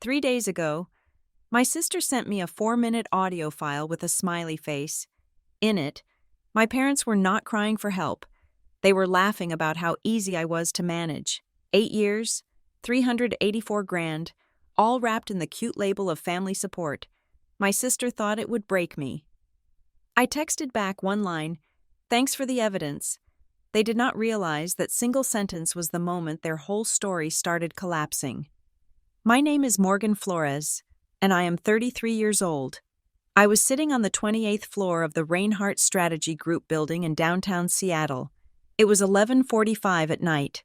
3 days ago, my sister sent me a 4-minute audio file with a smiley face. In it, my parents were not crying for help. They were laughing about how easy I was to manage. 8 years, 384 grand, all wrapped in the cute label of family support. My sister thought it would break me. I texted back one line, "Thanks for the evidence." They did not realize that single sentence was the moment their whole story started collapsing. My name is Morgan Flores, and I am 33 years old. I was sitting on the 28th floor of the Reinhardt Strategy Group building in downtown Seattle. It was 11:45 at night.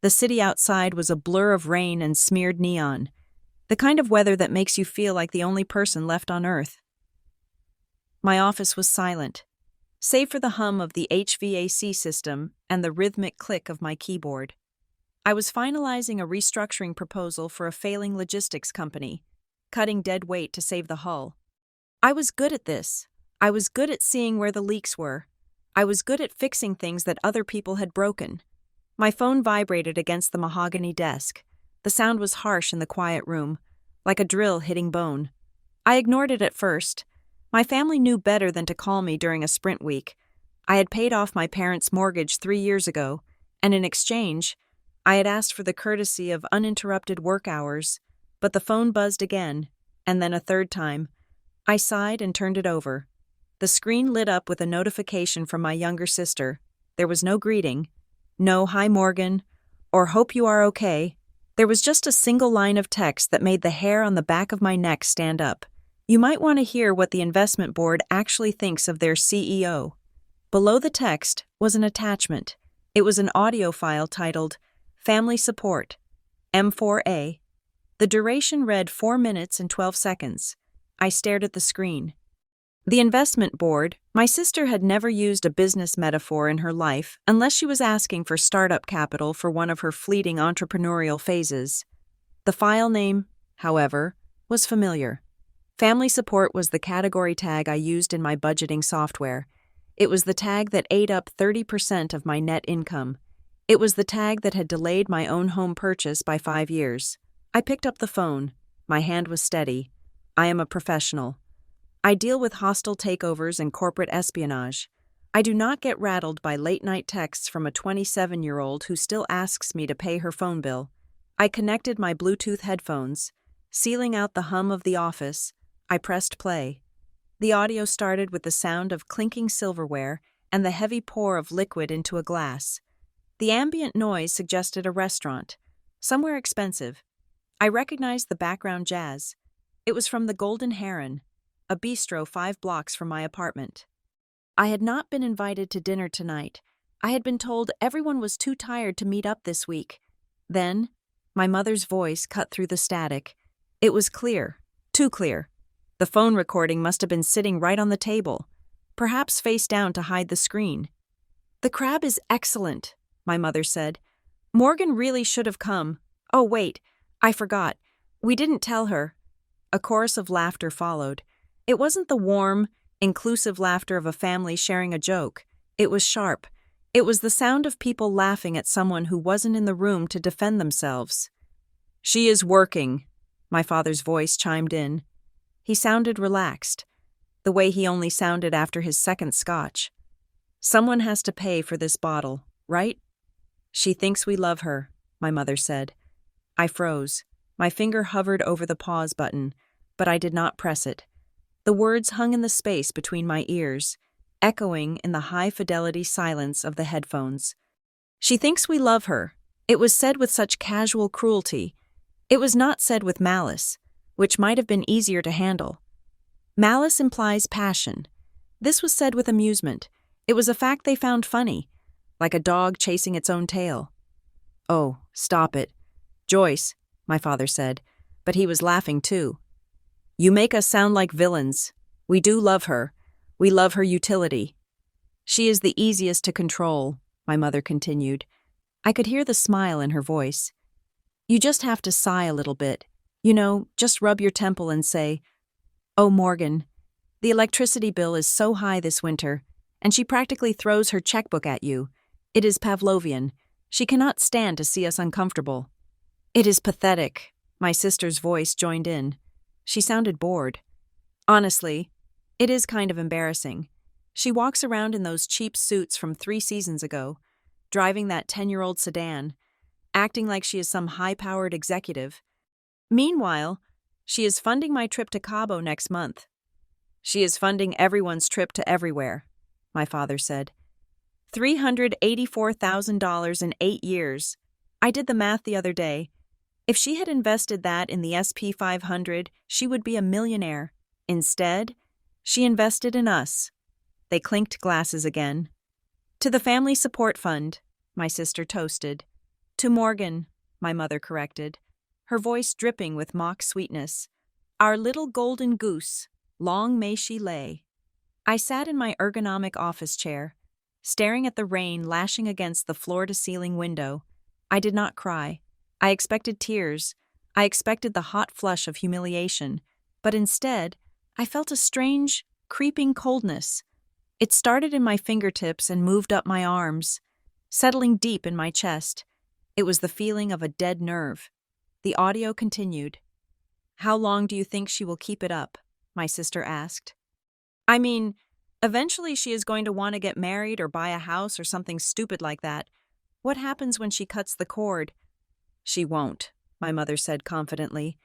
The city outside was a blur of rain and smeared neon, the kind of weather that makes you feel like the only person left on Earth. My office was silent, save for the hum of the HVAC system and the rhythmic click of my keyboard. I was finalizing a restructuring proposal for a failing logistics company, cutting dead weight to save the hull. I was good at this. I was good at seeing where the leaks were. I was good at fixing things that other people had broken. My phone vibrated against the mahogany desk. The sound was harsh in the quiet room, like a drill hitting bone. I ignored it at first. My family knew better than to call me during a sprint week. I had paid off my parents' mortgage 3 years ago, and in exchange, I had asked for the courtesy of uninterrupted work hours, but the phone buzzed again, and then a third time. I sighed and turned it over. The screen lit up with a notification from my younger sister. There was no greeting, no "Hi Morgan," or "Hope you are okay." There was just a single line of text that made the hair on the back of my neck stand up. You might want to hear what the investment board actually thinks of their CEO. Below the text was an attachment. It was an audio file titled Family Support, M4A. The duration read 4 minutes and 12 seconds. I stared at the screen. The investment board, my sister had never used a business metaphor in her life unless she was asking for startup capital for one of her fleeting entrepreneurial phases. The file name, however, was familiar. Family support was the category tag I used in my budgeting software. It was the tag that ate up 30% of my net income. It was the tag that had delayed my own home purchase by 5 years. I picked up the phone. My hand was steady. I am a professional. I deal with hostile takeovers and corporate espionage. I do not get rattled by late-night texts from a 27-year-old who still asks me to pay her phone bill. I connected my Bluetooth headphones. Sealing out the hum of the office, I pressed play. The audio started with the sound of clinking silverware and the heavy pour of liquid into a glass. The ambient noise suggested a restaurant, somewhere expensive. I recognized the background jazz. It was from the Golden Heron, a bistro 5 blocks from my apartment. I had not been invited to dinner tonight. I had been told everyone was too tired to meet up this week. Then, my mother's voice cut through the static. It was clear, too clear. The phone recording must have been sitting right on the table, perhaps face down to hide the screen. "The crab is excellent," my mother said. "Morgan really should have come. Oh, wait, I forgot. We didn't tell her." A chorus of laughter followed. It wasn't the warm, inclusive laughter of a family sharing a joke. It was sharp. It was the sound of people laughing at someone who wasn't in the room to defend themselves. "She is working," my father's voice chimed in. He sounded relaxed, the way he only sounded after his second scotch. "Someone has to pay for this bottle, right?" "She thinks we love her," my mother said. I froze. My finger hovered over the pause button, but I did not press it. The words hung in the space between my ears, echoing in the high-fidelity silence of the headphones. "She thinks we love her." It was said with such casual cruelty. It was not said with malice, which might have been easier to handle. Malice implies passion. This was said with amusement. It was a fact they found funny, like a dog chasing its own tail. "Oh, stop it. Joyce," my father said, but he was laughing too. "You make us sound like villains. We do love her. We love her utility." "She is the easiest to control," my mother continued. I could hear the smile in her voice. "You just have to sigh a little bit. You know, just rub your temple and say, 'Oh, Morgan, the electricity bill is so high this winter,' and she practically throws her checkbook at you. It is Pavlovian. She cannot stand to see us uncomfortable." "It is pathetic," My sister's voice joined in. She sounded bored. Honestly, it is kind of embarrassing. She walks around in those cheap suits from 3 seasons ago, driving that 10-year-old sedan, acting like she is some high-powered executive. Meanwhile, she is funding my trip to Cabo next month. She is funding everyone's trip to everywhere, my father said. $384,000 in 8 years. I did the math the other day. If she had invested that in the SP 500, she would be a millionaire. Instead, she invested in us. They clinked glasses again. To the Family Support Fund, my sister toasted. To Morgan, my mother corrected, her voice dripping with mock sweetness. Our little golden goose, long may she lay. I sat in my ergonomic office chair, staring at the rain lashing against the floor-to-ceiling window. I did not cry. I expected tears. I expected the hot flush of humiliation. But instead, I felt a strange, creeping coldness. It started in my fingertips and moved up my arms, settling deep in my chest. It was the feeling of a dead nerve. The audio continued. How long do you think she will keep it up? My sister asked. I mean, eventually she is going to want to get married or buy a house or something stupid like that. What happens when she cuts the cord? She won't, my mother said confidently.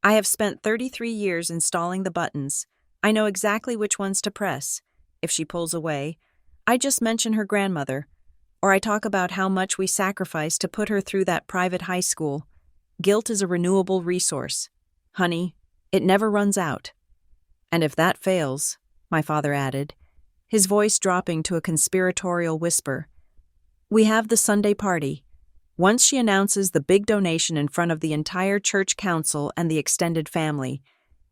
I have spent 33 years installing the buttons. I know exactly which ones to press. If she pulls away, I just mention her grandmother, or I talk about how much we sacrificed to put her through that private high school. Guilt is a renewable resource. Honey, it never runs out. And if that fails, my father added, his voice dropping to a conspiratorial whisper, we have the Sunday party. Once she announces the big donation in front of the entire church council and the extended family,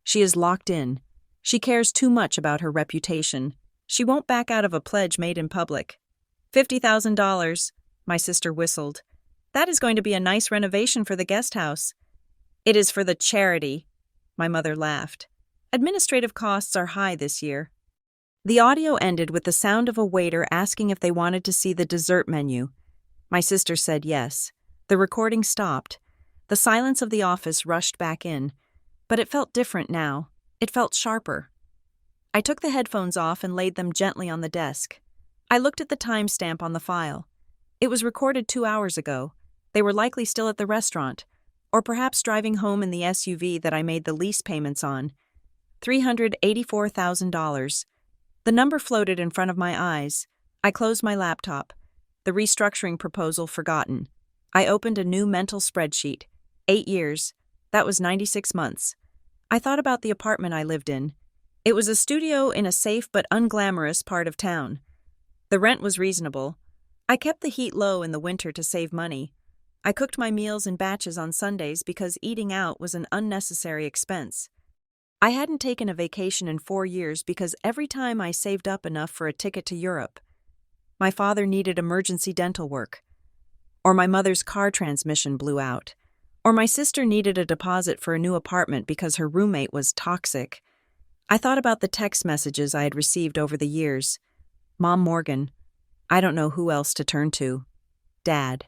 she is locked in. She cares too much about her reputation. She won't back out of a pledge made in public. $50,000, my sister whistled. That is going to be a nice renovation for the guest house. It is for the charity, my mother laughed. Administrative costs are high this year. The audio ended with the sound of a waiter asking if they wanted to see the dessert menu. My sister said yes. The recording stopped. The silence of the office rushed back in. But it felt different now. It felt sharper. I took the headphones off and laid them gently on the desk. I looked at the timestamp on the file. It was recorded 2 hours ago. They were likely still at the restaurant, or perhaps driving home in the SUV that I made the lease payments on. $384,000. The number floated in front of my eyes. I closed my laptop. The restructuring proposal forgotten. I opened a new mental spreadsheet. 8 years. That was 96 months. I thought about the apartment I lived in. It was a studio in a safe but unglamorous part of town. The rent was reasonable. I kept the heat low in the winter to save money. I cooked my meals in batches on Sundays because eating out was an unnecessary expense. I hadn't taken a vacation in 4 years because every time I saved up enough for a ticket to Europe, my father needed emergency dental work, or my mother's car transmission blew out, or my sister needed a deposit for a new apartment because her roommate was toxic. I thought about the text messages I had received over the years. Mom Morgan, I don't know who else to turn to. Dad,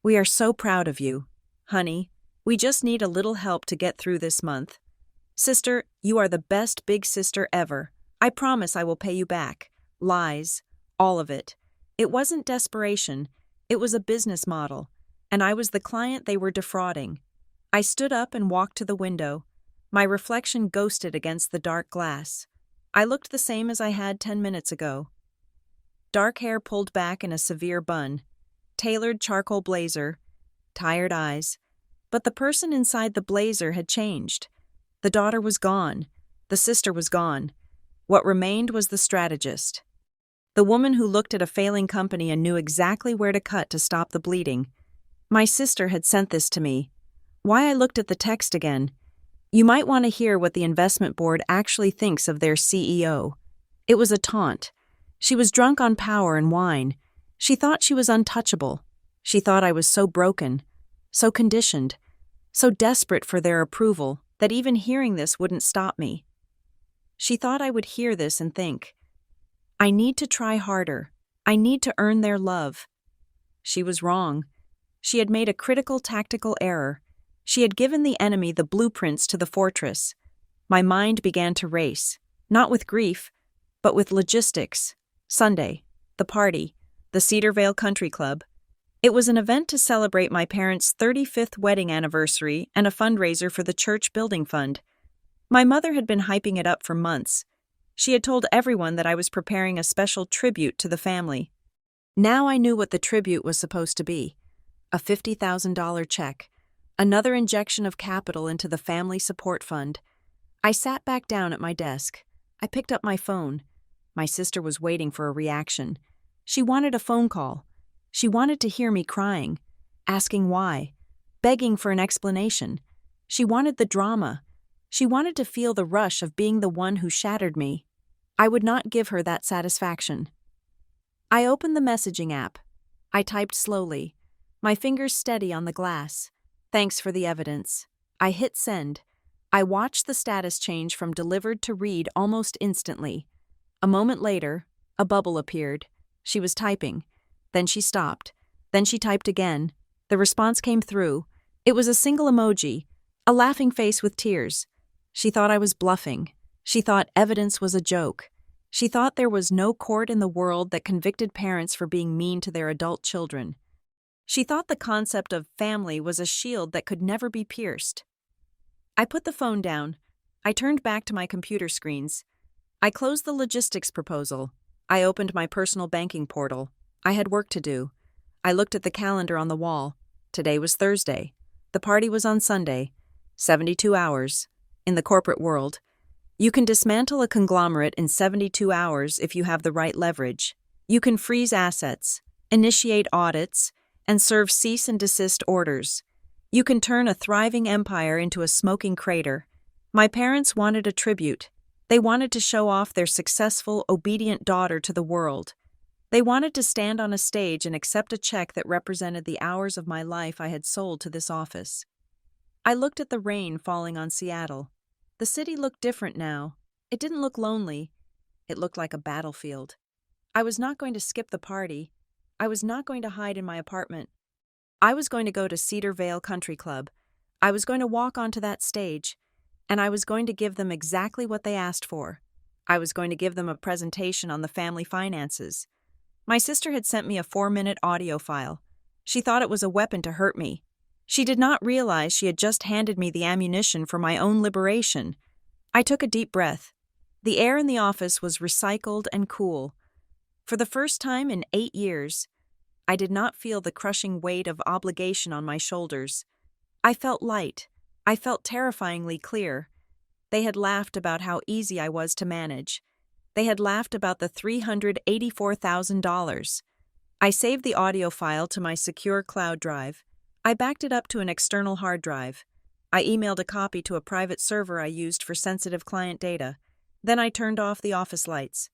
we are so proud of you. Honey, we just need a little help to get through this month. Sister, you are the best big sister ever. I promise I will pay you back. Lies. All of it. It wasn't desperation. It was a business model, and I was the client they were defrauding. I stood up and walked to the window. My reflection ghosted against the dark glass. I looked the same as I had 10 minutes ago. Dark hair pulled back in a severe bun, tailored charcoal blazer, tired eyes. But the person inside the blazer had changed. The daughter was gone. The sister was gone. What remained was the strategist. The woman who looked at a failing company and knew exactly where to cut to stop the bleeding. My sister had sent this to me. Why I looked at the text again. You might want to hear what the investment board actually thinks of their CEO. It was a taunt. She was drunk on power and wine. She thought she was untouchable. She thought I was so broken, so conditioned, so desperate for their approval that even hearing this wouldn't stop me. She thought I would hear this and think, I need to try harder. I need to earn their love. She was wrong. She had made a critical tactical error. She had given the enemy the blueprints to the fortress. My mind began to race, not with grief, but with logistics. Sunday, the party, the Cedar Vale Country Club. It was an event to celebrate my parents' 35th wedding anniversary and a fundraiser for the church building fund. My mother had been hyping it up for months. She had told everyone that I was preparing a special tribute to the family. Now I knew what the tribute was supposed to be. A $50,000 check. Another injection of capital into the family support fund. I sat back down at my desk. I picked up my phone. My sister was waiting for a reaction. She wanted a phone call. She wanted to hear me crying, asking why, begging for an explanation. She wanted the drama. She wanted to feel the rush of being the one who shattered me. I would not give her that satisfaction. I opened the messaging app. I typed slowly, my fingers steady on the glass. Thanks for the evidence. I hit send. I watched the status change from delivered to read almost instantly. A moment later, a bubble appeared. She was typing. Then she stopped. Then she typed again. The response came through. It was a single emoji, a laughing face with tears. She thought I was bluffing. She thought evidence was a joke. She thought there was no court in the world that convicted parents for being mean to their adult children. She thought the concept of family was a shield that could never be pierced. I put the phone down. I turned back to my computer screens. I closed the logistics proposal. I opened my personal banking portal. I had work to do. I looked at the calendar on the wall. Today was Thursday. The party was on Sunday. 72 hours. In the corporate world, you can dismantle a conglomerate in 72 hours if you have the right leverage. You can freeze assets, initiate audits, and serve cease and desist orders. You can turn a thriving empire into a smoking crater. My parents wanted a tribute. They wanted to show off their successful, obedient daughter to the world. They wanted to stand on a stage and accept a check that represented the hours of my life I had sold to this office. I looked at the rain falling on Seattle. The city looked different now. It didn't look lonely. It looked like a battlefield. I was not going to skip the party. I was not going to hide in my apartment. I was going to go to Cedar Vale Country Club. I was going to walk onto that stage, and I was going to give them exactly what they asked for. I was going to give them a presentation on the family finances. My sister had sent me a 4-minute audio file. She thought it was a weapon to hurt me. She did not realize she had just handed me the ammunition for my own liberation. I took a deep breath. The air in the office was recycled and cool. For the first time in 8 years, I did not feel the crushing weight of obligation on my shoulders. I felt light. I felt terrifyingly clear. They had laughed about how easy I was to manage. They had laughed about the $384,000. I saved the audio file to my secure cloud drive. I backed it up to an external hard drive. I emailed a copy to a private server I used for sensitive client data. Then I turned off the office lights.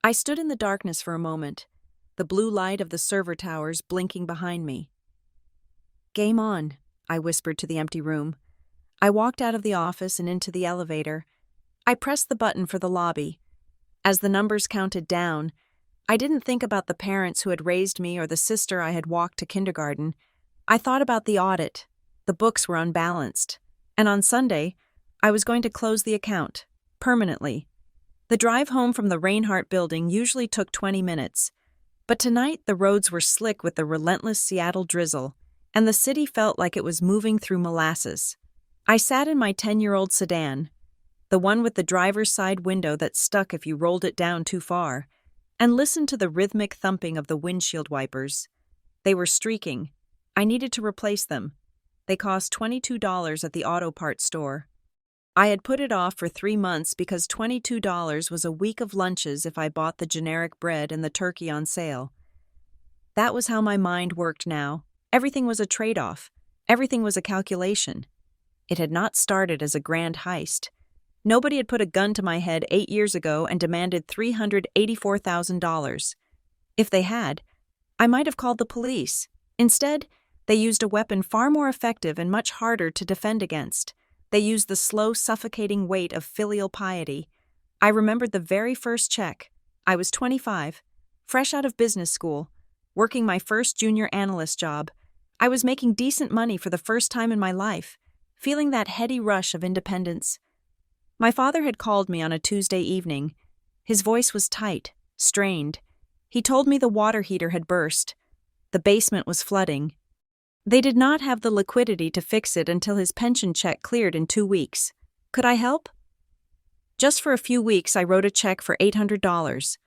I stood in the darkness for a moment, the blue light of the server towers blinking behind me. "Game on," I whispered to the empty room. I walked out of the office and into the elevator. I pressed the button for the lobby. As the numbers counted down, I didn't think about the parents who had raised me or the sister I had walked to kindergarten. I thought about the audit. The books were unbalanced. And on Sunday, I was going to close the account, permanently. The drive home from the Reinhardt building usually took 20 minutes. But tonight, the roads were slick with the relentless Seattle drizzle, and the city felt like it was moving through molasses. I sat in my 10-year-old sedan, the one with the driver's side window that stuck if you rolled it down too far, and listened to the rhythmic thumping of the windshield wipers. They were streaking. I needed to replace them. They cost $22 at the auto parts store. I had put it off for 3 months because $22 was a week of lunches if I bought the generic bread and the turkey on sale. That was how my mind worked now. Everything was a trade-off. Everything was a calculation. It had not started as a grand heist. Nobody had put a gun to my head 8 years ago and demanded $384,000. If they had, I might have called the police. Instead, they used a weapon far more effective and much harder to defend against. They used the slow, suffocating weight of filial piety. I remembered the very first check. I was 25, fresh out of business school, working my first junior analyst job. I was making decent money for the first time in my life. feeling that heady rush of independence. My father had called me on a Tuesday evening. His voice was tight, strained. He told me the water heater had burst. The basement was flooding. They did not have the liquidity to fix it until his pension check cleared in 2 weeks. Could I help? Just for a few weeks, I wrote a check for $800.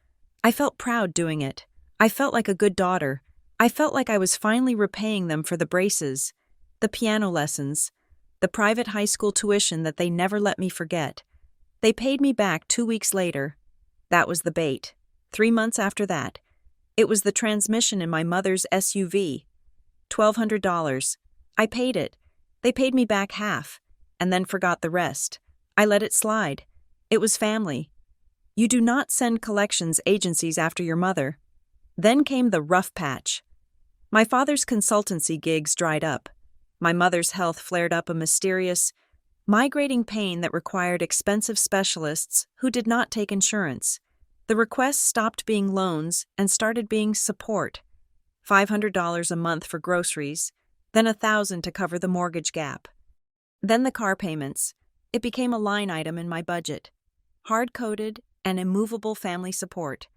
I felt proud doing it. I felt like a good daughter. I felt like I was finally repaying them for the braces, the piano lessons, the private high school tuition that they never let me forget. They paid me back 2 weeks later. That was the bait. 3 months after that, it was the transmission in my mother's SUV. $1,200. I paid it. They paid me back half, and then forgot the rest. I let it slide. It was family. You do not send collections agencies after your mother. Then came the rough patch. My father's consultancy gigs dried up. My mother's health flared up a mysterious, migrating pain that required expensive specialists who did not take insurance. The requests stopped being loans and started being support. $500 a month for groceries, then $1,000 to cover the mortgage gap. Then the car payments. It became a line item in my budget. Hard-coded and immovable family support.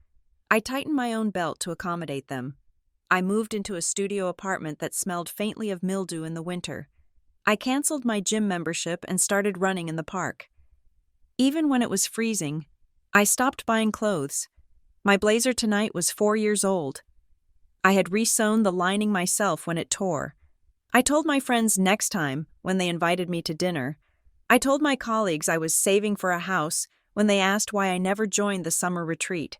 I tightened my own belt to accommodate them. I moved into a studio apartment that smelled faintly of mildew in the winter. I canceled my gym membership and started running in the park. Even when it was freezing, I stopped buying clothes. My blazer tonight was 4 years old. I had resewn the lining myself when it tore. I told my friends next time when they invited me to dinner. I told my colleagues I was saving for a house when they asked why I never joined the summer retreat.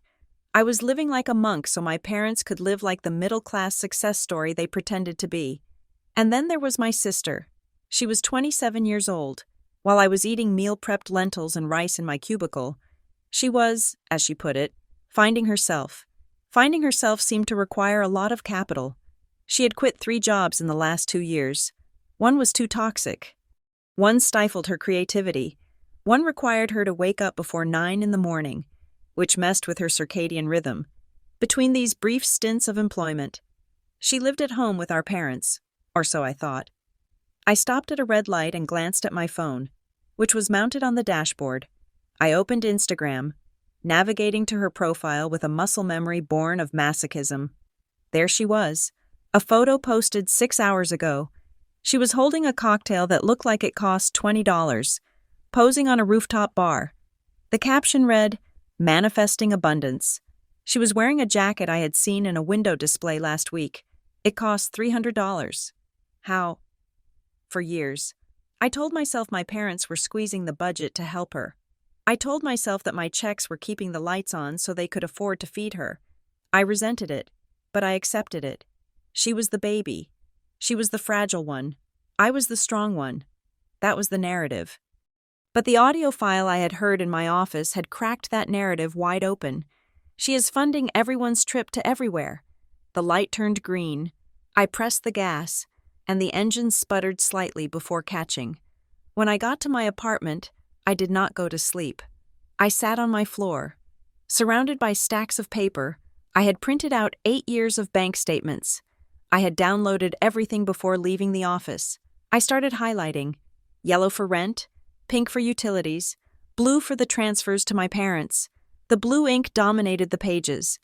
I was living like a monk so my parents could live like the middle-class success story they pretended to be. And then there was my sister. She was 27 years old. While I was eating meal-prepped lentils and rice in my cubicle, she was, as she put it, finding herself. Finding herself seemed to require a lot of capital. She had quit 3 jobs in the last 2 years. One was too toxic. One stifled her creativity. One required her to wake up before 9 in the morning, which messed with her circadian rhythm. Between these brief stints of employment, she lived at home with our parents, or so I thought. I stopped at a red light and glanced at my phone, which was mounted on the dashboard. I opened Instagram, navigating to her profile with a muscle memory born of masochism. There she was, a photo posted 6 hours ago. She was holding a cocktail that looked like it cost $20, posing on a rooftop bar. The caption read, "Manifesting Abundance." She was wearing a jacket I had seen in a window display last week. It cost $300. How? For years, I told myself my parents were squeezing the budget to help her. I told myself that my checks were keeping the lights on so they could afford to feed her. I resented it, but I accepted it. She was the baby. She was the fragile one. I was the strong one. That was the narrative. But the audio file I had heard in my office had cracked that narrative wide open. She is funding everyone's trip to everywhere. The light turned green. I pressed the gas, and the engine sputtered slightly before catching. When I got to my apartment, I did not go to sleep. I sat on my floor. Surrounded by stacks of paper, I had printed out 8 years of bank statements. I had downloaded everything before leaving the office. I started highlighting. Yellow for rent, pink for utilities, blue for the transfers to my parents. The blue ink dominated the pages.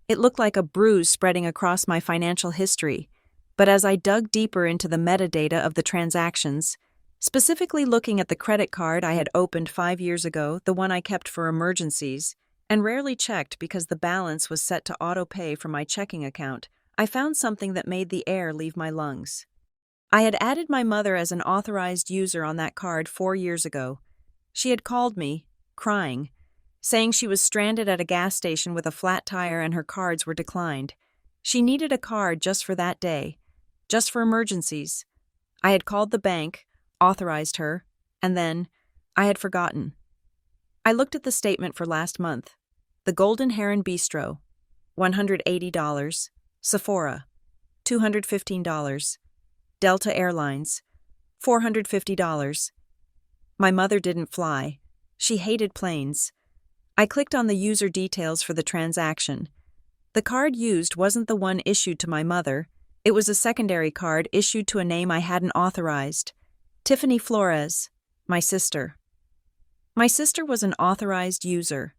It looked like a bruise spreading across my financial history. But as I dug deeper into the metadata of the transactions, specifically looking at the credit card I had opened 5 years ago, the one I kept for emergencies, and rarely checked because the balance was set to auto-pay from my checking account, I found something that made the air leave my lungs. I had added my mother as an authorized user on that card 4 years ago. She had called me, crying, saying she was stranded at a gas station with a flat tire and her cards were declined. She needed a card just for that day, just for emergencies. I had called the bank, authorized her, and then I had forgotten. I looked at the statement for last month. The Golden Heron Bistro, $180. Sephora, $215. Delta Airlines, $450. My mother didn't fly. She hated planes. I clicked on the user details for the transaction. The card used wasn't the one issued to my mother. It was a secondary card issued to a name I hadn't authorized. Tiffany Flores, my sister. My sister was an authorized user.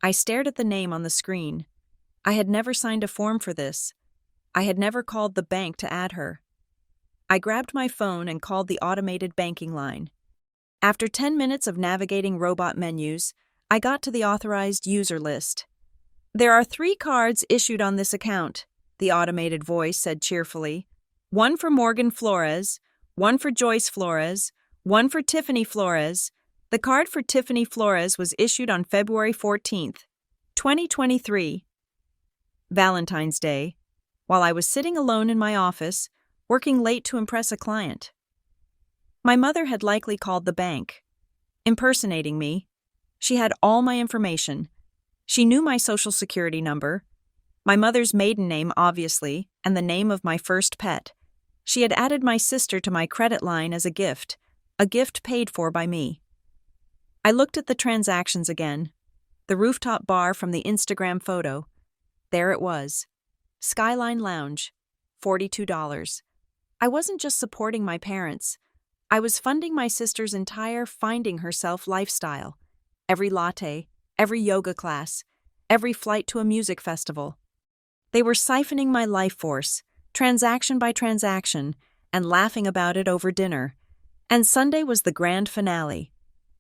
I stared at the name on the screen. I had never signed a form for this. I had never called the bank to add her. I grabbed my phone and called the automated banking line. After 10 minutes of navigating robot menus, I got to the authorized user list. "There are 3 cards issued on this account," the automated voice said cheerfully. "One for Morgan Flores, one for Joyce Flores, one for Tiffany Flores. The card for Tiffany Flores was issued on February 14th, 2023. Valentine's Day, while I was sitting alone in my office, working late to impress a client. My mother had likely called the bank, impersonating me. She had all my information. She knew my social security number, my mother's maiden name, obviously, and the name of my first pet. She had added my sister to my credit line as a gift paid for by me. I looked at the transactions again. The rooftop bar from the Instagram photo. There it was. Skyline Lounge, $42. I wasn't just supporting my parents. I was funding my sister's entire finding herself lifestyle. Every latte, every yoga class, every flight to a music festival. They were siphoning my life force, transaction by transaction, and laughing about it over dinner. And Sunday was the grand finale.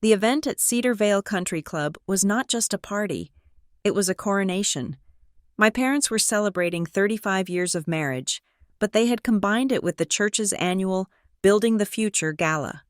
The event at Cedar Vale Country Club was not just a party, it was a coronation. My parents were celebrating 35 years of marriage, but they had combined it with the church's annual Building the Future gala.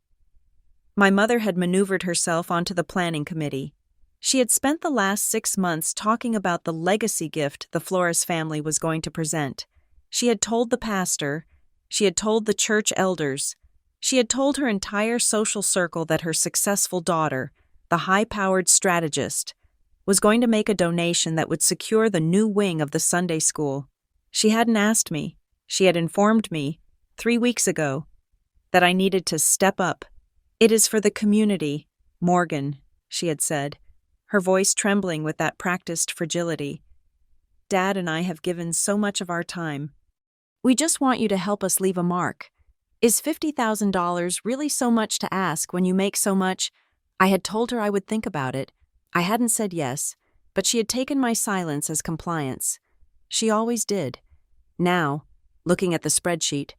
My mother had maneuvered herself onto the planning committee. She had spent the last 6 months talking about the legacy gift the Flores family was going to present. She had told the pastor, she had told the church elders, she had told her entire social circle that her successful daughter, the high-powered strategist, was going to make a donation that would secure the new wing of the Sunday school. She hadn't asked me. She had informed me, 3 weeks ago, that I needed to step up. "It is for the community, Morgan," she had said, her voice trembling with that practiced fragility. "Dad and I have given so much of our time. We just want you to help us leave a mark. Is $50,000 really so much to ask when you make so much?" I had told her I would think about it. I hadn't said yes, but she had taken my silence as compliance. She always did. Now, looking at the spreadsheet,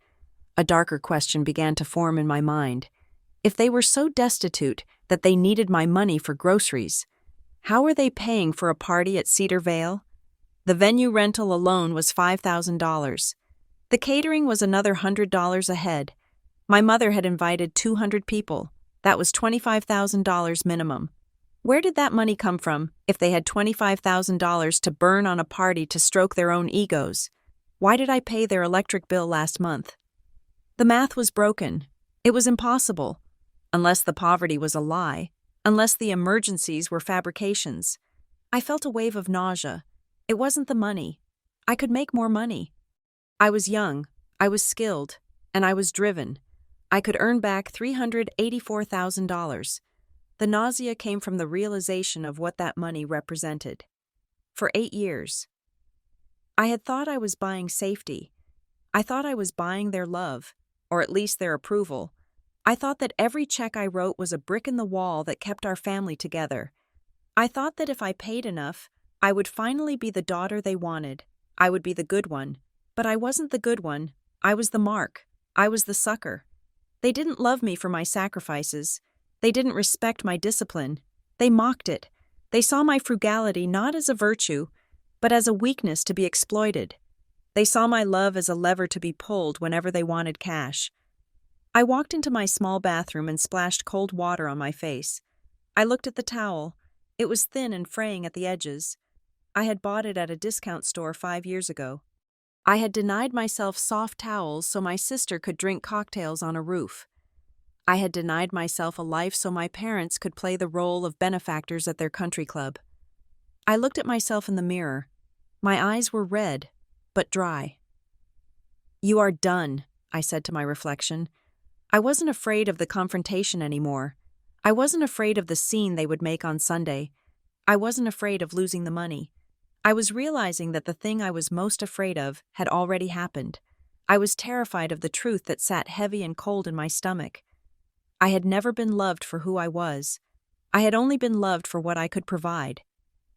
a darker question began to form in my mind. If they were so destitute that they needed my money for groceries, how were they paying for a party at Cedar Vale? The venue rental alone was $5,000. The catering was another $100 a head. My mother had invited 200 people. That was $25,000 minimum. Where did that money come from if they had $25,000 to burn on a party to stroke their own egos? Why did I pay their electric bill last month? The math was broken. It was impossible. Unless the poverty was a lie. Unless the emergencies were fabrications. I felt a wave of nausea. It wasn't the money. I could make more money. I was young, I was skilled, and I was driven. I could earn back $384,000. The nausea came from the realization of what that money represented. For 8 years. I had thought I was buying safety. I thought I was buying their love, or at least their approval. I thought that every check I wrote was a brick in the wall that kept our family together. I thought that if I paid enough, I would finally be the daughter they wanted. I would be the good one. But I wasn't the good one. I was the mark. I was the sucker. They didn't love me for my sacrifices. They didn't respect my discipline. They mocked it. They saw my frugality not as a virtue, but as a weakness to be exploited. They saw my love as a lever to be pulled whenever they wanted cash. I walked into my small bathroom and splashed cold water on my face. I looked at the towel. It was thin and fraying at the edges. I had bought it at a discount store 5 years ago. I had denied myself soft towels so my sister could drink cocktails on a roof. I had denied myself a life so my parents could play the role of benefactors at their country club. I looked at myself in the mirror. My eyes were red, but dry. "You are done," I said to my reflection. I wasn't afraid of the confrontation anymore. I wasn't afraid of the scene they would make on Sunday. I wasn't afraid of losing the money. I was realizing that the thing I was most afraid of had already happened. I was terrified of the truth that sat heavy and cold in my stomach. I had never been loved for who I was. I had only been loved for what I could provide.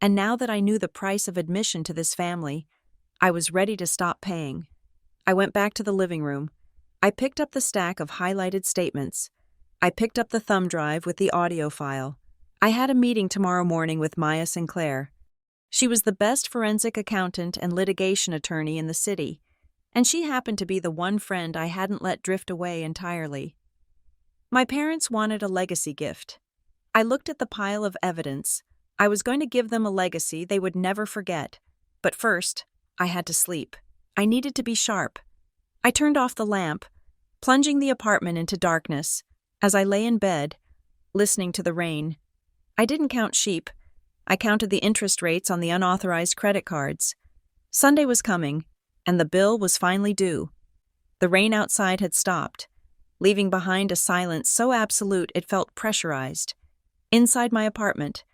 And now that I knew the price of admission to this family, I was ready to stop paying. I went back to the living room. I picked up the stack of highlighted statements. I picked up the thumb drive with the audio file. I had a meeting tomorrow morning with Maya Sinclair. She was the best forensic accountant and litigation attorney in the city, and she happened to be the one friend I hadn't let drift away entirely. My parents wanted a legacy gift. I looked at the pile of evidence. I was going to give them a legacy they would never forget. But first, I had to sleep. I needed to be sharp. I turned off the lamp, plunging the apartment into darkness. As I lay in bed, listening to the rain, I didn't count sheep. I counted the interest rates on the unauthorized credit cards. Sunday was coming, and the bill was finally due. The rain outside had stopped, leaving behind a silence so absolute it felt pressurized. Inside my apartment,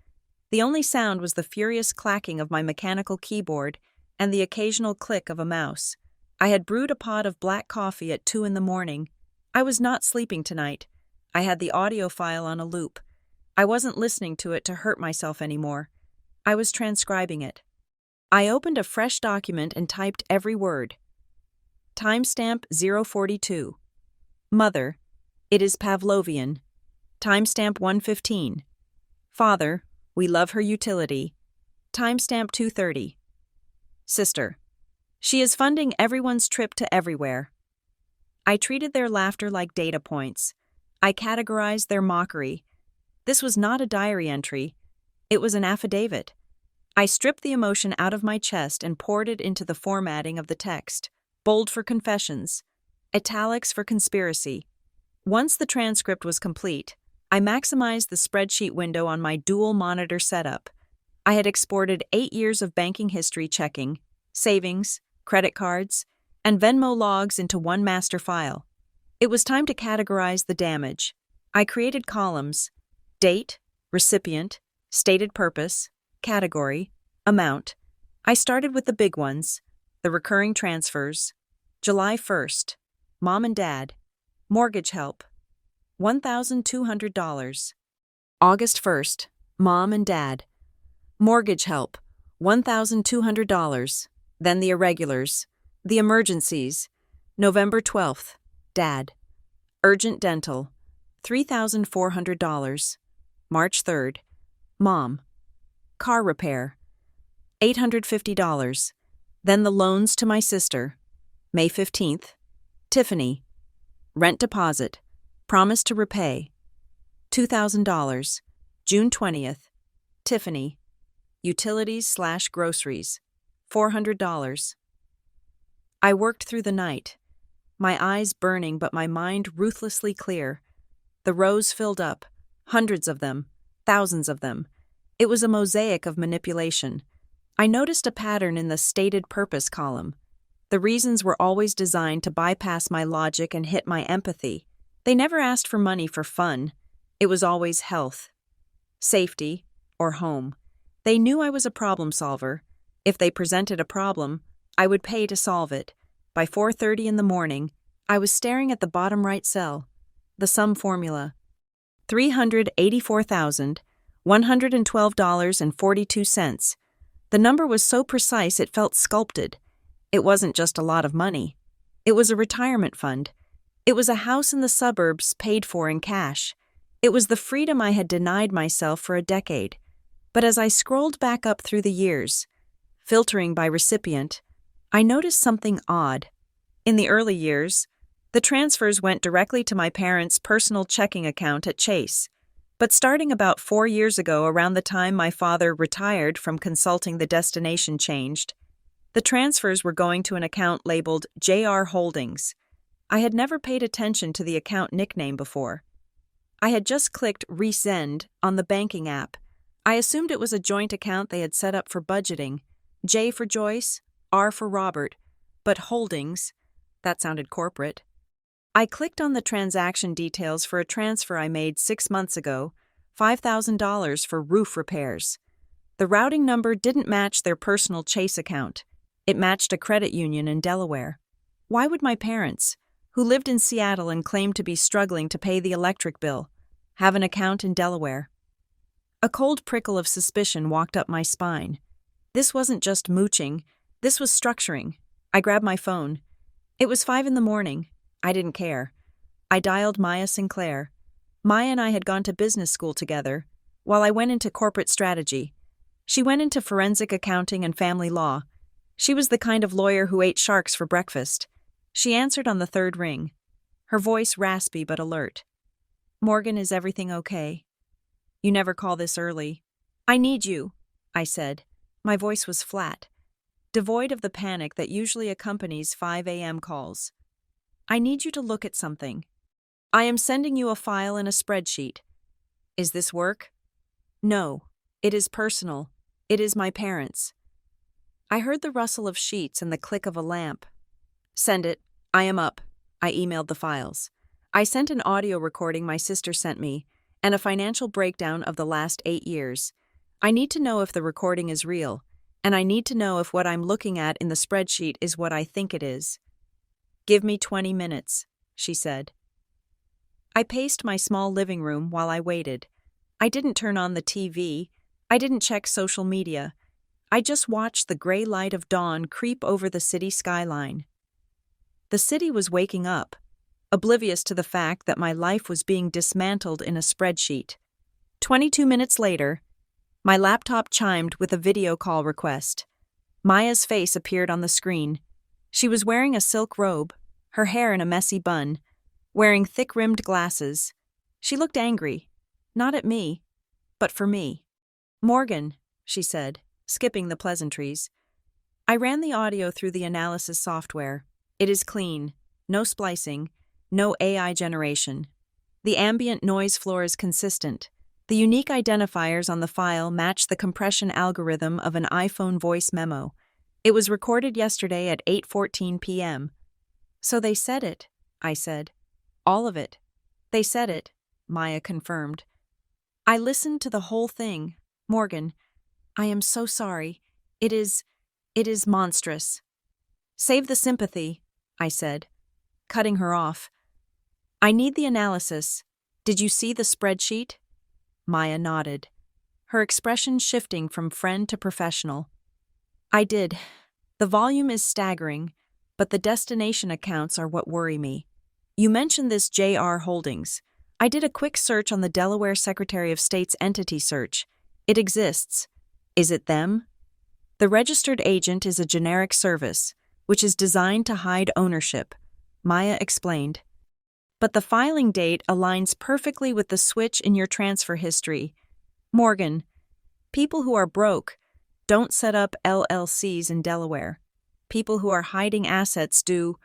the only sound was the furious clacking of my mechanical keyboard and the occasional click of a mouse. I had brewed a pot of black coffee at 2 a.m. I was not sleeping tonight. I had the audio file on a loop. I wasn't listening to it to hurt myself anymore. I was transcribing it. I opened a fresh document and typed every word. Timestamp 042. Mother, it is Pavlovian. Timestamp 115. Father, we love her utility. Timestamp 230. Sister, she is funding everyone's trip to everywhere. I treated their laughter like data points. I categorized their mockery. This was not a diary entry. It was an affidavit. I stripped the emotion out of my chest and poured it into the formatting of the text. Bold for confessions. Italics for conspiracy. Once the transcript was complete, I maximized the spreadsheet window on my dual-monitor setup. I had exported 8 years of banking history checking, savings, credit cards, and Venmo logs into one master file. It was time to categorize the damage. I created columns: date, recipient, stated purpose, category, amount. I started with the big ones, the recurring transfers. July 1st, Mom and Dad, mortgage help, $1,200. August 1st, Mom and Dad, mortgage help, $1,200. Then the irregulars, the emergencies. November 12th, Dad, urgent dental, $3,400. March 3rd, Mom, car repair, $850. Then the loans to my sister. May 15th, Tiffany, rent deposit, promise to repay, $2,000. June 20th, Tiffany, utilities/groceries, $400. I worked through the night, my eyes burning but my mind ruthlessly clear. The rows filled up, hundreds of them, thousands of them. It was a mosaic of manipulation. I noticed a pattern in the stated purpose column. The reasons were always designed to bypass my logic and hit my empathy. They never asked for money for fun. It was always health, safety, or home. They knew I was a problem solver. If they presented a problem, I would pay to solve it. By 4:30 in the morning, I was staring at the bottom right cell. The sum formula: $384,112.42. The number was so precise it felt sculpted. It wasn't just a lot of money. It was a retirement fund. It was a house in the suburbs paid for in cash. It was the freedom I had denied myself for a decade. But as I scrolled back up through the years, filtering by recipient, I noticed something odd. In the early years, the transfers went directly to my parents' personal checking account at Chase. But starting about 4 years ago, around the time my father retired from consulting, the destination changed. The transfers were going to an account labeled JR Holdings. I had never paid attention to the account nickname before. I had just clicked Resend on the banking app. I assumed it was a joint account they had set up for budgeting. J for Joyce, R for Robert, but Holdings, that sounded corporate. I clicked on the transaction details for a transfer I made 6 months ago, $5,000 for roof repairs. The routing number didn't match their personal Chase account. It matched a credit union in Delaware. Why would my parents, who lived in Seattle and claimed to be struggling to pay the electric bill, have an account in Delaware. A cold prickle of suspicion walked up my spine. This wasn't just mooching, this was structuring. I grabbed my phone. It was 5 a.m. I didn't care. I dialed Maya Sinclair. Maya and I had gone to business school together, while I went into corporate strategy. She went into forensic accounting and family law. She was the kind of lawyer who ate sharks for breakfast. She answered on the third ring. Her voice raspy but alert. "Morgan, is everything okay? You never call this early." "I need you," I said. My voice was flat, devoid of the panic that usually accompanies 5 a.m. calls. "I need you to look at something. I am sending you a file in a spreadsheet." "Is this work?" "No, it is personal. It is my parents." I heard the rustle of sheets and the click of a lamp. "Send it. I am up." I emailed the files. I sent an audio recording my sister sent me, and a financial breakdown of the last 8 years. I need to know if the recording is real, and I need to know if what I'm looking at in the spreadsheet is what I think it is. "Give me 20 minutes, she said. I paced my small living room while I waited. I didn't turn on the TV. I didn't check social media. I just watched the gray light of dawn creep over the city skyline. The city was waking up, oblivious to the fact that my life was being dismantled in a spreadsheet. 22 minutes later, my laptop chimed with a video call request. Maya's face appeared on the screen. She was wearing a silk robe, her hair in a messy bun, wearing thick-rimmed glasses. She looked angry, not at me, but for me. "Morgan," she said, skipping the pleasantries. I ran the audio through the analysis software. It is clean, no splicing, no AI generation. The ambient noise floor is consistent. The unique identifiers on the file match the compression algorithm of an iPhone voice memo. It was recorded yesterday at 8:14 p.m. "So they said it," I said. "All of it. They said it," Maya confirmed. "I listened to the whole thing. Morgan, I am so sorry. It is monstrous." "Save the sympathy," I said, cutting her off. "I need the analysis. Did you see the spreadsheet?" Maya nodded, her expression shifting from friend to professional. "I did. The volume is staggering, but the destination accounts are what worry me. You mentioned this JR Holdings. I did a quick search on the Delaware Secretary of State's entity search. It exists. Is it them? The registered agent is a generic service, which is designed to hide ownership," Maya explained. "But the filing date aligns perfectly with the switch in your transfer history. Morgan, people who are broke don't set up LLCs in Delaware. People who are hiding assets do."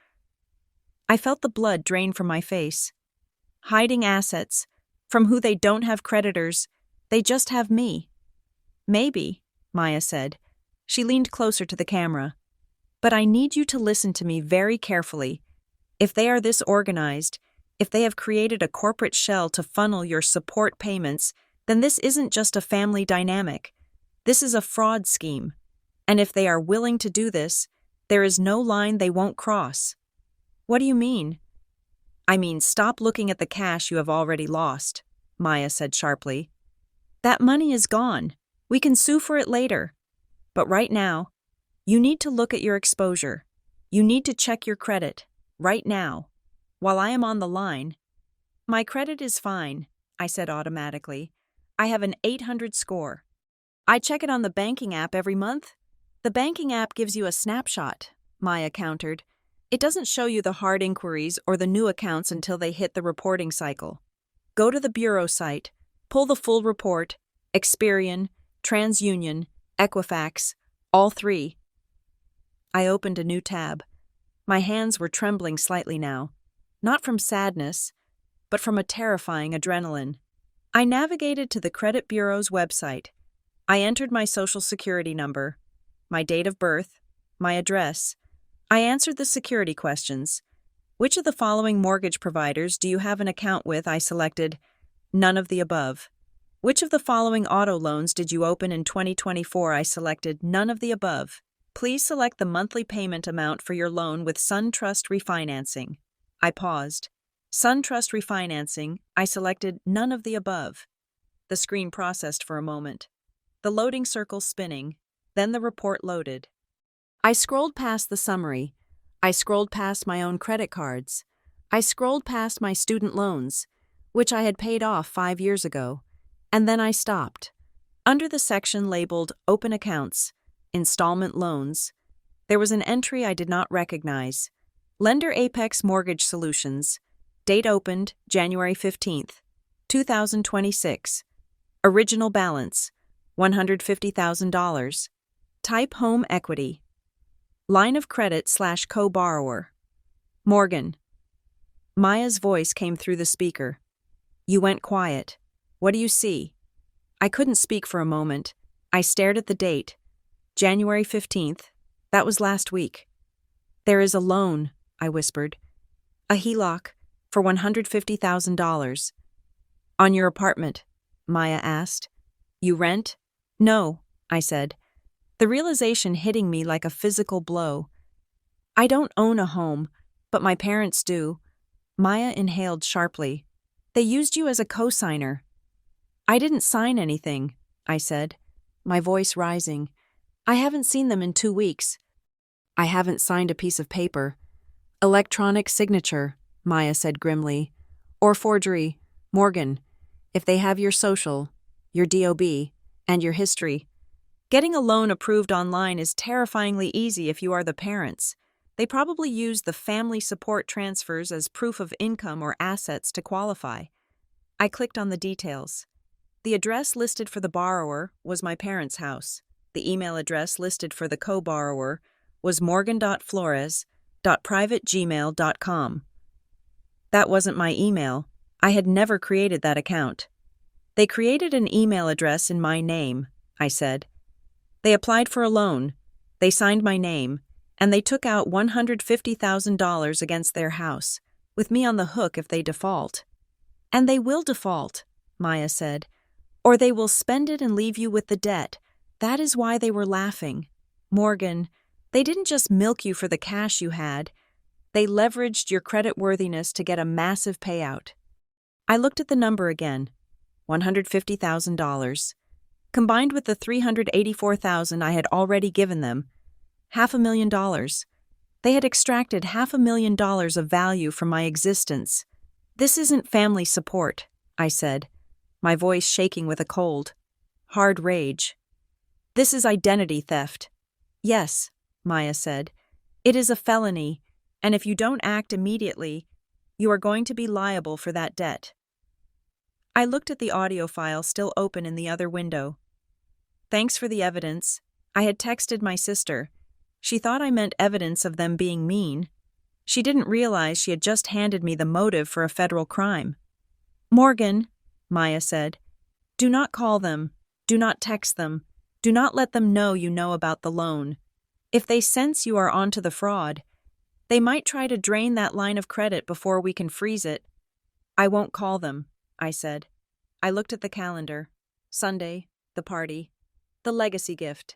I felt the blood drain from my face. "Hiding assets, from who they don't have creditors, they just have me." "Maybe," Maya said. She leaned closer to the camera. "But I need you to listen to me very carefully. If they are this organized, if they have created a corporate shell to funnel your support payments, then this isn't just a family dynamic. This is a fraud scheme. And if they are willing to do this, there is no line they won't cross." "What do you mean?" "I mean, stop looking at the cash you have already lost," Maya said sharply. "That money is gone. We can sue for it later. But right now, you need to look at your exposure. You need to check your credit, right now, while I am on the line." "My credit is fine," I said automatically. "I have an 800 score. I check it on the banking app every month." "The banking app gives you a snapshot," Maya countered. "It doesn't show you the hard inquiries or the new accounts until they hit the reporting cycle. Go to the Bureau site, pull the full report, Experian, TransUnion, Equifax, all 3. I opened a new tab. My hands were trembling slightly now, not from sadness, but from a terrifying adrenaline. I navigated to the Credit Bureau's website. I entered my social security number, my date of birth, my address. I answered the security questions. "Which of the following mortgage providers do you have an account with?" I selected none of the above. "Which of the following auto loans did you open in 2024? I selected none of the above. Please select the monthly payment amount for your loan with SunTrust Refinancing." I paused. SunTrust refinancing, I selected none of the above. The screen processed for a moment. The loading circle spinning, then the report loaded. I scrolled past the summary. I scrolled past my own credit cards. I scrolled past my student loans, which I had paid off 5 years ago, and then I stopped. Under the section labeled Open Accounts, Installment Loans, there was an entry I did not recognize. Lender Apex Mortgage Solutions. Date opened January 15th, 2026. Original balance, $150,000. Type home equity. Line of credit / co-borrower. Morgan. Maya's voice came through the speaker. You went quiet. What do you see? I couldn't speak for a moment. I stared at the date. January 15th. That was last week. There is a loan, I whispered. A HELOC for $150,000. On your apartment, Maya asked. You rent? No, I said. The realization hitting me like a physical blow. I don't own a home, but my parents do. Maya inhaled sharply. They used you as a co-signer. I didn't sign anything, I said, my voice rising. I haven't seen them in 2 weeks. I haven't signed a piece of paper. Electronic signature, Maya said grimly. Or forgery, Morgan. If they have your social, your DOB, and your history. Getting a loan approved online is terrifyingly easy if you are the parents. They probably use the family support transfers as proof of income or assets to qualify. I clicked on the details. The address listed for the borrower was my parents' house. The email address listed for the co-borrower was morgan.flores.private@gmail.com. That wasn't my email. I had never created that account. They created an email address in my name, I said. They applied for a loan. They signed my name, and they took out $150,000 against their house, with me on the hook if they default. And they will default, Maya said, or they will spend it and leave you with the debt. That is why they were laughing. Morgan, they didn't just milk you for the cash you had. They leveraged your creditworthiness to get a massive payout. I looked at the number again, $150,000. Combined with the $384,000 I had already given them, $500,000. They had extracted $500,000 of value from my existence. This isn't family support, I said, my voice shaking with a cold, hard rage. This is identity theft. Yes, Maya said. It is a felony, and if you don't act immediately, you are going to be liable for that debt. I looked at the audio file still open in the other window. Thanks for the evidence. I had texted my sister. She thought I meant evidence of them being mean. She didn't realize she had just handed me the motive for a federal crime. Morgan, Maya said, do not call them. Do not text them. Do not let them know you know about the loan. If they sense you are onto the fraud, they might try to drain that line of credit before we can freeze it. I won't call them, I said. I looked at the calendar. Sunday, the party, the legacy gift.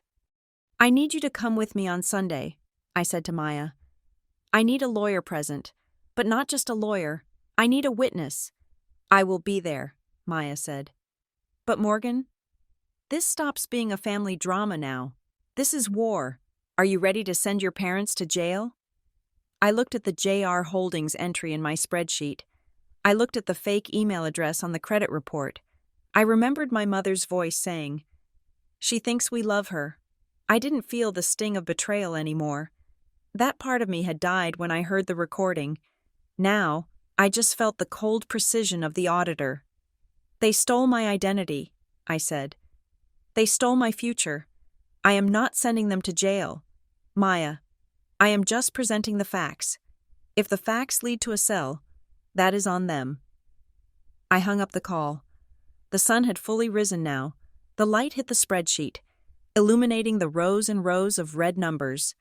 I need you to come with me on Sunday, I said to Maya. I need a lawyer present, but not just a lawyer. I need a witness. I will be there, Maya said. But Morgan, this stops being a family drama now. This is war. Are you ready to send your parents to jail? I looked at the JR Holdings entry in my spreadsheet. I looked at the fake email address on the credit report. I remembered my mother's voice saying, "She thinks we love her." I didn't feel the sting of betrayal anymore. That part of me had died when I heard the recording. Now, I just felt the cold precision of the auditor. They stole my identity, I said. They stole my future. I am not sending them to jail. Maya, I am just presenting the facts. If the facts lead to a cell, that is on them. I hung up the call. The sun had fully risen now. The light hit the spreadsheet, illuminating the rows and rows of red numbers.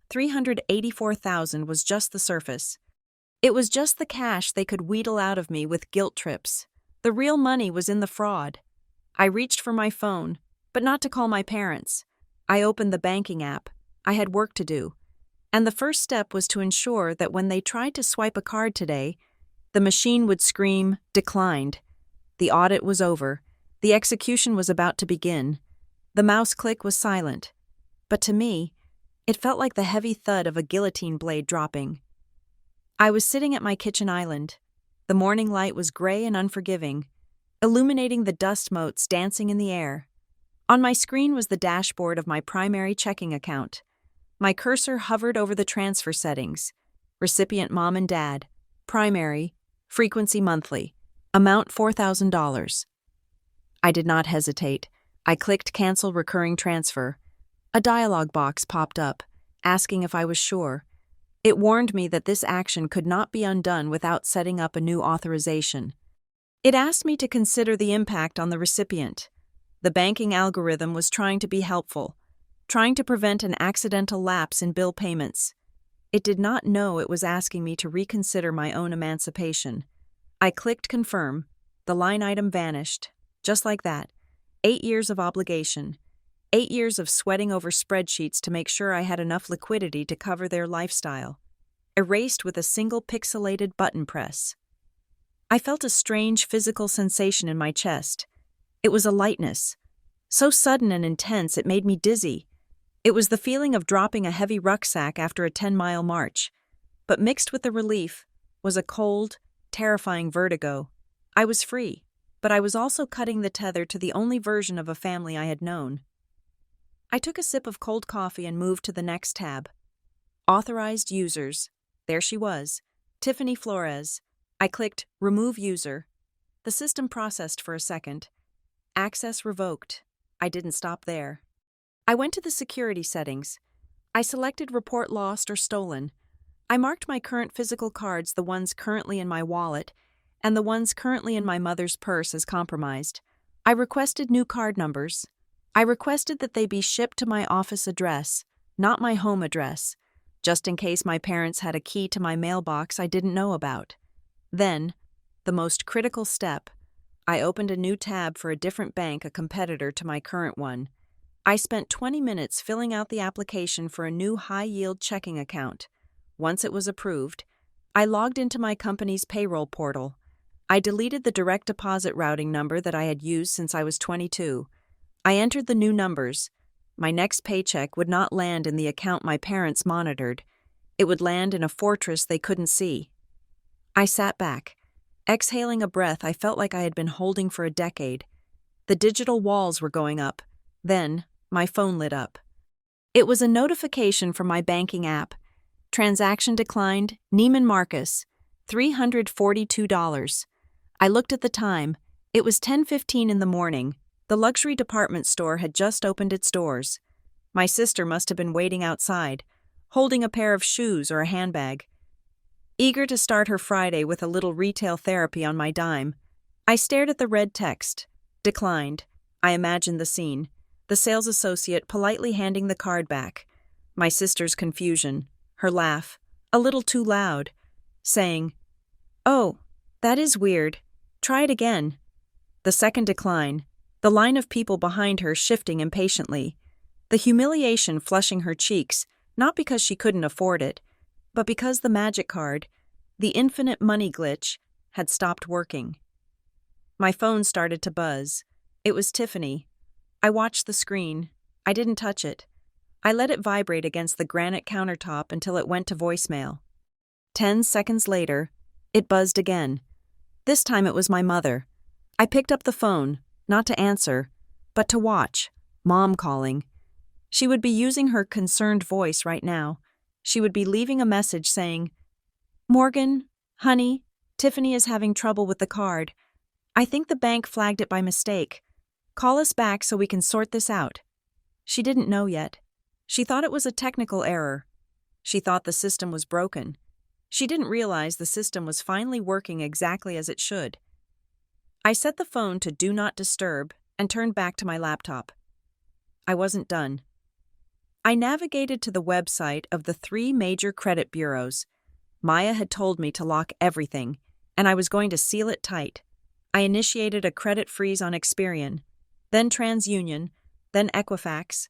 384,000 was just the surface. It was just the cash they could wheedle out of me with guilt trips. The real money was in the fraud. I reached for my phone, but not to call my parents. I opened the banking app. I had work to do. And the first step was to ensure that when they tried to swipe a card today, the machine would scream, "Declined." The audit was over. The execution was about to begin. The mouse click was silent. But to me, it felt like the heavy thud of a guillotine blade dropping. I was sitting at my kitchen island. The morning light was gray and unforgiving, illuminating the dust motes dancing in the air. On my screen was the dashboard of my primary checking account. My cursor hovered over the transfer settings. Recipient mom and dad. Primary. Frequency monthly. Amount $4,000. I did not hesitate. I clicked Cancel Recurring Transfer. A dialog box popped up, asking if I was sure. It warned me that this action could not be undone without setting up a new authorization. It asked me to consider the impact on the recipient. The banking algorithm was trying to be helpful, trying to prevent an accidental lapse in bill payments. It did not know it was asking me to reconsider my own emancipation. I clicked Confirm. The line item vanished. Just like that. 8 years of obligation. 8 years of sweating over spreadsheets to make sure I had enough liquidity to cover their lifestyle. Erased with a single pixelated button press. I felt a strange physical sensation in my chest. It was a lightness. So sudden and intense it made me dizzy. It was the feeling of dropping a heavy rucksack after a 10-mile march. But mixed with the relief was a cold, terrifying vertigo. I was free, but I was also cutting the tether to the only version of a family I had known. I took a sip of cold coffee and moved to the next tab. Authorized users. There she was, Tiffany Flores. I clicked Remove User. The system processed for a second. Access revoked. I didn't stop there. I went to the security settings. I selected Report Lost or Stolen. I marked my current physical cards, the ones currently in my wallet, and the ones currently in my mother's purse, as compromised. I requested new card numbers. I requested that they be shipped to my office address, not my home address, just in case my parents had a key to my mailbox I didn't know about. Then, the most critical step, I opened a new tab for a different bank, a competitor to my current one. I spent 20 minutes filling out the application for a new high-yield checking account. Once it was approved, I logged into my company's payroll portal. I deleted the direct deposit routing number that I had used since I was 22. I entered the new numbers. My next paycheck would not land in the account my parents monitored. It would land in a fortress they couldn't see. I sat back. Exhaling a breath I felt like I had been holding for a decade. The digital walls were going up. Then, my phone lit up. It was a notification from my banking app. Transaction declined, Neiman Marcus, $342. I looked at the time. It was 10:15 in the morning. The luxury department store had just opened its doors. My sister must have been waiting outside, holding a pair of shoes or a handbag. Eager to start her Friday with a little retail therapy on my dime, I stared at the red text. Declined. I imagined the scene. The sales associate politely handing the card back. My sister's confusion. Her laugh. A little too loud. Saying, "Oh, that is weird. Try it again." The second decline. The line of people behind her shifting impatiently. The humiliation flushing her cheeks, not because she couldn't afford it, but because the magic card, the infinite money glitch, had stopped working. My phone started to buzz. It was Tiffany. I watched the screen. I didn't touch it. I let it vibrate against the granite countertop until it went to voicemail. 10 seconds later, it buzzed again. This time it was my mother. I picked up the phone, not to answer, but to watch. Mom calling. She would be using her concerned voice right now. She would be leaving a message saying, "Morgan, honey, Tiffany is having trouble with the card. I think the bank flagged it by mistake. Call us back so we can sort this out." She didn't know yet. She thought it was a technical error. She thought the system was broken. She didn't realize the system was finally working exactly as it should. I set the phone to Do Not Disturb and turned back to my laptop. I wasn't done. I navigated to the website of the 3 major credit bureaus. Maya had told me to lock everything, and I was going to seal it tight. I initiated a credit freeze on Experian, then TransUnion, then Equifax.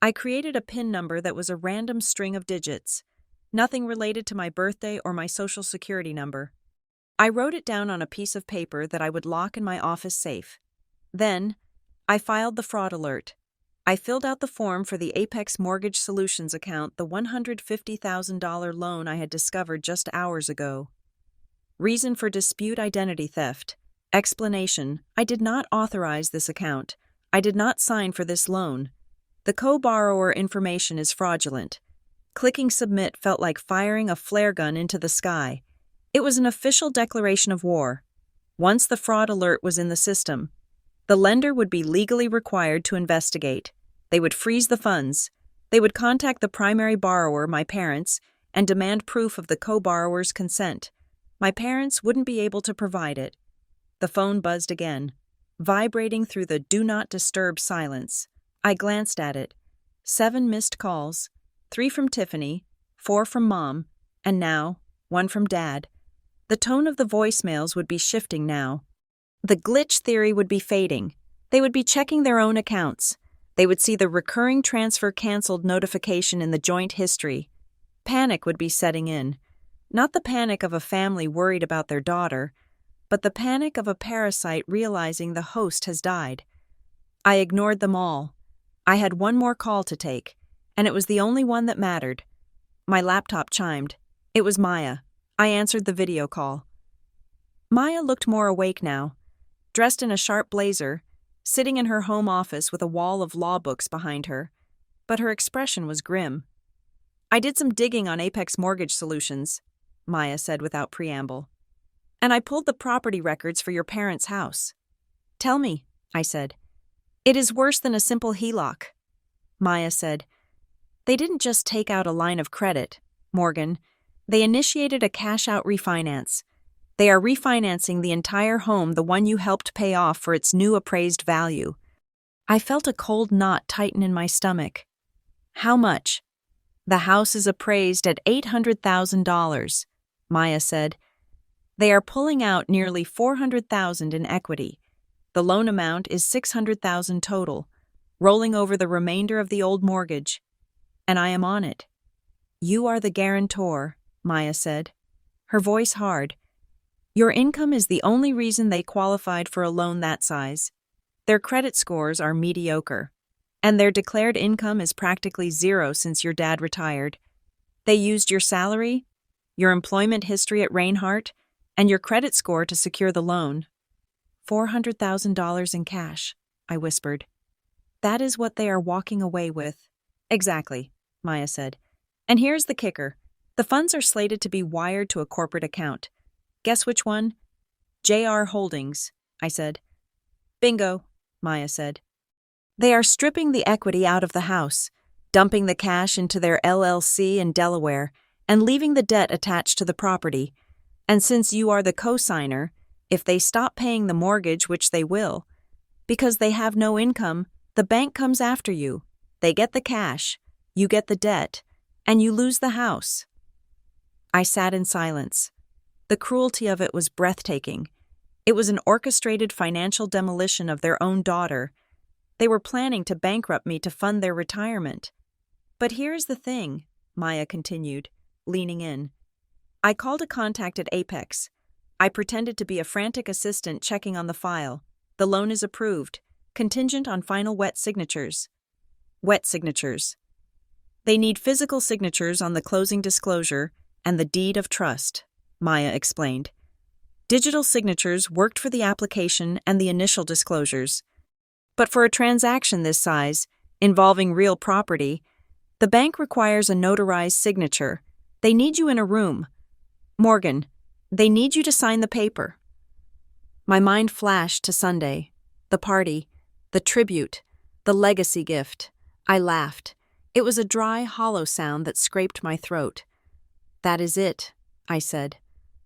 I created a PIN number that was a random string of digits. Nothing related to my birthday or my social security number. I wrote it down on a piece of paper that I would lock in my office safe. Then, I filed the fraud alert. I filled out the form for the Apex Mortgage Solutions account, the $150,000 loan I had discovered just hours ago. Reason for dispute: identity theft. Explanation: I did not authorize this account. I did not sign for this loan. The co-borrower information is fraudulent. Clicking submit felt like firing a flare gun into the sky. It was an official declaration of war. Once the fraud alert was in the system, the lender would be legally required to investigate. They would freeze the funds. They would contact the primary borrower, my parents, and demand proof of the co-borrower's consent. My parents wouldn't be able to provide it. The phone buzzed again, vibrating through the do not disturb silence. I glanced at it. 7 missed calls, 3 from Tiffany, 4 from Mom, and now 1 from Dad. The tone of the voicemails would be shifting now. The glitch theory would be fading. They would be checking their own accounts. They would see the recurring transfer canceled notification in the joint history. Panic would be setting in. Not the panic of a family worried about their daughter, but the panic of a parasite realizing the host has died. I ignored them all. I had one more call to take, and it was the only one that mattered. My laptop chimed. It was Maya. I answered the video call. Maya looked more awake now, dressed in a sharp blazer, sitting in her home office with a wall of law books behind her, but her expression was grim. I did some digging on Apex Mortgage Solutions, Maya said without preamble, and I pulled the property records for your parents' house. Tell me, I said. It is worse than a simple HELOC. Maya said, they didn't just take out a line of credit, Morgan. They initiated a cash-out refinance. They are refinancing the entire home, the one you helped pay off, for its new appraised value. I felt a cold knot tighten in my stomach. How much? The house is appraised at $800,000, Maya said. They are pulling out nearly $400,000 in equity. The loan amount is $600,000 total, rolling over the remainder of the old mortgage. And I am on it. You are the guarantor, Maya said, her voice hard. Your income is the only reason they qualified for a loan that size. Their credit scores are mediocre, and their declared income is practically zero since your dad retired. They used your salary, your employment history at Reinhardt, and your credit score to secure the loan. $400,000 in cash, I whispered. That is what they are walking away with. Exactly, Maya said. And here's the kicker. The funds are slated to be wired to a corporate account. Guess which one? JR Holdings, I said. Bingo, Maya said. They are stripping the equity out of the house, dumping the cash into their LLC in Delaware, and leaving the debt attached to the property. And since you are the co-signer, if they stop paying the mortgage, which they will, because they have no income, the bank comes after you. They get the cash, you get the debt, and you lose the house. I sat in silence. The cruelty of it was breathtaking. It was an orchestrated financial demolition of their own daughter. They were planning to bankrupt me to fund their retirement. But here's the thing, Maya continued, leaning in. I called a contact at Apex. I pretended to be a frantic assistant checking on the file. The loan is approved, contingent on final wet signatures. Wet signatures. They need physical signatures on the closing disclosure and the deed of trust, Maya explained. Digital signatures worked for the application and the initial disclosures. But for a transaction this size, involving real property, the bank requires a notarized signature. They need you in a room. Morgan, they need you to sign the paper. My mind flashed to Sunday, the party, the tribute, the legacy gift. I laughed. It was a dry, hollow sound that scraped my throat. That is it, I said.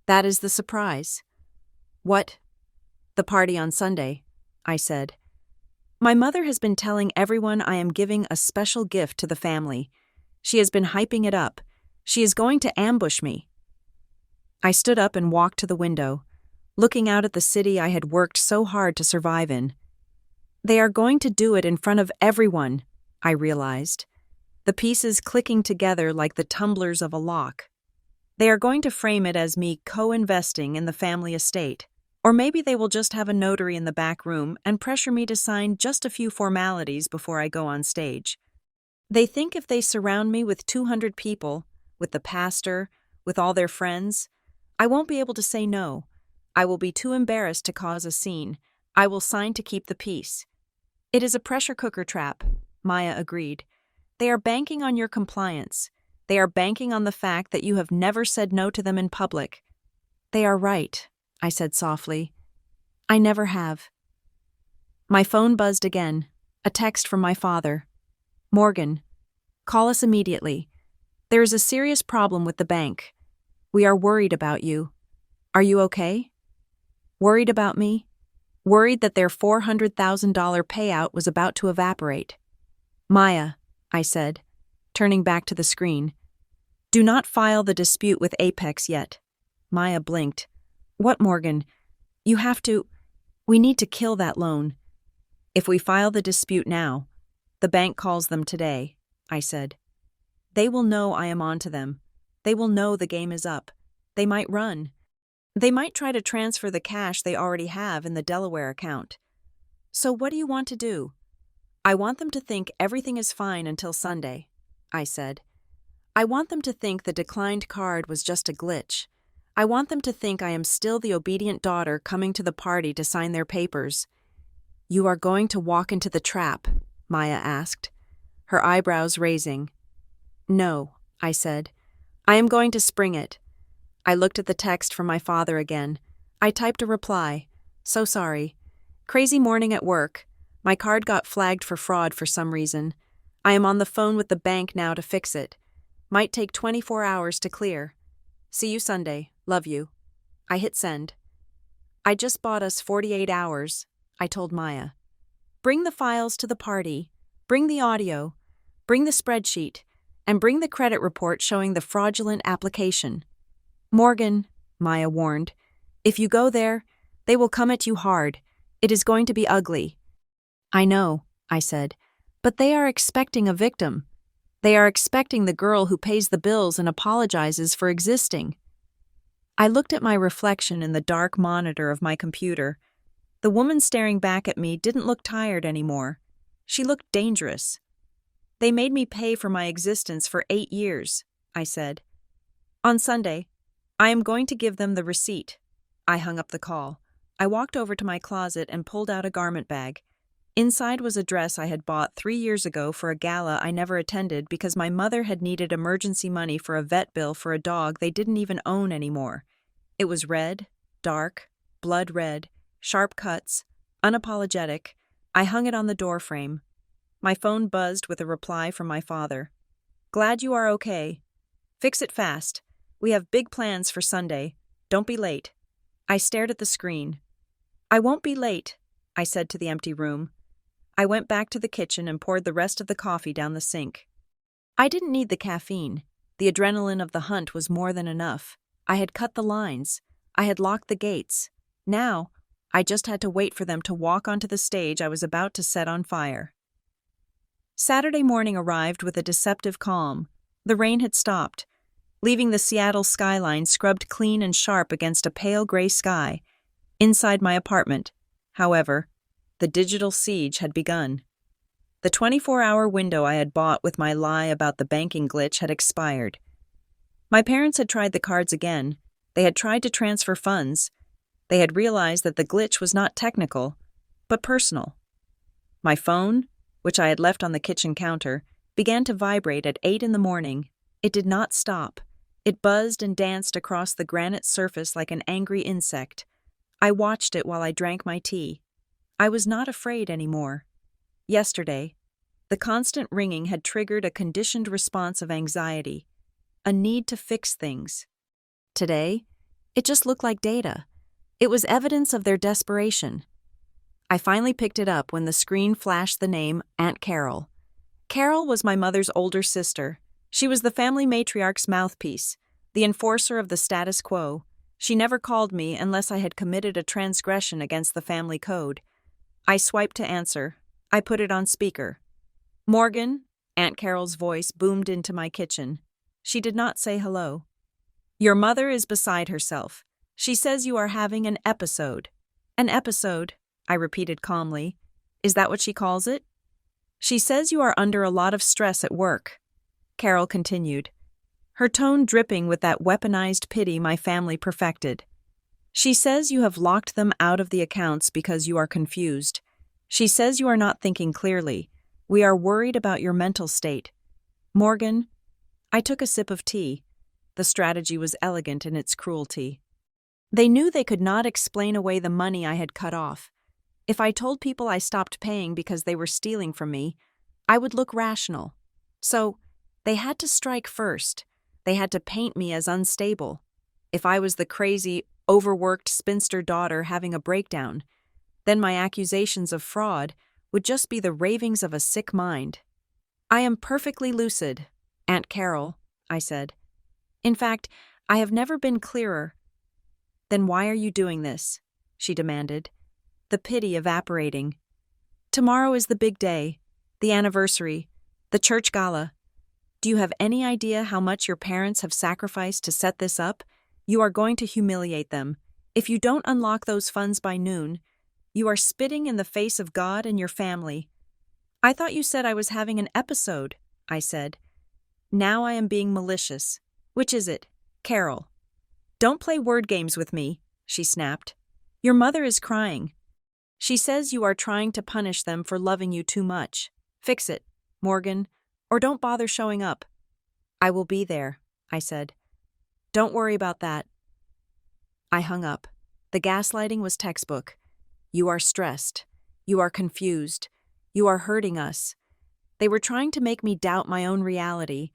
That is the surprise. What? The party on Sunday, I said. My mother has been telling everyone I am giving a special gift to the family. She has been hyping it up. She is going to ambush me. I stood up and walked to the window, looking out at the city I had worked so hard to survive in. They are going to do it in front of everyone, I realized. the pieces clicking together like the tumblers of a lock. They are going to frame it as me co-investing in the family estate. Or maybe they will just have a notary in the back room and pressure me to sign just a few formalities before I go on stage. They think if they surround me with 200 people, with the pastor, with all their friends, I won't be able to say no. I will be too embarrassed to cause a scene. I will sign to keep the peace. It is a pressure cooker trap, Maya agreed. They are banking on your compliance. They are banking on the fact that you have never said no to them in public. They are right, I said softly. I never have. My phone buzzed again, a text from my father. Morgan, call us immediately. There is a serious problem with the bank. We are worried about you. Are you okay? Worried about me? Worried that their $400,000 payout was about to evaporate. Maya, I said, turning back to the screen. Do not file the dispute with Apex yet. Maya blinked. What, Morgan? You have to. We need to kill that loan. If we file the dispute now, the bank calls them today, I said. They will know I am on to them. They will know the game is up. They might run. They might try to transfer the cash they already have in the Delaware account. So what do you want to do? I want them to think everything is fine until Sunday, I said. I want them to think the declined card was just a glitch. I want them to think I am still the obedient daughter coming to the party to sign their papers. You are going to walk into the trap, Maya asked, her eyebrows raising. No, I said. I am going to spring it. I looked at the text from my father again. I typed a reply. So sorry. Crazy morning at work. My card got flagged for fraud for some reason. I am on the phone with the bank now to fix it. Might take 24 hours to clear. See you Sunday. Love you. I hit send. I just bought us 48 hours, I told Maya. Bring the files to the party. Bring the audio. Bring the spreadsheet. And bring the credit report showing the fraudulent application. Morgan, Maya warned, if you go there, they will come at you hard. It is going to be ugly. I know, I said, but they are expecting a victim. They are expecting the girl who pays the bills and apologizes for existing. I looked at my reflection in the dark monitor of my computer. The woman staring back at me didn't look tired anymore. She looked dangerous. They made me pay for my existence for 8 years, I said. On Sunday, I am going to give them the receipt. I hung up the call. I walked over to my closet and pulled out a garment bag. Inside was a dress I had bought 3 years ago for a gala I never attended because my mother had needed emergency money for a vet bill for a dog they didn't even own anymore. It was red, dark, blood red, sharp cuts, unapologetic. I hung it on the door frame. My phone buzzed with a reply from my father. Glad you are okay. Fix it fast. We have big plans for Sunday. Don't be late. I stared at the screen. I won't be late, I said to the empty room. I went back to the kitchen and poured the rest of the coffee down the sink. I didn't need the caffeine. The adrenaline of the hunt was more than enough. I had cut the lines. I had locked the gates. Now, I just had to wait for them to walk onto the stage I was about to set on fire. Saturday morning arrived with a deceptive calm. The rain had stopped, leaving the Seattle skyline scrubbed clean and sharp against a pale gray sky. Inside my apartment, however, the digital siege had begun. The 24-hour window I had bought with my lie about the banking glitch had expired. My parents had tried the cards again. They had tried to transfer funds. They had realized that the glitch was not technical, but personal. My phone, which I had left on the kitchen counter, began to vibrate at 8 in the morning. It did not stop. It buzzed and danced across the granite surface like an angry insect. I watched it while I drank my tea. I was not afraid anymore. Yesterday, the constant ringing had triggered a conditioned response of anxiety, a need to fix things. Today, it just looked like data. It was evidence of their desperation. I finally picked it up when the screen flashed the name Aunt Carol. Carol was my mother's older sister. She was the family matriarch's mouthpiece, the enforcer of the status quo. She never called me unless I had committed a transgression against the family code. I swiped to answer. I put it on speaker. Morgan, Aunt Carol's voice boomed into my kitchen. She did not say hello. Your mother is beside herself. She says you are having an episode. An episode, I repeated calmly. Is that what she calls it? She says you are under a lot of stress at work. Carol continued, her tone dripping with that weaponized pity my family perfected. She says you have locked them out of the accounts because you are confused. She says you are not thinking clearly. We are worried about your mental state. Morgan, I took a sip of tea. The strategy was elegant in its cruelty. They knew they could not explain away the money I had cut off. If I told people I stopped paying because they were stealing from me, I would look rational. So, they had to strike first. They had to paint me as unstable. If I was the crazy, overworked spinster daughter having a breakdown, then my accusations of fraud would just be the ravings of a sick mind. I am perfectly lucid, Aunt Carol, I said. In fact, I have never been clearer. Then why are you doing this? She demanded, the pity evaporating. Tomorrow is the big day, the anniversary, the church gala. Do you have any idea how much your parents have sacrificed to set this up? You are going to humiliate them. If you don't unlock those funds by noon, you are spitting in the face of God and your family. I thought you said I was having an episode, I said. Now I am being malicious. Which is it, Carol? Don't play word games with me, she snapped. Your mother is crying. She says you are trying to punish them for loving you too much. Fix it, Morgan, or don't bother showing up. I will be there, I said. Don't worry about that. I hung up. The gaslighting was textbook. You are stressed. You are confused. You are hurting us. They were trying to make me doubt my own reality.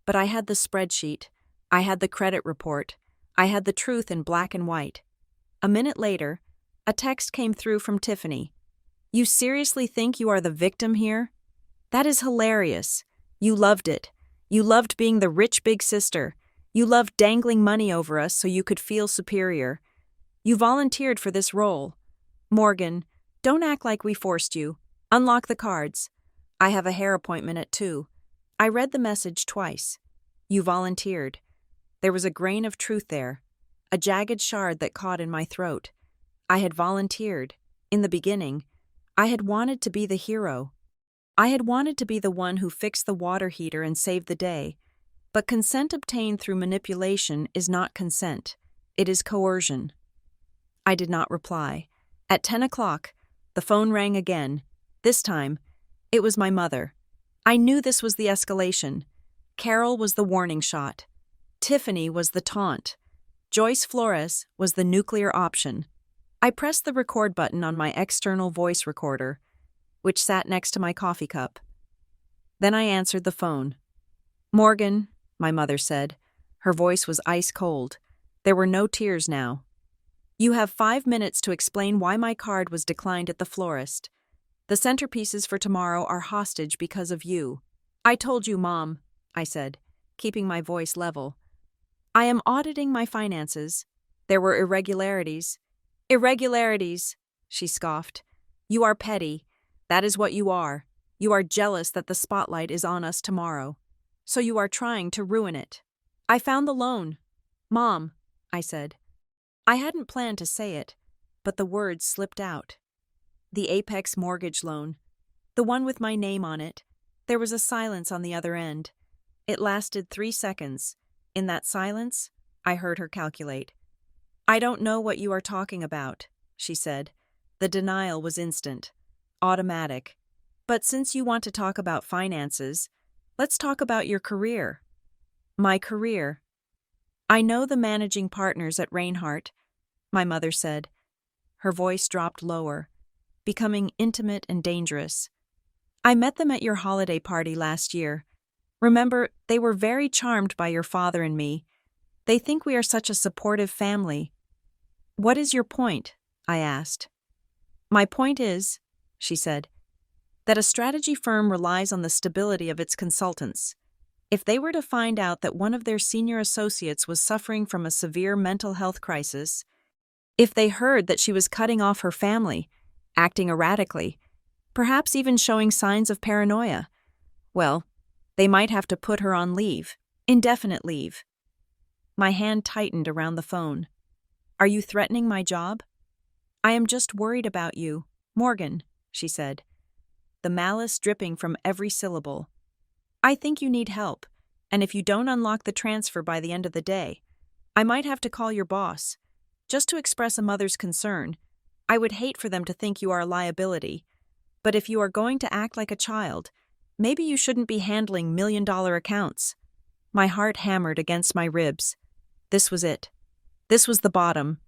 But I had the spreadsheet. I had the credit report. I had the truth in black and white. A minute later, a text came through from Tiffany. You seriously think you are the victim here? That is hilarious. You loved it. You loved being the rich big sister. You loved dangling money over us so you could feel superior. You volunteered for this role. Morgan, don't act like we forced you. Unlock the cards. I have a hair appointment at 2. I read the message twice. You volunteered. There was a grain of truth there, a jagged shard that caught in my throat. I had volunteered. In the beginning, I had wanted to be the hero. I had wanted to be the one who fixed the water heater and saved the day. But consent obtained through manipulation is not consent. It is coercion. I did not reply. At 10 o'clock, the phone rang again. This time, it was my mother. I knew this was the escalation. Carol was the warning shot. Tiffany was the taunt. Joyce Flores was the nuclear option. I pressed the record button on my external voice recorder, which sat next to my coffee cup. Then I answered the phone. Morgan, my mother said. Her voice was ice cold. There were no tears now. You have 5 minutes to explain why my card was declined at the florist. The centerpieces for tomorrow are hostage because of you. I told you, Mom, I said, keeping my voice level. I am auditing my finances. There were irregularities. Irregularities, she scoffed. You are petty. That is what you are. You are jealous that the spotlight is on us tomorrow. So you are trying to ruin it. I found the loan. Mom, I said. I hadn't planned to say it, but the words slipped out. The Apex mortgage loan. The one with my name on it. There was a silence on the other end. It lasted 3 seconds. In that silence, I heard her calculate. I don't know what you are talking about, she said. The denial was instant. Automatic. But since you want to talk about finances, let's talk about your career. My career. I know the managing partners at Reinhardt, my mother said. Her voice dropped lower, becoming intimate and dangerous. I met them at your holiday party last year. Remember, they were very charmed by your father and me. They think we are such a supportive family. What is your point? I asked. My point is, she said, that a strategy firm relies on the stability of its consultants. If they were to find out that one of their senior associates was suffering from a severe mental health crisis, if they heard that she was cutting off her family, acting erratically, perhaps even showing signs of paranoia, well, They might have to put her on leave, indefinite leave. My hand tightened around the phone. Are you threatening my job? I am just worried about you, Morgan, she said, the malice dripping from every syllable. I think you need help, and if you don't unlock the transfer by the end of the day, I might have to call your boss, just to express a mother's concern. I would hate for them to think you are a liability, but if you are going to act like a child, maybe you shouldn't be handling million-dollar accounts. My heart hammered against my ribs. This was it. This was the bottom.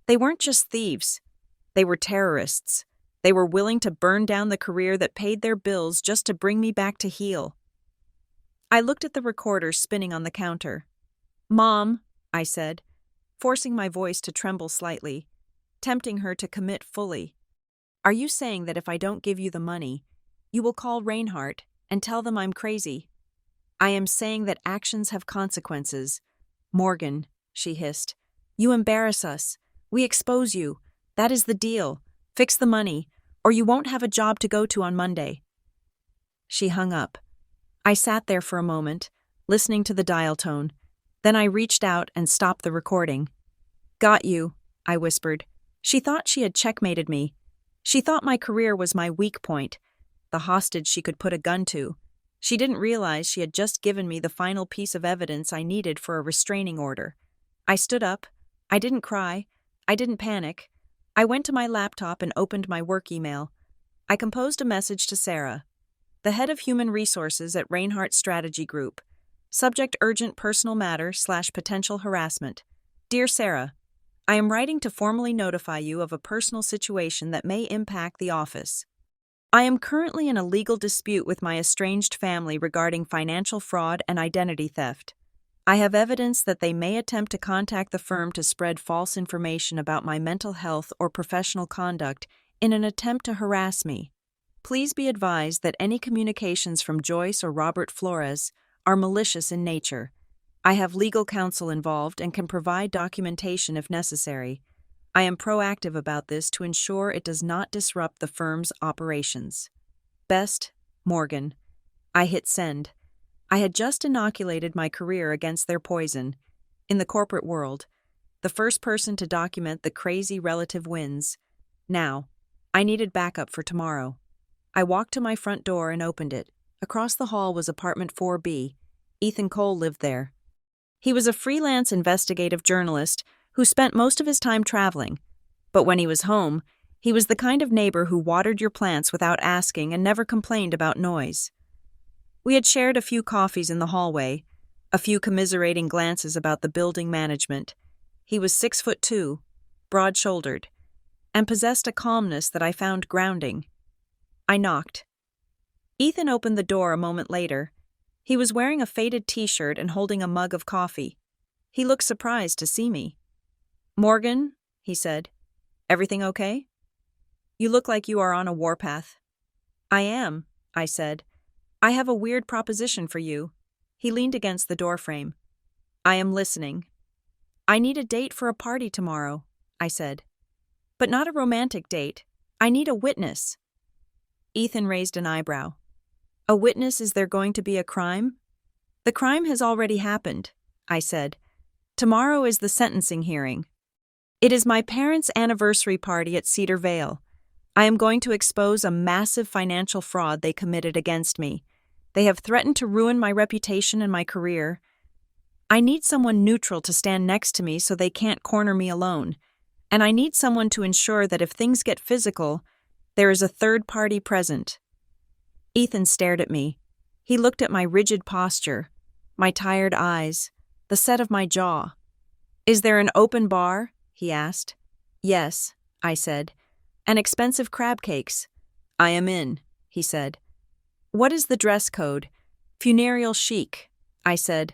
They weren't just thieves. They were terrorists. They were willing to burn down the career that paid their bills just to bring me back to heel. I looked at the recorder spinning on the counter. Mom, I said, forcing my voice to tremble slightly, tempting her to commit fully. Are you saying that if I don't give you the money, you will call Reinhardt and tell them I'm crazy? I am saying that actions have consequences. Morgan, she hissed, you embarrass us. We expose you. That is the deal. Fix the money, or you won't have a job to go to on Monday. She hung up. I sat there for a moment, listening to the dial tone. Then I reached out and stopped the recording. Got you, I whispered. She thought she had checkmated me. She thought my career was my weak point, the hostage she could put a gun to. She didn't realize she had just given me the final piece of evidence I needed for a restraining order. I stood up. I didn't cry. I didn't panic. I went to my laptop and opened my work email. I composed a message to Sarah, the head of human resources at Reinhardt Strategy Group. Subject urgent personal matter / potential harassment. Dear Sarah, I am writing to formally notify you of a personal situation that may impact the office. I am currently in a legal dispute with my estranged family regarding financial fraud and identity theft. I have evidence that they may attempt to contact the firm to spread false information about my mental health or professional conduct in an attempt to harass me. Please be advised that any communications from Joyce or Robert Flores are malicious in nature. I have legal counsel involved and can provide documentation if necessary. I am proactive about this to ensure it does not disrupt the firm's operations. Best, Morgan. I hit send. I had just inoculated my career against their poison. In the corporate world, the first person to document the crazy relative wins. Now, I needed backup for tomorrow. I walked to my front door and opened it. Across the hall was apartment 4B. Ethan Cole lived there. He was a freelance investigative journalist who spent most of his time traveling. But when he was home, he was the kind of neighbor who watered your plants without asking and never complained about noise. We had shared a few coffees in the hallway, a few commiserating glances about the building management. He was 6'2", broad-shouldered, and possessed a calmness that I found grounding. I knocked. Ethan opened the door a moment later. He was wearing a faded t-shirt and holding a mug of coffee. He looked surprised to see me. Morgan, he said, everything okay? You look like you are on a warpath. I am, I said. I have a weird proposition for you. He leaned against the doorframe. I am listening. I need a date for a party tomorrow, I said. But not a romantic date. I need a witness. Ethan raised an eyebrow. A witness? Is there going to be a crime? The crime has already happened, I said. Tomorrow is the sentencing hearing. It is my parents' anniversary party at Cedar Vale. I am going to expose a massive financial fraud they committed against me. They have threatened to ruin my reputation and my career. I need someone neutral to stand next to me so they can't corner me alone. And I need someone to ensure that if things get physical, there is a third party present. Ethan stared at me. He looked at my rigid posture, my tired eyes, the set of my jaw. Is there an open bar? He asked. Yes, I said. And expensive crab cakes. I am in, he said. What is the dress code? Funereal chic, I said.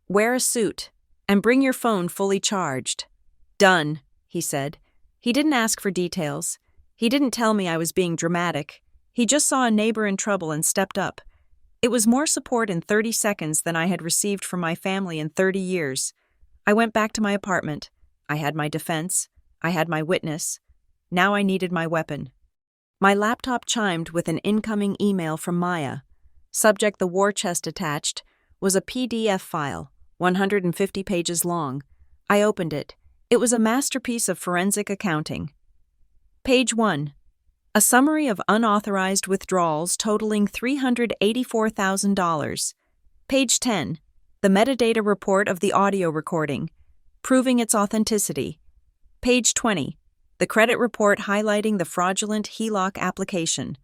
Wear a suit, and bring your phone fully charged. Done, he said. He didn't ask for details. He didn't tell me I was being dramatic. He just saw a neighbor in trouble and stepped up. It was more support in 30 seconds than I had received from my family in 30 years. I went back to my apartment. I had my defense. I had my witness. Now I needed my weapon. My laptop chimed with an incoming email from Maya. Subject: the war chest attached was a PDF file, 150 pages long. I opened it. It was a masterpiece of forensic accounting. Page 1. A summary of unauthorized withdrawals totaling $384,000. Page 10. The metadata report of the audio recording, proving its authenticity. Page 20. The credit report highlighting the fraudulent HELOC application,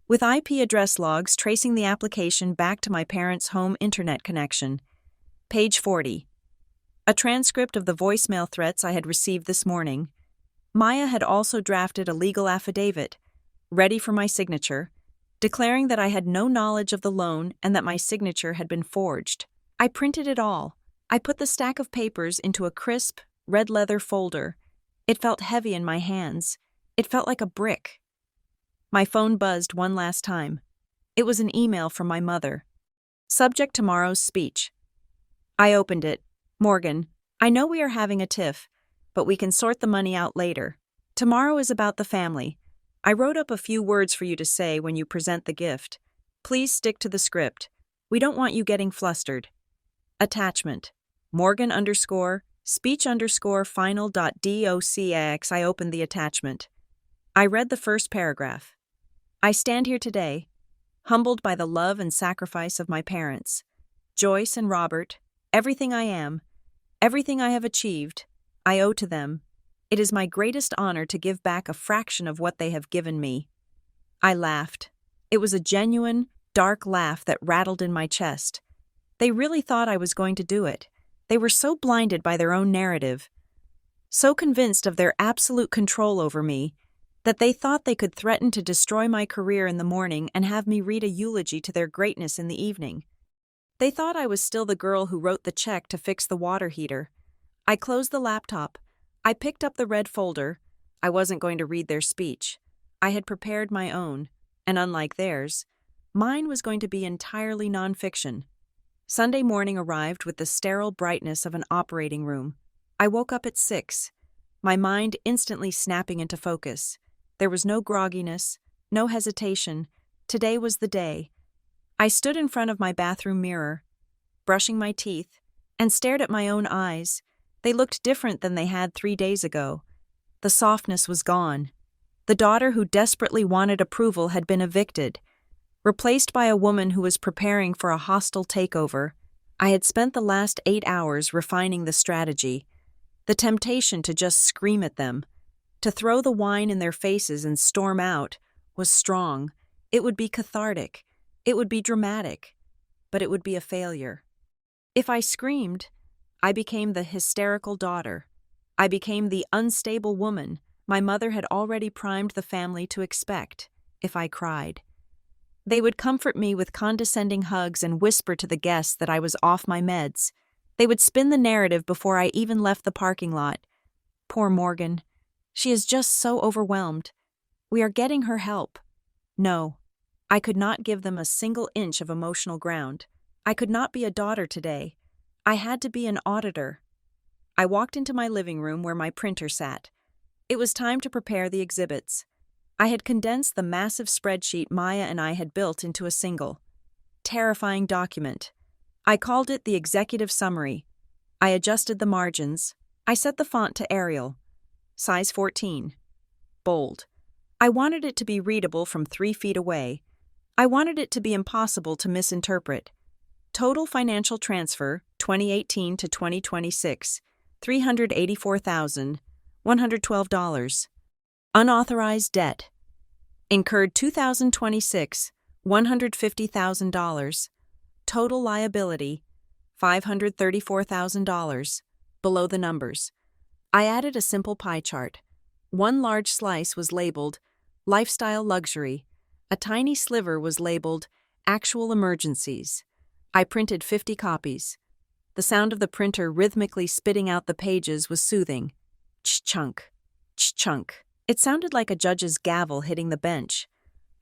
with IP address logs tracing the application back to my parents' home internet connection. Page 40. A transcript of the voicemail threats I had received this morning. Maya had also drafted a legal affidavit, ready for my signature, declaring that I had no knowledge of the loan and that my signature had been forged. I printed it all. I put the stack of papers into a crisp, red leather folder. It felt heavy in my hands. It felt like a brick. My phone buzzed one last time. It was an email from my mother. Subject: tomorrow's speech. I opened it. Morgan, I know we are having a tiff, but we can sort the money out later. Tomorrow is about the family. I wrote up a few words for you to say when you present the gift. Please stick to the script. We don't want you getting flustered. Attachment: Morgan_speech_final.docx. I opened the attachment. I read the first paragraph. I stand here today, humbled by the love and sacrifice of my parents, Joyce and Robert. Everything I am, everything I have achieved, I owe to them. It is my greatest honor to give back a fraction of what they have given me. I laughed. It was a genuine, dark laugh that rattled in my chest. They really thought I was going to do it. They were so blinded by their own narrative, so convinced of their absolute control over me, that they thought they could threaten to destroy my career in the morning and have me read a eulogy to their greatness in the evening. They thought I was still the girl who wrote the check to fix the water heater. I closed the laptop. I picked up the red folder. I wasn't going to read their speech. I had prepared my own, and unlike theirs, mine was going to be entirely nonfiction. Sunday morning arrived with the sterile brightness of an operating room. I woke up at 6, my mind instantly snapping into focus. There was no grogginess, no hesitation. Today was the day. I stood in front of my bathroom mirror, brushing my teeth, and stared at my own eyes. They looked different than they had 3 days ago. The softness was gone. The daughter who desperately wanted approval had been evicted, replaced by a woman who was preparing for a hostile takeover. I had spent the last 8 hours refining the strategy. The temptation to just scream at them, to throw the wine in their faces and storm out, was strong. It would be cathartic. It would be dramatic. But it would be a failure. If I screamed, I became the hysterical daughter. I became the unstable woman my mother had already primed the family to expect if I cried. They would comfort me with condescending hugs and whisper to the guests that I was off my meds. They would spin the narrative before I even left the parking lot. Poor Morgan. She is just so overwhelmed. We are getting her help. No, I could not give them a single inch of emotional ground. I could not be a daughter today. I had to be an auditor. I walked into my living room where my printer sat. It was time to prepare the exhibits. I had condensed the massive spreadsheet Maya and I had built into a single, terrifying document. I called it the executive summary. I adjusted the margins. I set the font to Arial, size 14, bold. I wanted it to be readable from 3 feet away. I wanted it to be impossible to misinterpret. Total financial transfer, 2018 to 2026, $384,112. Unauthorized debt. Incurred 2026, $150,000. Total liability, $534,000. Below the numbers. I added a simple pie chart. One large slice was labeled Lifestyle Luxury. A tiny sliver was labeled Actual Emergencies. I printed 50 copies. The sound of the printer rhythmically spitting out the pages was soothing. Ch-chunk, ch-chunk. It sounded like a judge's gavel hitting the bench.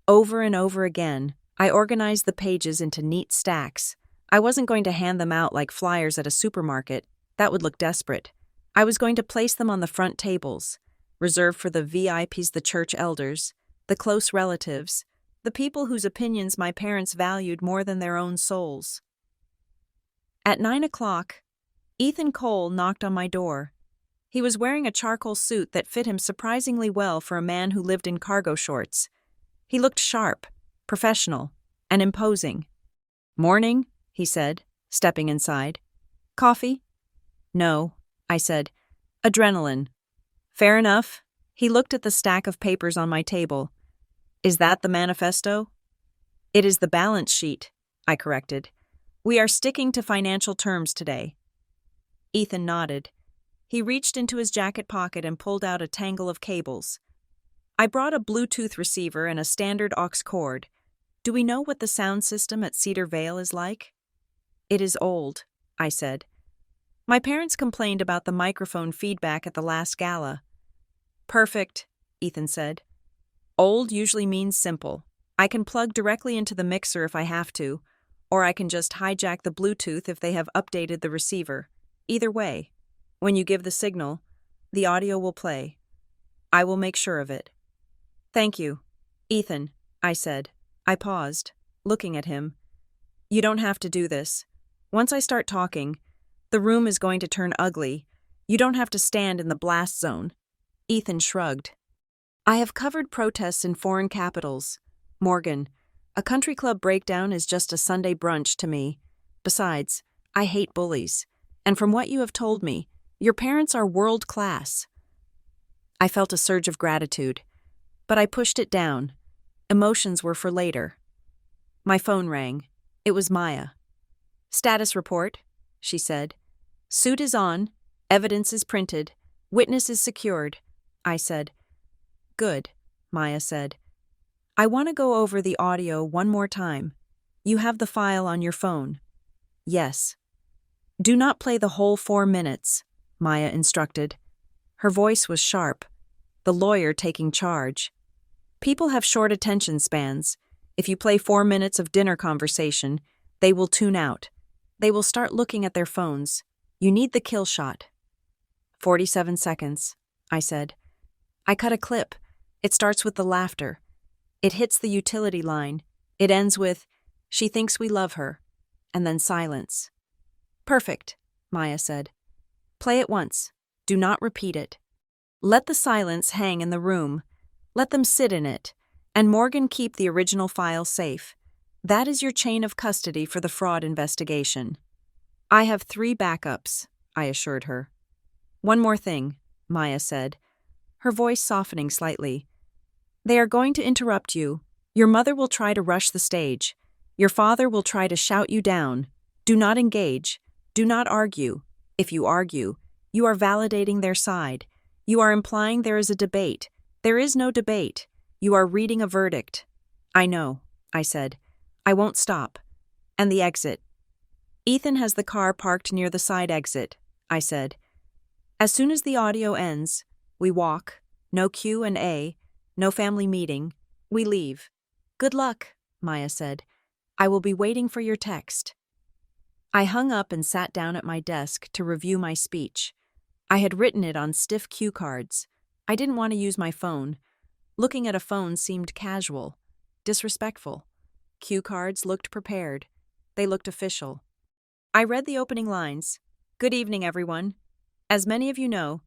Over and over again, I organized the pages into neat stacks. I wasn't going to hand them out like flyers at a supermarket. That would look desperate. I was going to place them on the front tables, reserved for the VIPs, the church elders, the close relatives, the people whose opinions my parents valued more than their own souls. At 9 o'clock, Ethan Cole knocked on my door. He was wearing a charcoal suit that fit him surprisingly well for a man who lived in cargo shorts. He looked sharp, professional, and imposing. "Morning," he said, stepping inside. "Coffee?" "No," I said. "Adrenaline." "Fair enough." He looked at the stack of papers on my table. "Is that the manifesto?" "It is the balance sheet," I corrected. "We are sticking to financial terms today." Ethan nodded. He reached into his jacket pocket and pulled out a tangle of cables. "I brought a Bluetooth receiver and a standard aux cord. Do we know what the sound system at Cedar Vale is like?" "It is old," I said. "My parents complained about the microphone feedback at the last gala." "Perfect," Ethan said. "Old usually means simple. I can plug directly into the mixer if I have to, or I can just hijack the Bluetooth if they have updated the receiver. Either way, when you give the signal, the audio will play. I will make sure of it." "Thank you, Ethan," I said. I paused, looking at him. "You don't have to do this. Once I start talking, the room is going to turn ugly. You don't have to stand in the blast zone." Ethan shrugged. "I have covered protests in foreign capitals. Morgan, a country club breakdown is just a Sunday brunch to me. Besides, I hate bullies. And from what you have told me, your parents are world class." I felt a surge of gratitude, but I pushed it down. Emotions were for later. My phone rang. It was Maya. "Status report," she said. "Suit is on. Evidence is printed. Witness is secured," I said. "Good," Maya said. "I want to go over the audio one more time. You have the file on your phone?" "Yes." "Do not play the whole 4 minutes," Maya instructed. Her voice was sharp, the lawyer taking charge. "People have short attention spans. If you play 4 minutes of dinner conversation, they will tune out. They will start looking at their phones. You need the kill shot." 47 seconds, I said. I cut a clip. It starts with the laughter. It hits the utility line. It ends with, "She thinks we love her," and then silence. "Perfect," Maya said. "Play it once. Do not repeat it. Let the silence hang in the room. Let them sit in it, and Morgan keep the original file safe. That is your chain of custody for the fraud investigation." "I have 3 backups," I assured her. "One more thing," Maya said, her voice softening slightly. "They are going to interrupt you. Your mother will try to rush the stage. Your father will try to shout you down. Do not engage. Do not argue. If you argue, you are validating their side. You are implying there is a debate. There is no debate. You are reading a verdict." "I know," I said. "I won't stop." "And the exit." "Ethan has the car parked near the side exit," I said. "As soon as the audio ends, we walk, no Q&A, no family meeting, we leave." "Good luck," Maya said. "I will be waiting for your text." I hung up and sat down at my desk to review my speech. I had written it on stiff cue cards. I didn't want to use my phone. Looking at a phone seemed casual, disrespectful. Cue cards looked prepared. They looked official. I read the opening lines. "Good evening, everyone. As many of you know,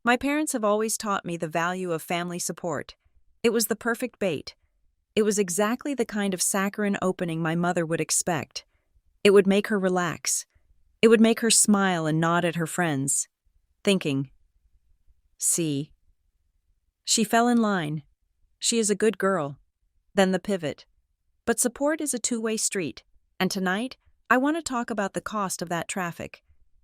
my parents have always taught me the value of family support. It was the perfect bait. It was exactly the kind of saccharine opening my mother would expect. It would make her relax. It would make her smile and nod at her friends. Thinking, "See. She fell in line. She is a good girl." Then the pivot. "But support is a two-way street, and tonight I want to talk about the cost of that traffic."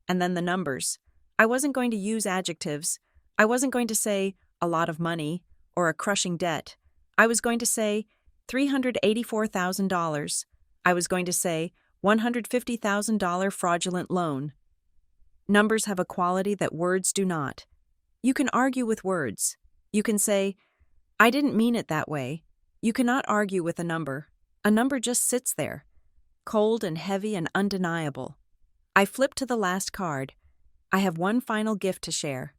And then the numbers. I wasn't going to use adjectives. I wasn't going to say a lot of money or a crushing debt. I was going to say $384,000. I was going to say $150,000 fraudulent loan. Numbers have a quality that words do not. You can argue with words. You can say, "I didn't mean it that way." You cannot argue with a number. A number just sits there, cold and heavy and undeniable. I flipped to the last card. I have one final gift to share.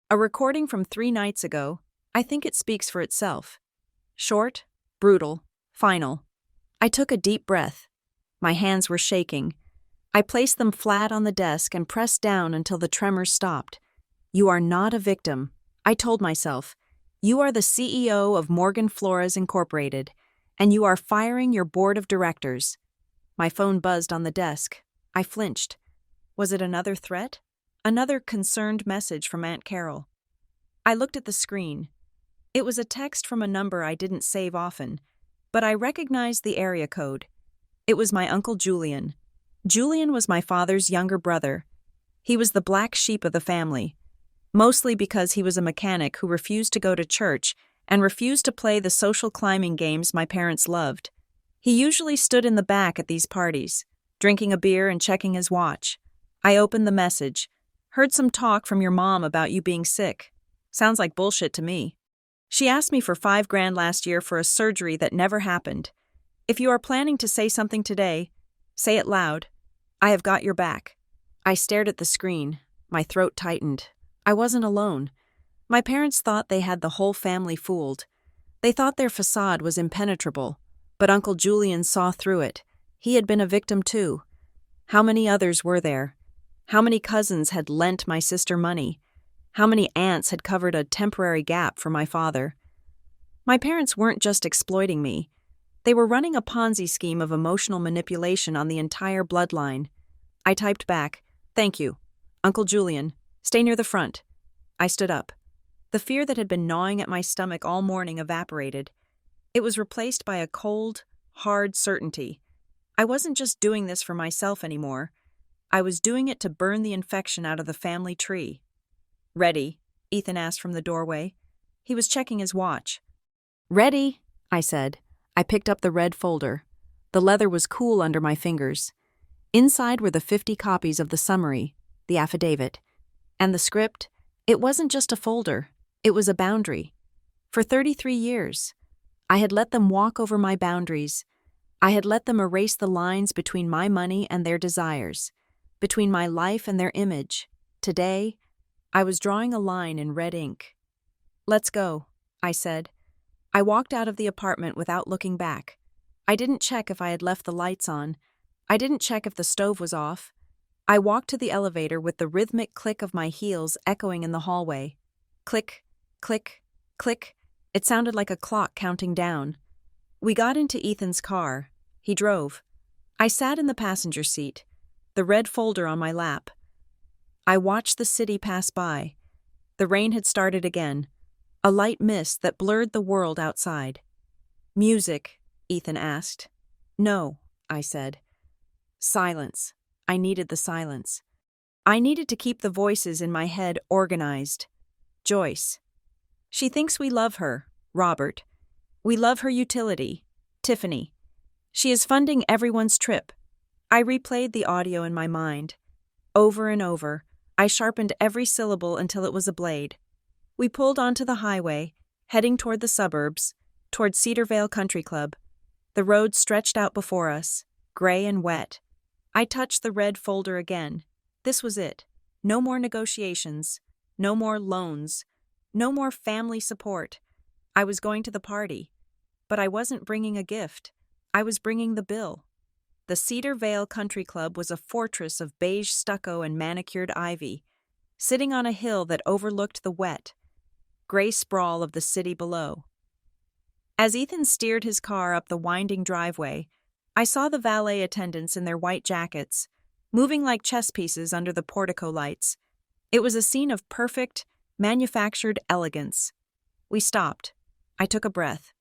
A recording from 3 nights ago. I think it speaks for itself. Short, brutal, Final. I took a deep breath. My hands were shaking. I placed them flat on the desk and pressed down until the tremors stopped. You are not a victim, I told myself. You are the CEO of Morgan Flores Incorporated, and you are firing your board of directors. My phone buzzed on the desk. I flinched. Was it another threat? Another concerned message from Aunt Carol. I looked at the screen. It was a text from a number I didn't save often, but I recognized the area code. It was my Uncle Julian. Julian was my father's younger brother. He was the black sheep of the family, mostly because he was a mechanic who refused to go to church and refused to play the social climbing games my parents loved. He usually stood in the back at these parties, drinking a beer and checking his watch. I opened the message. Heard some talk from your mom about you being sick. Sounds like bullshit to me. She asked me for $5,000 last year for a surgery that never happened. If you are planning to say something today, say it loud. I have got your back. I stared at the screen. My throat tightened. I wasn't alone. My parents thought they had the whole family fooled. They thought their facade was impenetrable, but Uncle Julian saw through it. He had been a victim too. How many others were there? How many cousins had lent my sister money? How many aunts had covered a temporary gap for my father? My parents weren't just exploiting me. They were running a Ponzi scheme of emotional manipulation on the entire bloodline. I typed back, "Thank you. Uncle Julian, stay near the front." I stood up. The fear that had been gnawing at my stomach all morning evaporated. It was replaced by a cold, hard certainty. I wasn't just doing this for myself anymore. I was doing it to burn the infection out of the family tree. "Ready?" Ethan asked from the doorway. He was checking his watch. "Ready," I said. I picked up the red folder. The leather was cool under my fingers. Inside were the 50 copies of the summary, the affidavit. And the script, it wasn't just a folder, it was a boundary. For 33 years, I had let them walk over my boundaries. I had let them erase the lines between my money and their desires, between my life and their image. Today, I was drawing a line in red ink. "Let's go," I said. I walked out of the apartment without looking back. I didn't check if I had left the lights on. I didn't check if the stove was off. I walked to the elevator with the rhythmic click of my heels echoing in the hallway. Click, click, click. It sounded like a clock counting down. We got into Ethan's car. He drove. I sat in the passenger seat, the red folder on my lap. I watched the city pass by. The rain had started again, a light mist that blurred the world outside. "Music?" Ethan asked. "No," I said. Silence. I needed the silence. I needed to keep the voices in my head organized. Joyce. "She thinks we love her, Robert. We love her utility, Tiffany. She is funding everyone's trip." I replayed the audio in my mind. Over and over, I sharpened every syllable until it was a blade. We pulled onto the highway, heading toward the suburbs, toward Cedarvale Country Club. The road stretched out before us, gray and wet. I touched the red folder again. This was it. No more negotiations. No more loans. No more family support. I was going to the party. But I wasn't bringing a gift. I was bringing the bill. The Cedarvale Country Club was a fortress of beige stucco and manicured ivy, sitting on a hill that overlooked the wet, gray sprawl of the city below. As Ethan steered his car up the winding driveway, I saw the valet attendants in their white jackets, moving like chess pieces under the portico lights. It was a scene of perfect, manufactured elegance. We stopped. I took a breath.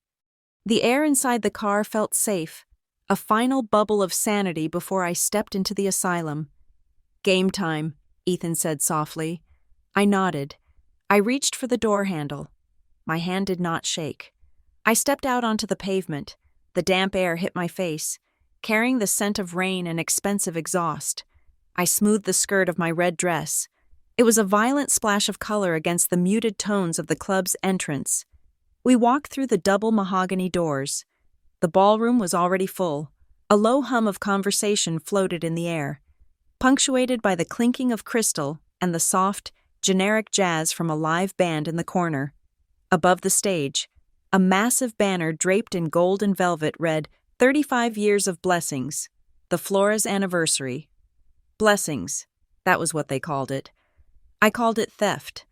The air inside the car felt safe, a final bubble of sanity before I stepped into the asylum. "Game time," Ethan said softly. I nodded. I reached for the door handle. My hand did not shake. I stepped out onto the pavement. The damp air hit my face, carrying the scent of rain and expensive exhaust. I smoothed the skirt of my red dress. It was a violent splash of color against the muted tones of the club's entrance. We walked through the double mahogany doors. The ballroom was already full. A low hum of conversation floated in the air, punctuated by the clinking of crystal and the soft, generic jazz from a live band in the corner. Above the stage, A massive banner draped in gold and velvet read, 35 Years of Blessings, the Flora's Anniversary. Blessings, that was what they called it. I called it theft.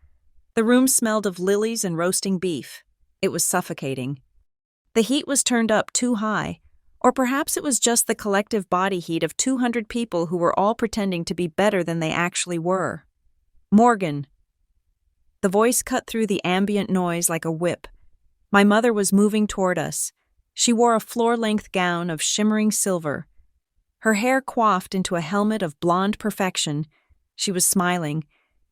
The room smelled of lilies and roasting beef. It was suffocating. The heat was turned up too high, or perhaps it was just the collective body heat of 200 people who were all pretending to be better than they actually were. Morgan. The voice cut through the ambient noise like a whip. My mother was moving toward us. She wore a floor-length gown of shimmering silver. Her hair coiffed into a helmet of blonde perfection. She was smiling.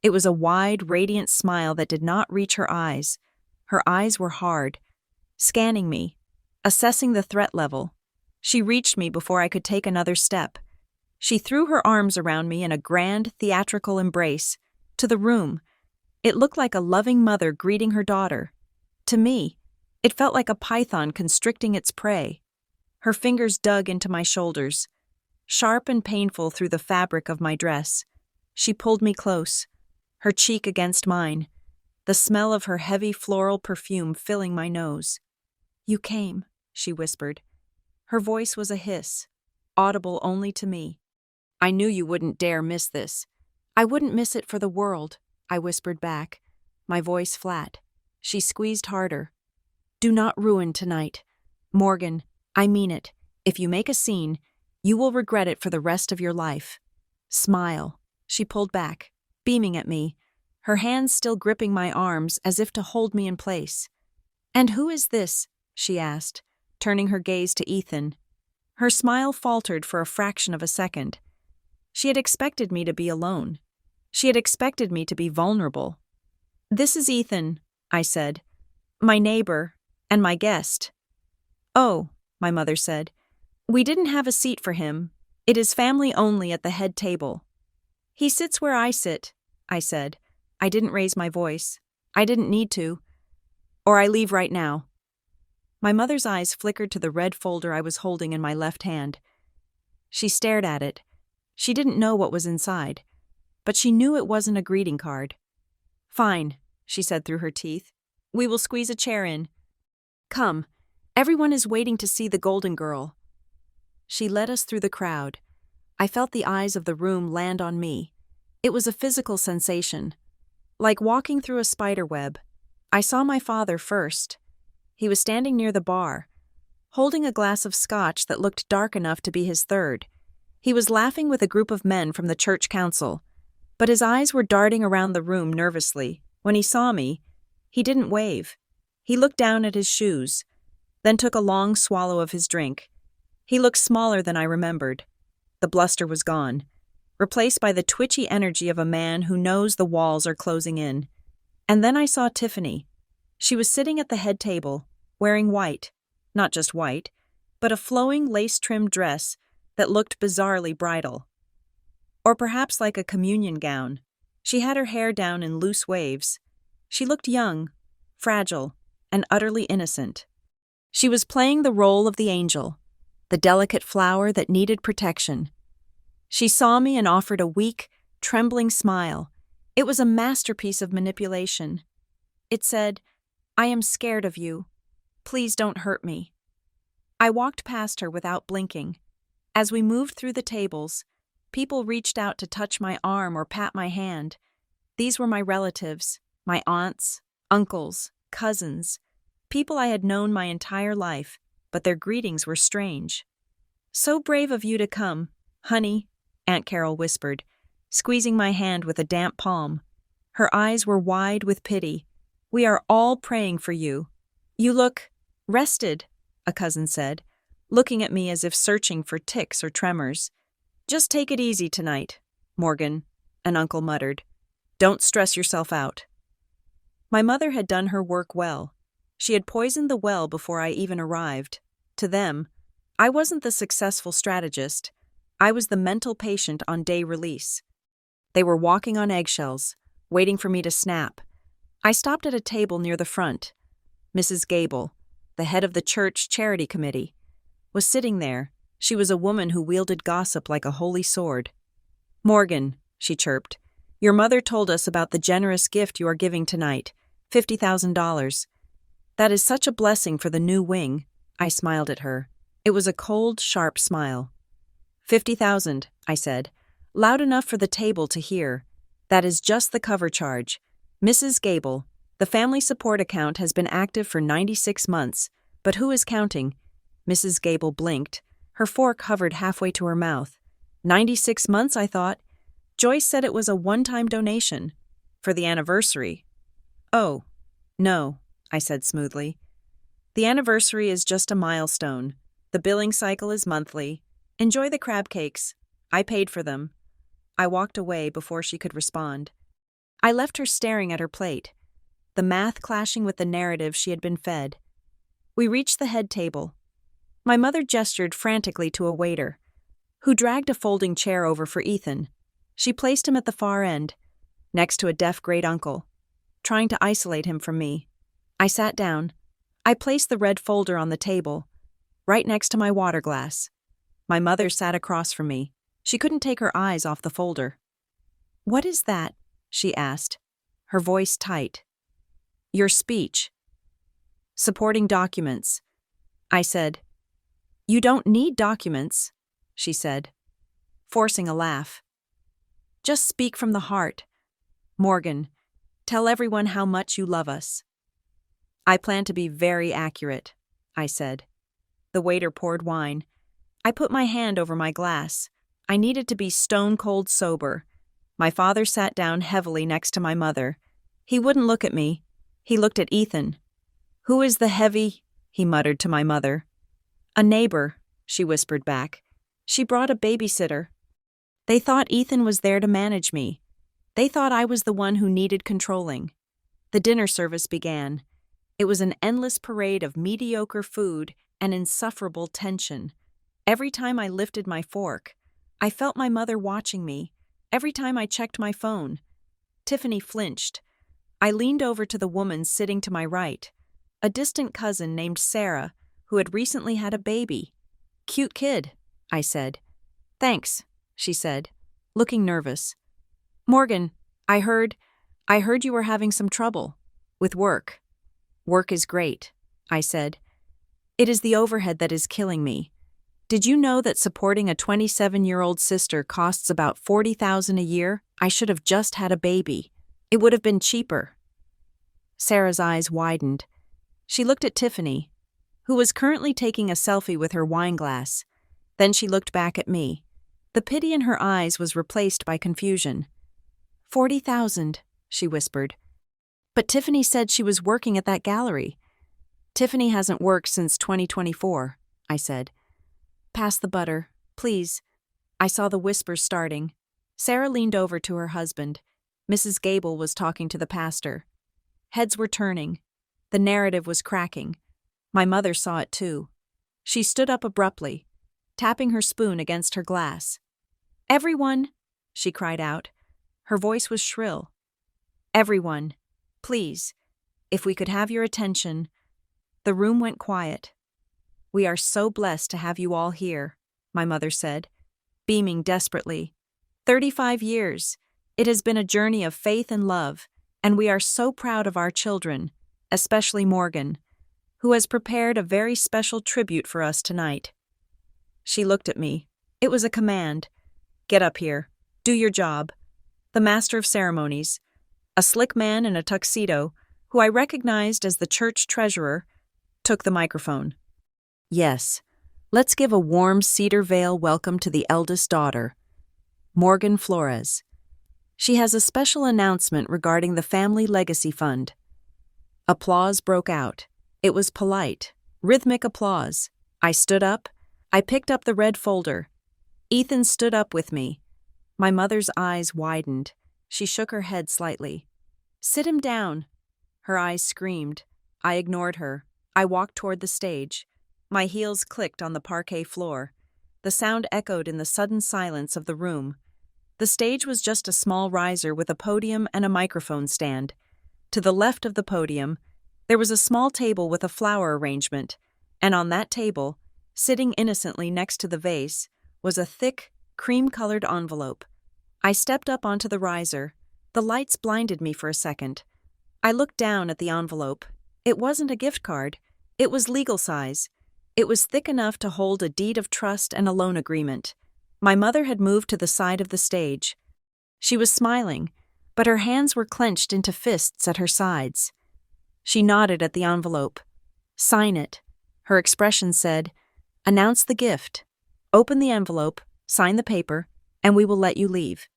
It was a wide, radiant smile that did not reach her eyes. Her eyes were hard, scanning me, assessing the threat level. She reached me before I could take another step. She threw her arms around me in a grand, theatrical embrace. To the room. It looked like a loving mother greeting her daughter. To me, it felt like a python constricting its prey. Her fingers dug into my shoulders, sharp and painful through the fabric of my dress. She pulled me close, her cheek against mine, the smell of her heavy floral perfume filling my nose. "You came," she whispered. Her voice was a hiss, audible only to me. "I knew you wouldn't dare miss this." "I wouldn't miss it for the world," I whispered back, my voice flat. She squeezed harder. "Do not ruin tonight. Morgan, I mean it. If you make a scene, you will regret it for the rest of your life. Smile." She pulled back, beaming at me, her hands still gripping my arms as if to hold me in place. "And who is this?" she asked, turning her gaze to Ethan. Her smile faltered for a fraction of a second. She had expected me to be alone. She had expected me to be vulnerable. "This is Ethan," I said. "My neighbor, and my guest." "Oh," my mother said. "We didn't have a seat for him. It is family only at the head table." "He sits where I sit," I said. I didn't raise my voice. I didn't need to. "Or I leave right now." My mother's eyes flickered to the red folder I was holding in my left hand. She stared at it. She didn't know what was inside, but she knew it wasn't a greeting card. "Fine," she said through her teeth. "We will squeeze a chair in. Come, everyone is waiting to see the Golden Girl." She led us through the crowd. I felt the eyes of the room land on me. It was a physical sensation. Like walking through a spider web. I saw my father first. He was standing near the bar, holding a glass of scotch that looked dark enough to be his third. He was laughing with a group of men from the church council, but his eyes were darting around the room nervously. When he saw me, he didn't wave. He looked down at his shoes, then took a long swallow of his drink. He looked smaller than I remembered. The bluster was gone, replaced by the twitchy energy of a man who knows the walls are closing in. And then I saw Tiffany. She was sitting at the head table, wearing white, not just white, but a flowing lace-trimmed dress that looked bizarrely bridal. Or perhaps like a communion gown. She had her hair down in loose waves. She looked young, fragile, and utterly innocent. She was playing the role of the angel, the delicate flower that needed protection. She saw me and offered a weak, trembling smile. It was a masterpiece of manipulation. It said, "I am scared of you. Please don't hurt me." I walked past her without blinking. As we moved through the tables, people reached out to touch my arm or pat my hand. These were my relatives, my aunts, uncles, cousins, people I had known my entire life, but their greetings were strange. "So brave of you to come, honey," Aunt Carol whispered, squeezing my hand with a damp palm. Her eyes were wide with pity. "We are all praying for you." "You look rested," a cousin said, looking at me as if searching for tics or tremors. "Just take it easy tonight, Morgan," an uncle muttered. "Don't stress yourself out." My mother had done her work well. She had poisoned the well before I even arrived. To them, I wasn't the successful strategist. I was the mental patient on day release. They were walking on eggshells, waiting for me to snap. I stopped at a table near the front. Mrs. Gable, the head of the church charity committee, was sitting there. She was a woman who wielded gossip like a holy sword. "Morgan," she chirped, "your mother told us about the generous gift you are giving tonight, $50,000. That is such a blessing for the new wing. I smiled at her. It was a cold, sharp smile. 50,000, I said, loud enough for the table to hear. That is just the cover charge. Mrs. Gable, the family support account has been active for 96 months, but who is counting? Mrs. Gable blinked. Her fork hovered halfway to her mouth. 96 months, I thought. Joyce said it was a one-time donation. For the anniversary. Oh, no, I said smoothly. The anniversary is just a milestone. The billing cycle is monthly. Enjoy the crab cakes. I paid for them. I walked away before she could respond. I left her staring at her plate, the math clashing with the narrative she had been fed. We reached the head table. My mother gestured frantically to a waiter, who dragged a folding chair over for Ethan. She placed him at the far end, next to a deaf great-uncle, trying to isolate him from me. I sat down. I placed the red folder on the table, right next to my water glass. My mother sat across from me. She couldn't take her eyes off the folder. "What is that?" she asked, her voice tight. "Your speech. Supporting documents." I said. "You don't need documents," she said, forcing a laugh. "Just speak from the heart. Morgan, tell everyone how much you love us." "I plan to be very accurate," I said. The waiter poured wine. I put my hand over my glass. I needed to be stone-cold sober. My father sat down heavily next to my mother. He wouldn't look at me. He looked at Ethan. "Who is the heavy?" he muttered to my mother. "A neighbor," she whispered back. "She brought a babysitter." They thought Ethan was there to manage me. They thought I was the one who needed controlling. The dinner service began. It was an endless parade of mediocre food and insufferable tension. Every time I lifted my fork, I felt my mother watching me. Every time I checked my phone, Tiffany flinched. I leaned over to the woman sitting to my right, a distant cousin named Sarah, who had recently had a baby. "Cute kid," I said. "Thanks," she said, looking nervous. "Morgan, I heard you were having some trouble with work." "Work is great," I said. "It is the overhead that is killing me. Did you know that supporting a 27-year-old sister costs about $40,000 a year? I should have just had a baby. It would have been cheaper." Sarah's eyes widened. She looked at Tiffany, who was currently taking a selfie with her wine glass. Then she looked back at me. The pity in her eyes was replaced by confusion. "40,000, she whispered. "But Tiffany said she was working at that gallery." "Tiffany hasn't worked since 2024, I said. "Pass the butter, please." I saw the whispers starting. Sarah leaned over to her husband. Mrs. Gable was talking to the pastor. Heads were turning. The narrative was cracking. My mother saw it too. She stood up abruptly, tapping her spoon against her glass. "Everyone," she cried out. Her voice was shrill. "Everyone, please, if we could have your attention." The room went quiet. "We are so blessed to have you all here," my mother said, beaming desperately. 35 years. It has been a journey of faith and love, and we are so proud of our children, especially Morgan, who has prepared a very special tribute for us tonight. She looked at me. It was a command. "Get up here. Do your job." The master of ceremonies, a slick man in a tuxedo, who I recognized as the church treasurer, took the microphone. "Yes, let's give a warm Cedar Vale welcome to the eldest daughter, Morgan Flores. She has a special announcement regarding the Family Legacy Fund." Applause broke out. It was polite, rhythmic applause. I stood up. I picked up the red folder. Ethan stood up with me. My mother's eyes widened. She shook her head slightly. "Sit him down." Her eyes screamed. I ignored her. I walked toward the stage. My heels clicked on the parquet floor. The sound echoed in the sudden silence of the room. The stage was just a small riser with a podium and a microphone stand. To the left of the podium, there was a small table with a flower arrangement, and on that table, sitting innocently next to the vase, was a thick, cream-colored envelope. I stepped up onto the riser. The lights blinded me for a second. I looked down at the envelope. It wasn't a gift card. It was legal size. It was thick enough to hold a deed of trust and a loan agreement. My mother had moved to the side of the stage. She was smiling, but her hands were clenched into fists at her sides. She nodded at the envelope. "Sign it." Her expression said, "Announce the gift. Open the envelope, sign the paper, and we will let you leave."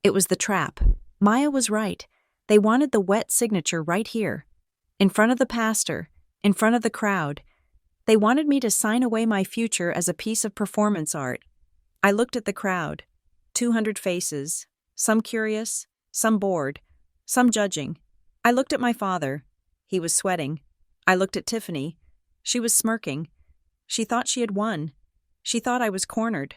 It was the trap. Maya was right. They wanted the wet signature right here, in front of the pastor, in front of the crowd. They wanted me to sign away my future as a piece of performance art. I looked at the crowd. 200 faces, some curious, some bored, some judging. I looked at my father. He was sweating. I looked at Tiffany. She was smirking. She thought she had won. She thought I was cornered.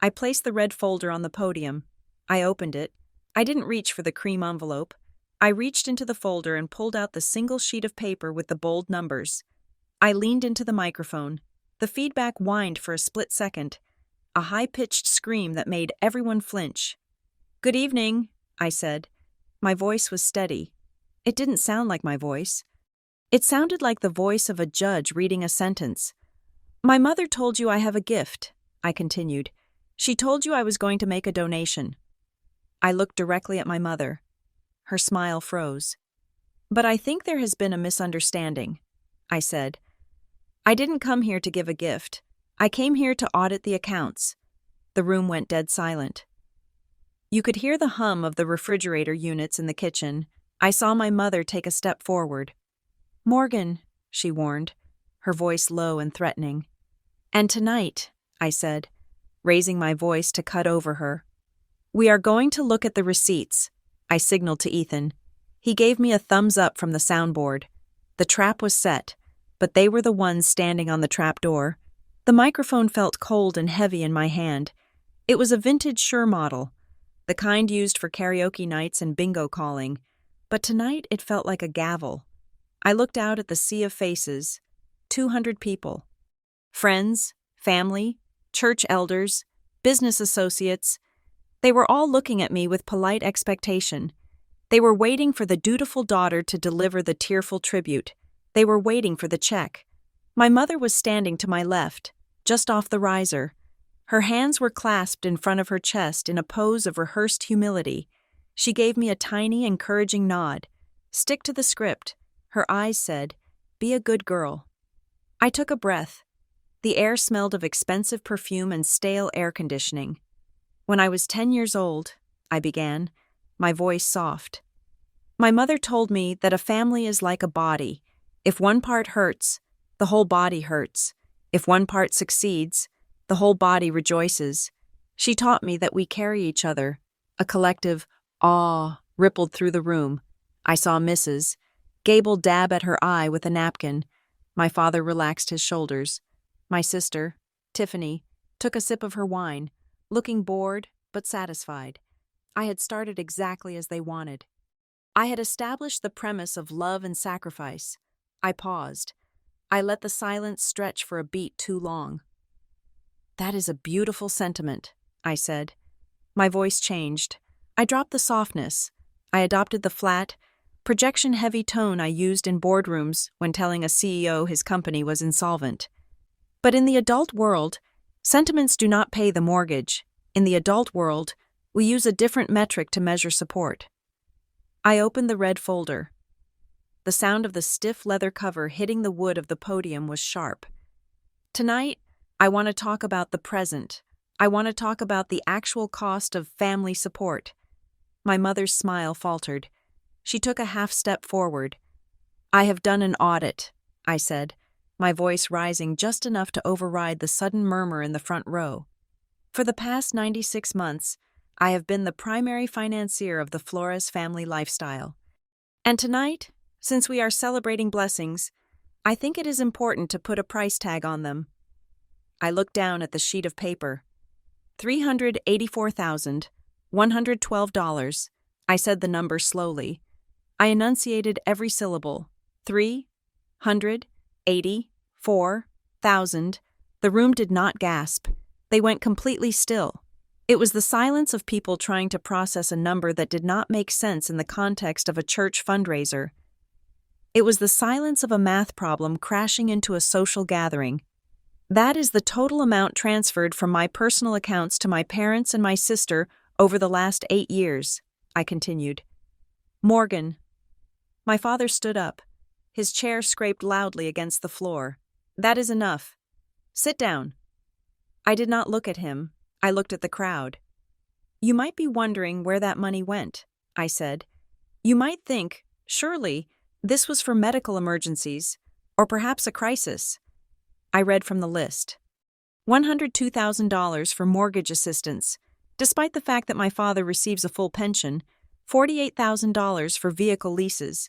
I placed the red folder on the podium. I opened it. I didn't reach for the cream envelope. I reached into the folder and pulled out the single sheet of paper with the bold numbers. I leaned into the microphone. The feedback whined for a split second, a high-pitched scream that made everyone flinch. "Good evening," I said. My voice was steady. It didn't sound like my voice. It sounded like the voice of a judge reading a sentence. "My mother told you I have a gift," I continued. "She told you I was going to make a donation." I looked directly at my mother. Her smile froze. "But I think there has been a misunderstanding," I said. "I didn't come here to give a gift. I came here to audit the accounts." The room went dead silent. You could hear the hum of the refrigerator units in the kitchen. I saw my mother take a step forward. "Morgan," she warned, her voice low and threatening. "And tonight," I said, raising my voice to cut over her, "we are going to look at the receipts." I signaled to Ethan. He gave me a thumbs up from the soundboard. The trap was set, but they were the ones standing on the trap door. The microphone felt cold and heavy in my hand. It was a vintage Shure model, the kind used for karaoke nights and bingo calling, but tonight it felt like a gavel. I looked out at the sea of faces, 200 people. Friends, family, church elders, business associates. They were all looking at me with polite expectation. They were waiting for the dutiful daughter to deliver the tearful tribute. They were waiting for the check. My mother was standing to my left, just off the riser. Her hands were clasped in front of her chest in a pose of rehearsed humility. She gave me a tiny, encouraging nod. "Stick to the script." Her eyes said, "Be a good girl." I took a breath. The air smelled of expensive perfume and stale air conditioning. "When I was 10 years old," I began, my voice soft. "My mother told me that a family is like a body. If one part hurts, the whole body hurts. If one part succeeds, the whole body rejoices. She taught me that we carry each other." A collective "awe" rippled through the room. I saw Mrs. Gable dab at her eye with a napkin. My father relaxed his shoulders. My sister, Tiffany, took a sip of her wine, looking bored but satisfied. I had started exactly as they wanted. I had established the premise of love and sacrifice. I paused. I let the silence stretch for a beat too long. "That is a beautiful sentiment," I said. My voice changed. I dropped the softness. I adopted the flat, projection-heavy tone I used in boardrooms when telling a CEO his company was insolvent. But in the adult world, sentiments do not pay the mortgage. In the adult world, we use a different metric to measure support. I opened the red folder. The sound of the stiff leather cover hitting the wood of the podium was sharp. "Tonight, I want to talk about the present. I want to talk about the actual cost of family support." My mother's smile faltered. She took a half step forward. "I have done an audit," I said, my voice rising just enough to override the sudden murmur in the front row. "For the past 96 months, I have been the primary financier of the Flores family lifestyle. And tonight, since we are celebrating blessings, I think it is important to put a price tag on them." I looked down at the sheet of paper. $384,112. I said the number slowly. I enunciated every syllable. 384,000. The room did not gasp. They went completely still. It was the silence of people trying to process a number that did not make sense in the context of a church fundraiser. It was the silence of a math problem crashing into a social gathering. That is the total amount transferred from my personal accounts to my parents and my sister over the last 8 years, I continued. Morgan. My father stood up. His chair scraped loudly against the floor. That is enough. Sit down. I did not look at him. I looked at the crowd. You might be wondering where that money went, I said. You might think, surely, this was for medical emergencies, or perhaps a crisis. I read from the list. $102,000 for mortgage assistance, despite the fact that my father receives a full pension, $48,000 for vehicle leases,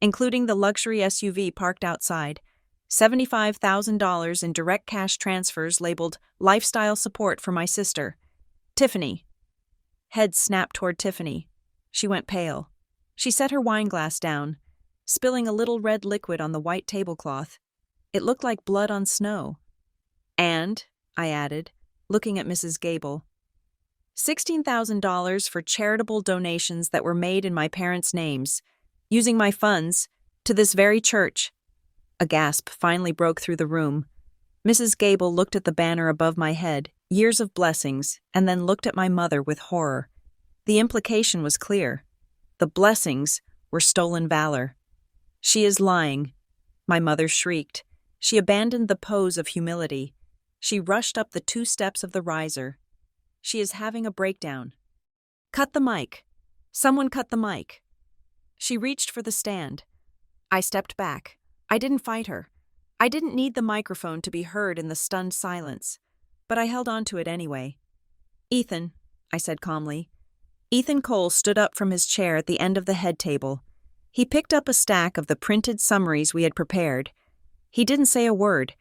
including the luxury SUV parked outside, $75,000 in direct cash transfers labeled lifestyle support for my sister, Tiffany. Head snapped toward Tiffany. She went pale. She set her wineglass down, spilling a little red liquid on the white tablecloth. It looked like blood on snow. And, I added, looking at Mrs. Gable, $16,000 for charitable donations that were made in my parents' names, using my funds, to this very church. A gasp finally broke through the room. Mrs. Gable looked at the banner above my head, years of blessings, and then looked at my mother with horror. The implication was clear. The blessings were stolen valor. She is lying, my mother shrieked. She abandoned the pose of humility. She rushed up the 2 steps of the riser. She is having a breakdown. Cut the mic. Someone cut the mic. She reached for the stand. I stepped back. I didn't fight her. I didn't need the microphone to be heard in the stunned silence, but I held on to it anyway. Ethan, I said calmly. Ethan Cole stood up from his chair at the end of the head table. He picked up a stack of the printed summaries we had prepared. He didn't say a word.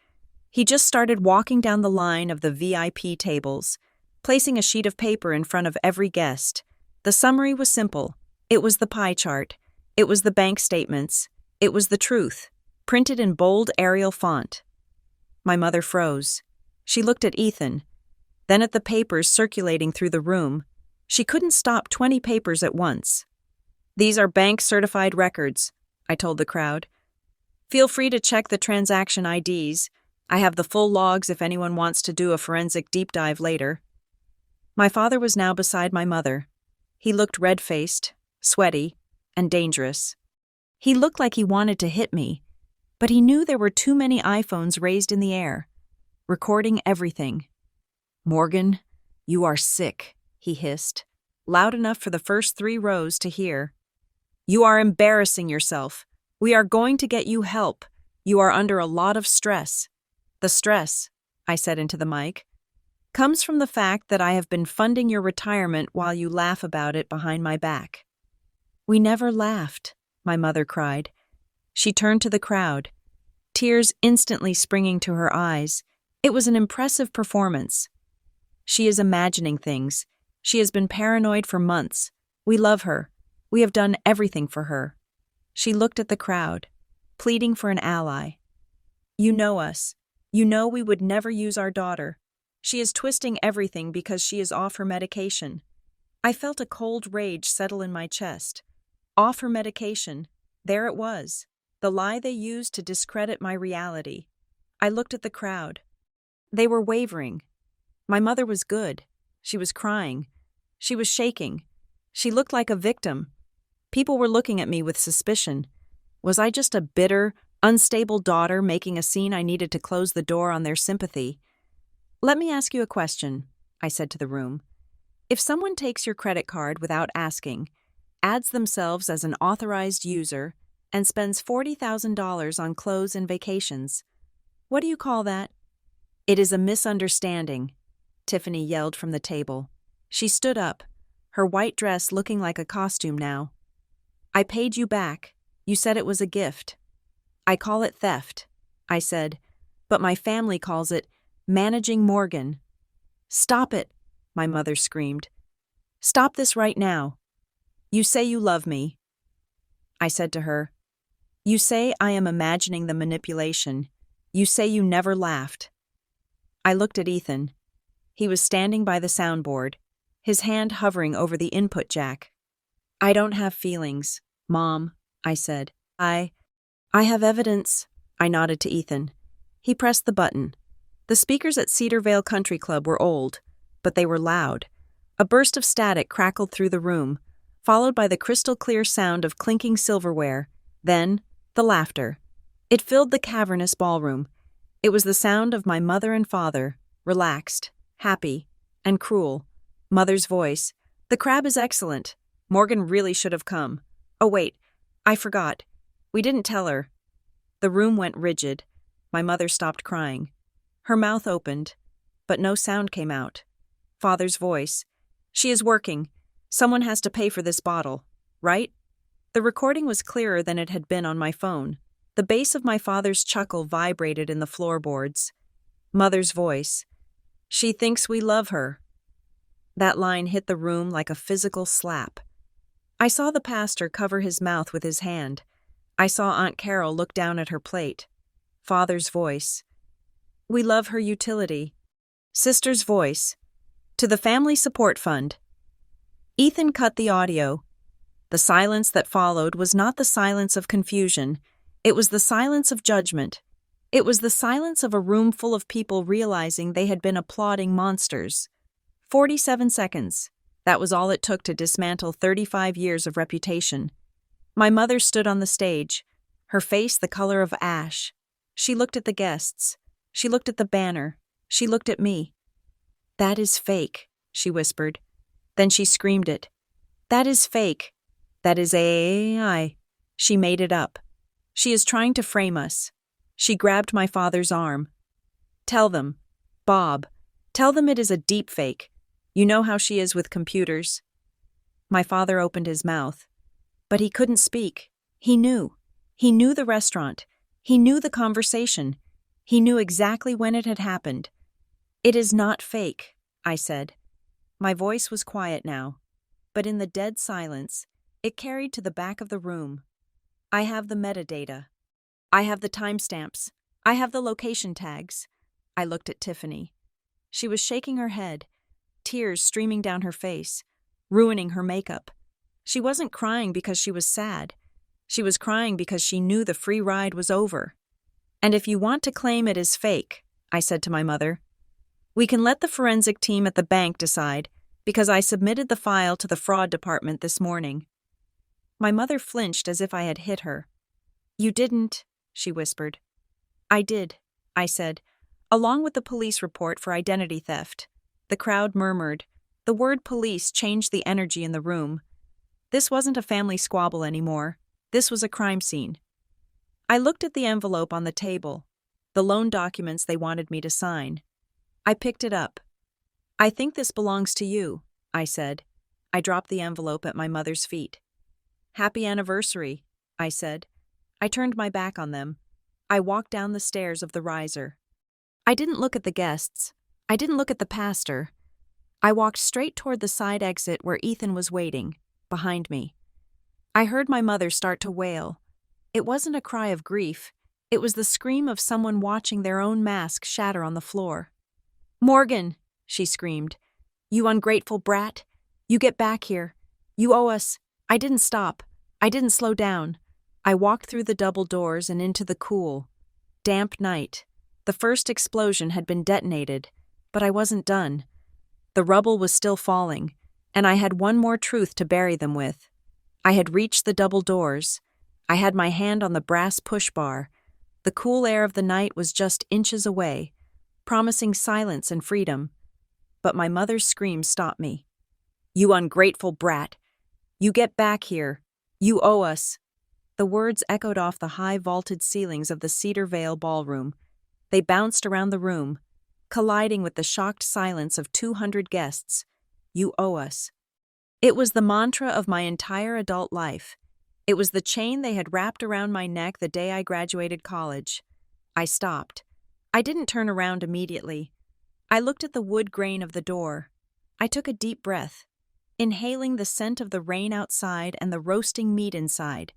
He just started walking down the line of the VIP tables, placing a sheet of paper in front of every guest. The summary was simple. It was the pie chart. It was the bank statements. It was the truth, printed in bold Arial font. My mother froze. She looked at Ethan, then at the papers circulating through the room. She couldn't stop 20 papers at once. These are bank-certified records, I told the crowd. Feel free to check the transaction IDs. I have the full logs if anyone wants to do a forensic deep dive later. My father was now beside my mother. He looked red-faced, sweaty, and dangerous. He looked like he wanted to hit me, but he knew there were too many iPhones raised in the air, recording everything. Morgan, you are sick, he hissed, loud enough for the first 3 rows to hear. You are embarrassing yourself. We are going to get you help. You are under a lot of stress. The stress, I said into the mic, comes from the fact that I have been funding your retirement while you laugh about it behind my back. We never laughed, my mother cried. She turned to the crowd, tears instantly springing to her eyes. It was an impressive performance. She is imagining things. She has been paranoid for months. We love her. We have done everything for her. She looked at the crowd, pleading for an ally. You know us. You know we would never use our daughter. She is twisting everything because she is off her medication. I felt a cold rage settle in my chest. Off her medication. There it was. The lie they used to discredit my reality. I looked at the crowd. They were wavering. My mother was good. She was crying. She was shaking. She looked like a victim. People were looking at me with suspicion. Was I just a bitter, unstable daughter making a scene I needed to close the door on their sympathy? Let me ask you a question, I said to the room. If someone takes your credit card without asking, adds themselves as an authorized user, and spends $40,000 on clothes and vacations, what do you call that? It is a misunderstanding, Tiffany yelled from the table. She stood up, her white dress looking like a costume now. I paid you back. You said it was a gift. I call it theft, I said, but my family calls it managing Morgan. Stop it, my mother screamed. Stop this right now. You say you love me. I said to her, you say I am imagining the manipulation. You say you never laughed. I looked at Ethan. He was standing by the soundboard, his hand hovering over the input jack. I don't have feelings, Mom, I said. I have evidence. I nodded to Ethan. He pressed the button. The speakers at Cedar Vale Country Club were old, but they were loud. A burst of static crackled through the room, followed by the crystal-clear sound of clinking silverware, then the laughter. It filled the cavernous ballroom. It was the sound of my mother and father, relaxed, happy, and cruel. Mother's voice. "The crab is excellent. Morgan really should have come. Oh wait, I forgot. We didn't tell her." The room went rigid. My mother stopped crying. Her mouth opened, but no sound came out. Father's voice. "She is working. Someone has to pay for this bottle, right?" The recording was clearer than it had been on my phone. The bass of my father's chuckle vibrated in the floorboards. Mother's voice. "She thinks we love her." That line hit the room like a physical slap. I saw the pastor cover his mouth with his hand. I saw Aunt Carol look down at her plate. Father's voice. "We love her utility." Sister's voice. "To the Family Support Fund." Ethan cut the audio. The silence that followed was not the silence of confusion. It was the silence of judgment. It was the silence of a room full of people realizing they had been applauding monsters. 47 seconds. That was all it took to dismantle 35 years of reputation. My mother stood on the stage, her face the color of ash. She looked at the guests. She looked at the banner. She looked at me. "That is fake," she whispered. Then she screamed it. "That is fake. That is AI. She made it up. She is trying to frame us." She grabbed my father's arm. "Tell them, Bob, tell them it is a deep fake. You know how she is with computers." My father opened his mouth, but he couldn't speak. He knew. He knew the restaurant. He knew the conversation. He knew exactly when it had happened. "It is not fake," I said. My voice was quiet now, but in the dead silence, it carried to the back of the room. "I have the metadata. I have the timestamps. I have the location tags." I looked at Tiffany. She was shaking her head, tears streaming down her face, ruining her makeup. She wasn't crying because she was sad. She was crying because she knew the free ride was over. "And if you want to claim it is fake," I said to my mother, "we can let the forensic team at the bank decide, because I submitted the file to the fraud department this morning." My mother flinched as if I had hit her. "You didn't," she whispered. "I did," I said, "along with the police report for identity theft." The crowd murmured. The word police changed the energy in the room. This wasn't a family squabble anymore. This was a crime scene. I looked at the envelope on the table, the loan documents they wanted me to sign. I picked it up. "I think this belongs to you," I said. I dropped the envelope at my mother's feet. "Happy anniversary," I said. I turned my back on them. I walked down the stairs of the riser. I didn't look at the guests. I didn't look at the pastor. I walked straight toward the side exit where Ethan was waiting, behind me. I heard my mother start to wail. It wasn't a cry of grief. It was the scream of someone watching their own mask shatter on the floor. "Morgan," she screamed. "You ungrateful brat. You get back here. You owe us." I didn't stop. I didn't slow down. I walked through the double doors and into the cool, damp night. The first explosion had been detonated, but I wasn't done. The rubble was still falling, and I had one more truth to bury them with. I had reached the double doors. I had my hand on the brass push bar. The cool air of the night was just inches away, promising silence and freedom. But my mother's scream stopped me. "You ungrateful brat! You get back here! You owe us!" The words echoed off the high vaulted ceilings of the Cedar Vale ballroom. They bounced around the room, colliding with the shocked silence of 200 guests. "You owe us." It was the mantra of my entire adult life. It was the chain they had wrapped around my neck the day I graduated college. I stopped. I didn't turn around immediately. I looked at the wood grain of the door. I took a deep breath, inhaling the scent of the rain outside and the roasting meat inside.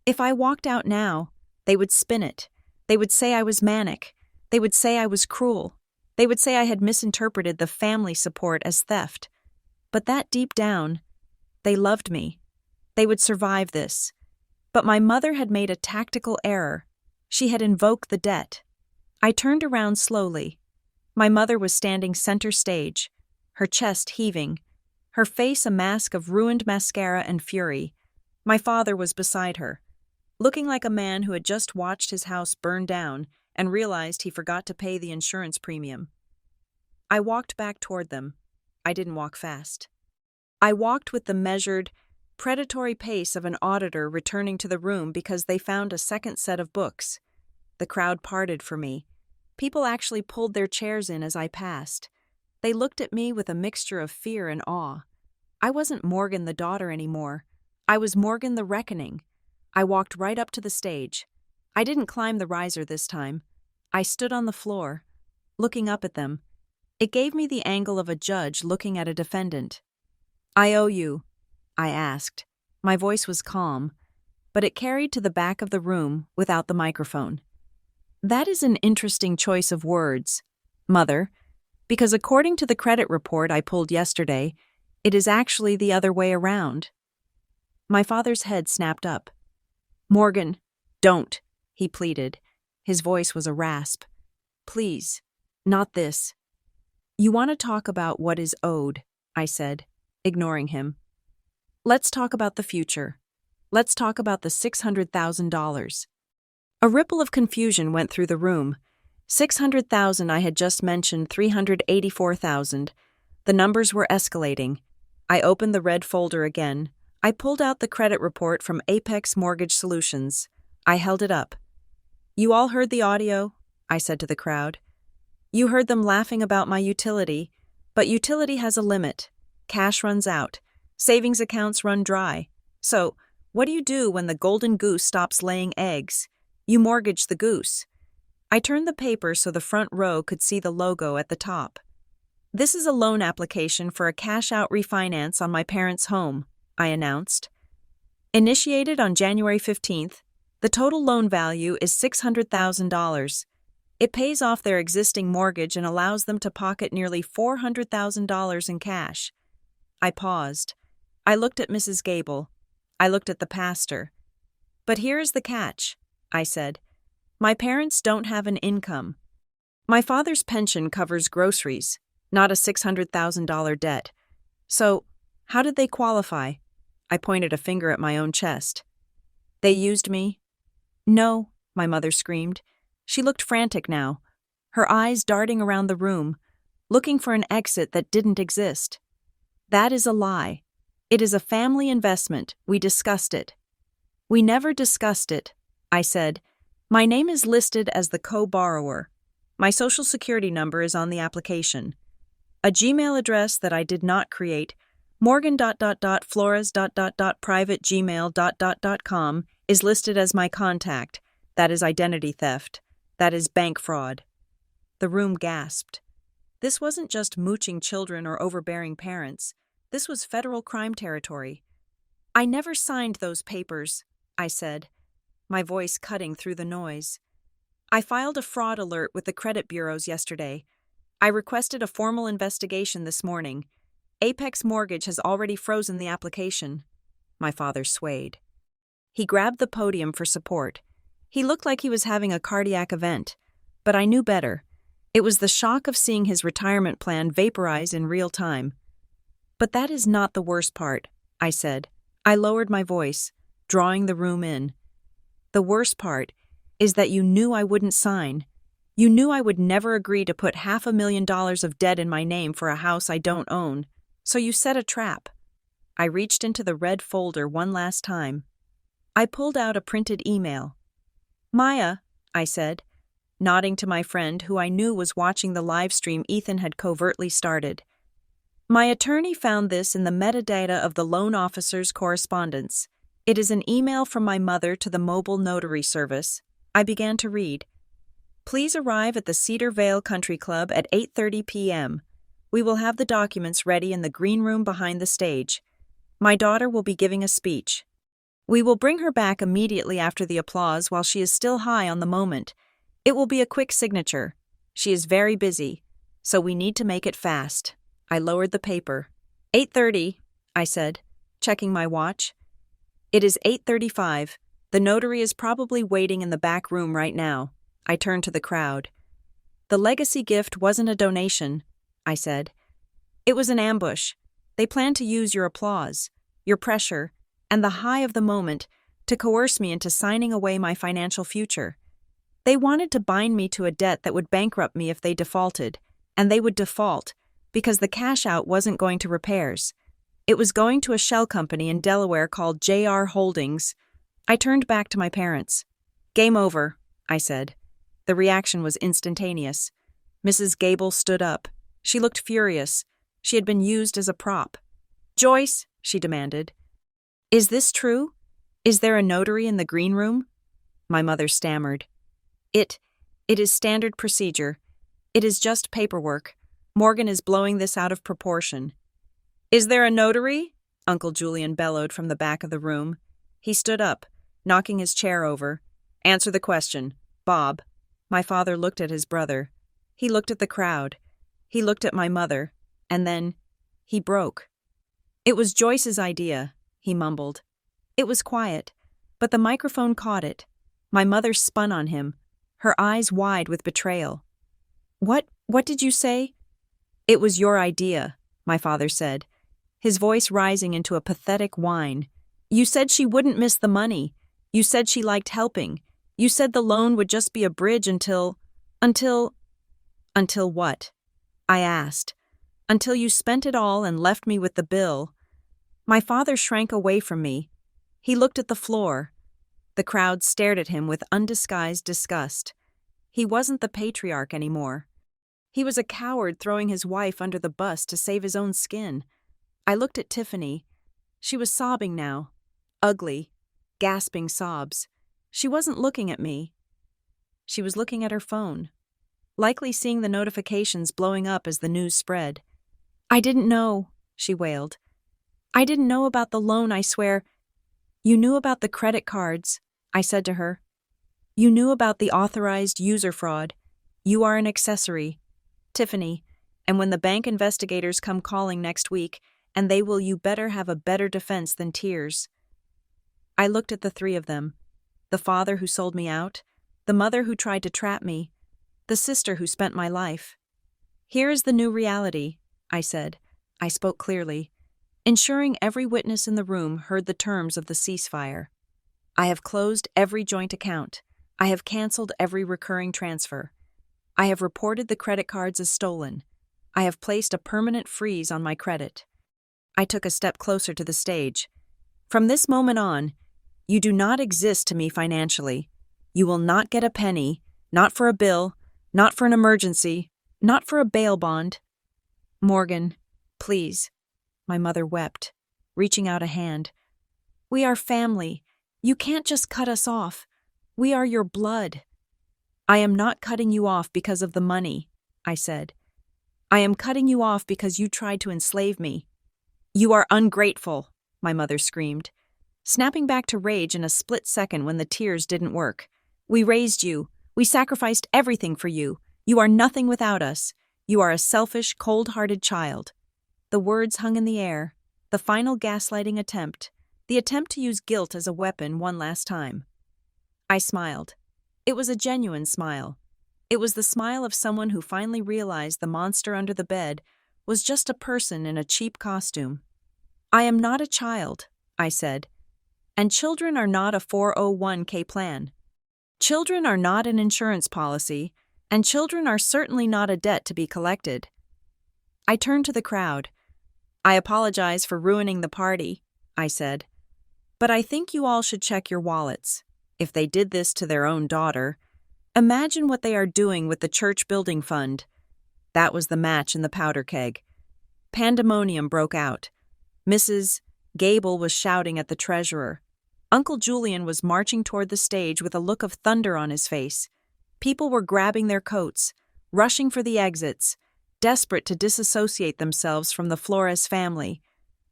If I walked out now, they would spin it. They would say I was manic. They would say I was cruel. They would say I had misinterpreted the family support as theft. But that deep down, they loved me. They would survive this. But my mother had made a tactical error. She had invoked the debt. I turned around slowly. My mother was standing center stage, her chest heaving, her face a mask of ruined mascara and fury. My father was beside her, looking like a man who had just watched his house burn down and realized he forgot to pay the insurance premium. I walked back toward them. I didn't walk fast. I walked with the measured, predatory pace of an auditor returning to the room because they found a second set of books. The crowd parted for me. People actually pulled their chairs in as I passed. They looked at me with a mixture of fear and awe. I wasn't Morgan the daughter anymore. I was Morgan the reckoning. I walked right up to the stage. I didn't climb the riser this time. I stood on the floor, looking up at them. It gave me the angle of a judge looking at a defendant. "I owe you," I asked. My voice was calm, but it carried to the back of the room without the microphone. That is an interesting choice of words, Mother, because according to the credit report I pulled yesterday, it is actually the other way around. My father's head snapped up. "Morgan, don't," he pleaded. His voice was a rasp. "Please, not this." "You want to talk about what is owed," I said, ignoring him. "Let's talk about the future. Let's talk about the $600,000. A ripple of confusion went through the room. 600,000 I had just mentioned 384,000. The numbers were escalating. I opened the red folder again. I pulled out the credit report from Apex Mortgage Solutions. I held it up. "You all heard the audio," I said to the crowd. "You heard them laughing about my utility, but utility has a limit. Cash runs out. Savings accounts run dry. So, what do you do when the golden goose stops laying eggs? You mortgage the goose." I turned the paper so the front row could see the logo at the top. "This is a loan application for a cash-out refinance on my parents' home," I announced. "Initiated on January 15th, the total loan value is $600,000. It pays off their existing mortgage and allows them to pocket nearly $400,000 in cash." I paused. I looked at Mrs. Gable. I looked at the pastor. "But here is the catch," I said. "My parents don't have an income. My father's pension covers groceries, not a $600,000 debt. So, how did they qualify?" I pointed a finger at my own chest. "They used me?" "No," my mother screamed. She looked frantic now, her eyes darting around the room, looking for an exit that didn't exist. "That is a lie. It is a family investment. We discussed it." "We never discussed it," I said. "My name is listed as the co-borrower. My social security number is on the application. A Gmail address that I did not create, morgan.flores.private@gmail.com, is listed as my contact. That is identity theft. That is bank fraud." The room gasped. This wasn't just mooching children or overbearing parents. This was federal crime territory. "I never signed those papers," I said, my voice cutting through the noise. "I filed a fraud alert with the credit bureaus yesterday. I requested a formal investigation this morning. Apex Mortgage has already frozen the application." My father swayed. He grabbed the podium for support. He looked like he was having a cardiac event, but I knew better. It was the shock of seeing his retirement plan vaporize in real time. "But that is not the worst part," I said. I lowered my voice, drawing the room in. "The worst part is that you knew I wouldn't sign. You knew I would never agree to put $500,000 of debt in my name for a house I don't own. So you set a trap." I reached into the red folder one last time. I pulled out a printed email. "Maya," I said, nodding to my friend who I knew was watching the live stream Ethan had covertly started. "My attorney found this in the metadata of the loan officer's correspondence. It is an email from my mother to the mobile notary service." I began to read. "Please arrive at the Cedar Vale Country Club at 8:30 p.m. We will have the documents ready in the green room behind the stage. My daughter will be giving a speech. We will bring her back immediately after the applause while she is still high on the moment. It will be a quick signature. She is very busy, so we need to make it fast." I lowered the paper. 8:30, I said, checking my watch. "It is 8:35. The notary is probably waiting in the back room right now. I turned to the crowd. The legacy gift wasn't a donation, I said. It was an ambush. They planned to use your applause, your pressure, and the high of the moment to coerce me into signing away my financial future. They wanted to bind me to a debt that would bankrupt me if they defaulted, and they would default because the cash out wasn't going to repairs. It was going to a shell company in Delaware called JR Holdings. I turned back to my parents. Game over, I said. The reaction was instantaneous. Mrs. Gable stood up. She looked furious. She had been used as a prop. Joyce, she demanded. Is this true? Is there a notary in the green room? My mother stammered. It is standard procedure. It is just paperwork. Morgan is blowing this out of proportion. Is there a notary? Uncle Julian bellowed from the back of the room. He stood up, knocking his chair over. Answer the question, Bob. My father looked at his brother. He looked at the crowd. He looked at my mother. And then he broke. It was Joyce's idea, he mumbled. It was quiet, but the microphone caught it. My mother spun on him, her eyes wide with betrayal. What did you say? It was your idea, my father said, his voice rising into a pathetic whine. You said she wouldn't miss the money. You said she liked helping. You said the loan would just be a bridge until what? I asked. Until you spent it all and left me with the bill. My father shrank away from me. He looked at the floor. The crowd stared at him with undisguised disgust. He wasn't the patriarch anymore. He was a coward throwing his wife under the bus to save his own skin. I looked at Tiffany. She was sobbing now. Ugly, gasping sobs. She wasn't looking at me. She was looking at her phone, likely seeing the notifications blowing up as the news spread. I didn't know, she wailed. I didn't know about the loan, I swear. You knew about the credit cards, I said to her. You knew about the authorized user fraud. You are an accessory. Tiffany, and when the bank investigators come calling next week, and they will, you better have a better defense than tears. I looked at the three of them. The father who sold me out, the mother who tried to trap me, the sister who spent my life. Here is the new reality, I said. I spoke clearly, ensuring every witness in the room heard the terms of the ceasefire. I have closed every joint account. I have canceled every recurring transfer. I have reported the credit cards as stolen. I have placed a permanent freeze on my credit. I took a step closer to the stage. From this moment on, you do not exist to me financially. You will not get a penny, not for a bill, not for an emergency, not for a bail bond. Morgan, please. My mother wept, reaching out a hand. We are family. You can't just cut us off. We are your blood. I am not cutting you off because of the money, I said. I am cutting you off because you tried to enslave me. You are ungrateful, my mother screamed, snapping back to rage in a split second when the tears didn't work. We raised you. We sacrificed everything for you. You are nothing without us. You are a selfish, cold-hearted child. The words hung in the air, the final gaslighting attempt, the attempt to use guilt as a weapon one last time. I smiled. It was a genuine smile. It was the smile of someone who finally realized the monster under the bed was just a person in a cheap costume. I am not a child, I said, and children are not a 401k plan. Children are not an insurance policy, and children are certainly not a debt to be collected. I turned to the crowd. I apologize for ruining the party, I said, but I think you all should check your wallets. If they did this to their own daughter, imagine what they are doing with the church building fund. That was the match in the powder keg. Pandemonium broke out. Mrs. Gable was shouting at the treasurer. Uncle Julian was marching toward the stage with a look of thunder on his face. People were grabbing their coats, rushing for the exits, desperate to disassociate themselves from the Flores family.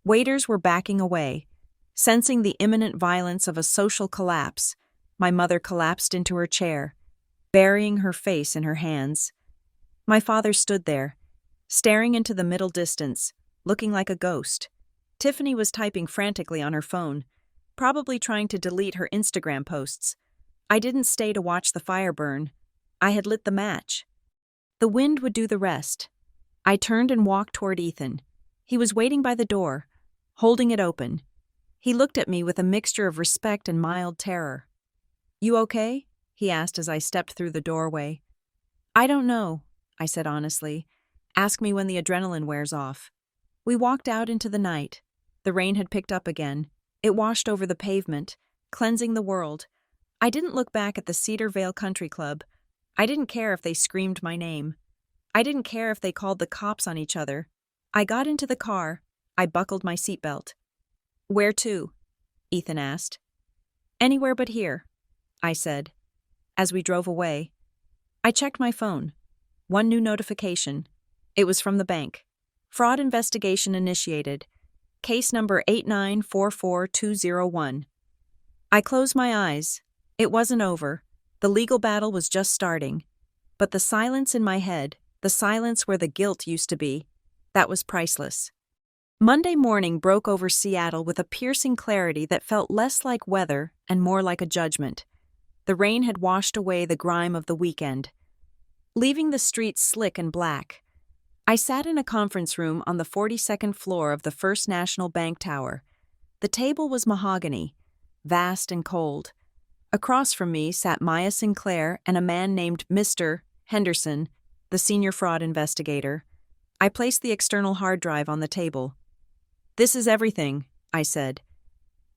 Waiters were backing away, sensing the imminent violence of a social collapse. My mother collapsed into her chair, burying her face in her hands. My father stood there, staring into the middle distance, looking like a ghost. Tiffany was typing frantically on her phone. probably trying to delete her Instagram posts. I didn't stay to watch the fire burn. I had lit the match. The wind would do the rest. I turned and walked toward Ethan. He was waiting by the door, holding it open. He looked at me with a mixture of respect and mild terror. "You okay?" he asked as I stepped through the doorway. "I don't know," I said honestly. "Ask me when the adrenaline wears off." We walked out into the night. The rain had picked up again. It washed over the pavement, cleansing the world. I didn't look back at the Cedar Vale Country Club. I didn't care if they screamed my name. I didn't care if they called the cops on each other. I got into the car. I buckled my seatbelt. "Where to?" Ethan asked. "Anywhere but here," I said. As we drove away, I checked my phone. One new notification. It was from the bank. Fraud investigation initiated. Case number 8944201. I closed my eyes. It wasn't over. The legal battle was just starting. But the silence in my head, the silence where the guilt used to be, that was priceless. Monday morning broke over Seattle with a piercing clarity that felt less like weather and more like a judgment. The rain had washed away the grime of the weekend, leaving the streets slick and black. I sat in a conference room on the 42nd floor of the First National Bank Tower. The table was mahogany, vast and cold. Across from me sat Maya Sinclair and a man named Mr. Henderson, the senior fraud investigator. I placed the external hard drive on the table. "This is everything," I said.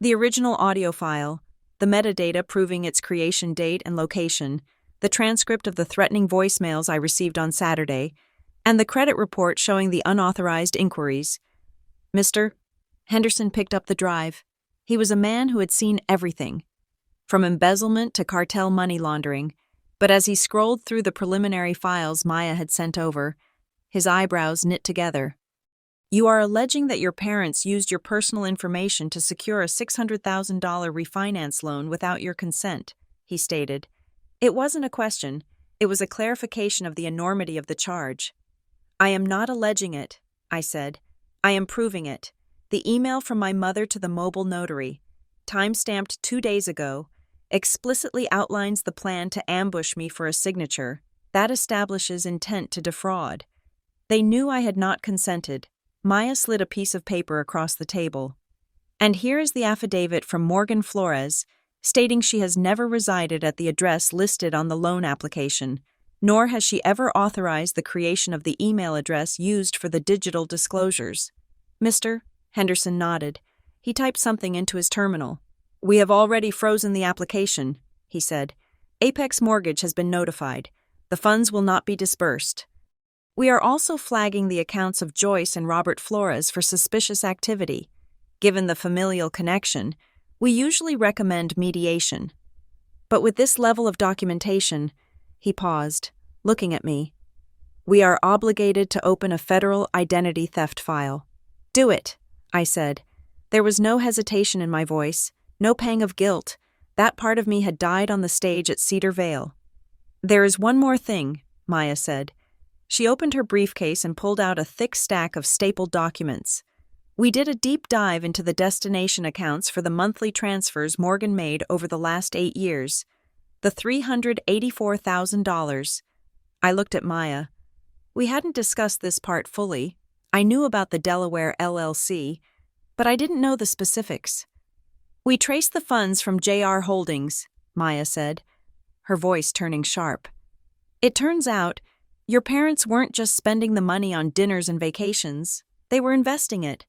The original audio file, the metadata proving its creation date and location, the transcript of the threatening voicemails I received on Saturday, and the credit report showing the unauthorized inquiries. Mr. Henderson picked up the drive. He was a man who had seen everything, from embezzlement to cartel money laundering, but as he scrolled through the preliminary files Maya had sent over, his eyebrows knit together. "You are alleging that your parents used your personal information to secure a $600,000 refinance loan without your consent," he stated. It wasn't a question, it was a clarification of the enormity of the charge. "I am not alleging it," I said. "I am proving it. The email from my mother to the mobile notary, time-stamped 2 days ago, explicitly outlines the plan to ambush me for a signature. That establishes intent to defraud. They knew I had not consented." Maya slid a piece of paper across the table. "And here is the affidavit from Morgan Flores, stating she has never resided at the address listed on the loan application, nor has she ever authorized the creation of the email address used for the digital disclosures." Mr. Henderson nodded. He typed something into his terminal. "We have already frozen the application," he said. "Apex Mortgage has been notified. The funds will not be disbursed. We are also flagging the accounts of Joyce and Robert Flores for suspicious activity. Given the familial connection, we usually recommend mediation. But with this level of documentation," he paused, looking at me, "we are obligated to open a federal identity theft file." "Do it," I said. There was no hesitation in my voice, no pang of guilt. That part of me had died on the stage at Cedar Vale. "There is one more thing," Maya said. She opened her briefcase and pulled out a thick stack of stapled documents. "We did a deep dive into the destination accounts for the monthly transfers Morgan made over the last 8 years. The $384,000. I looked at Maya. We hadn't discussed this part fully. I knew about the Delaware LLC, but I didn't know the specifics. "We traced the funds from JR Holdings," Maya said, her voice turning sharp. "It turns out, your parents weren't just spending the money on dinners and vacations. They were investing it."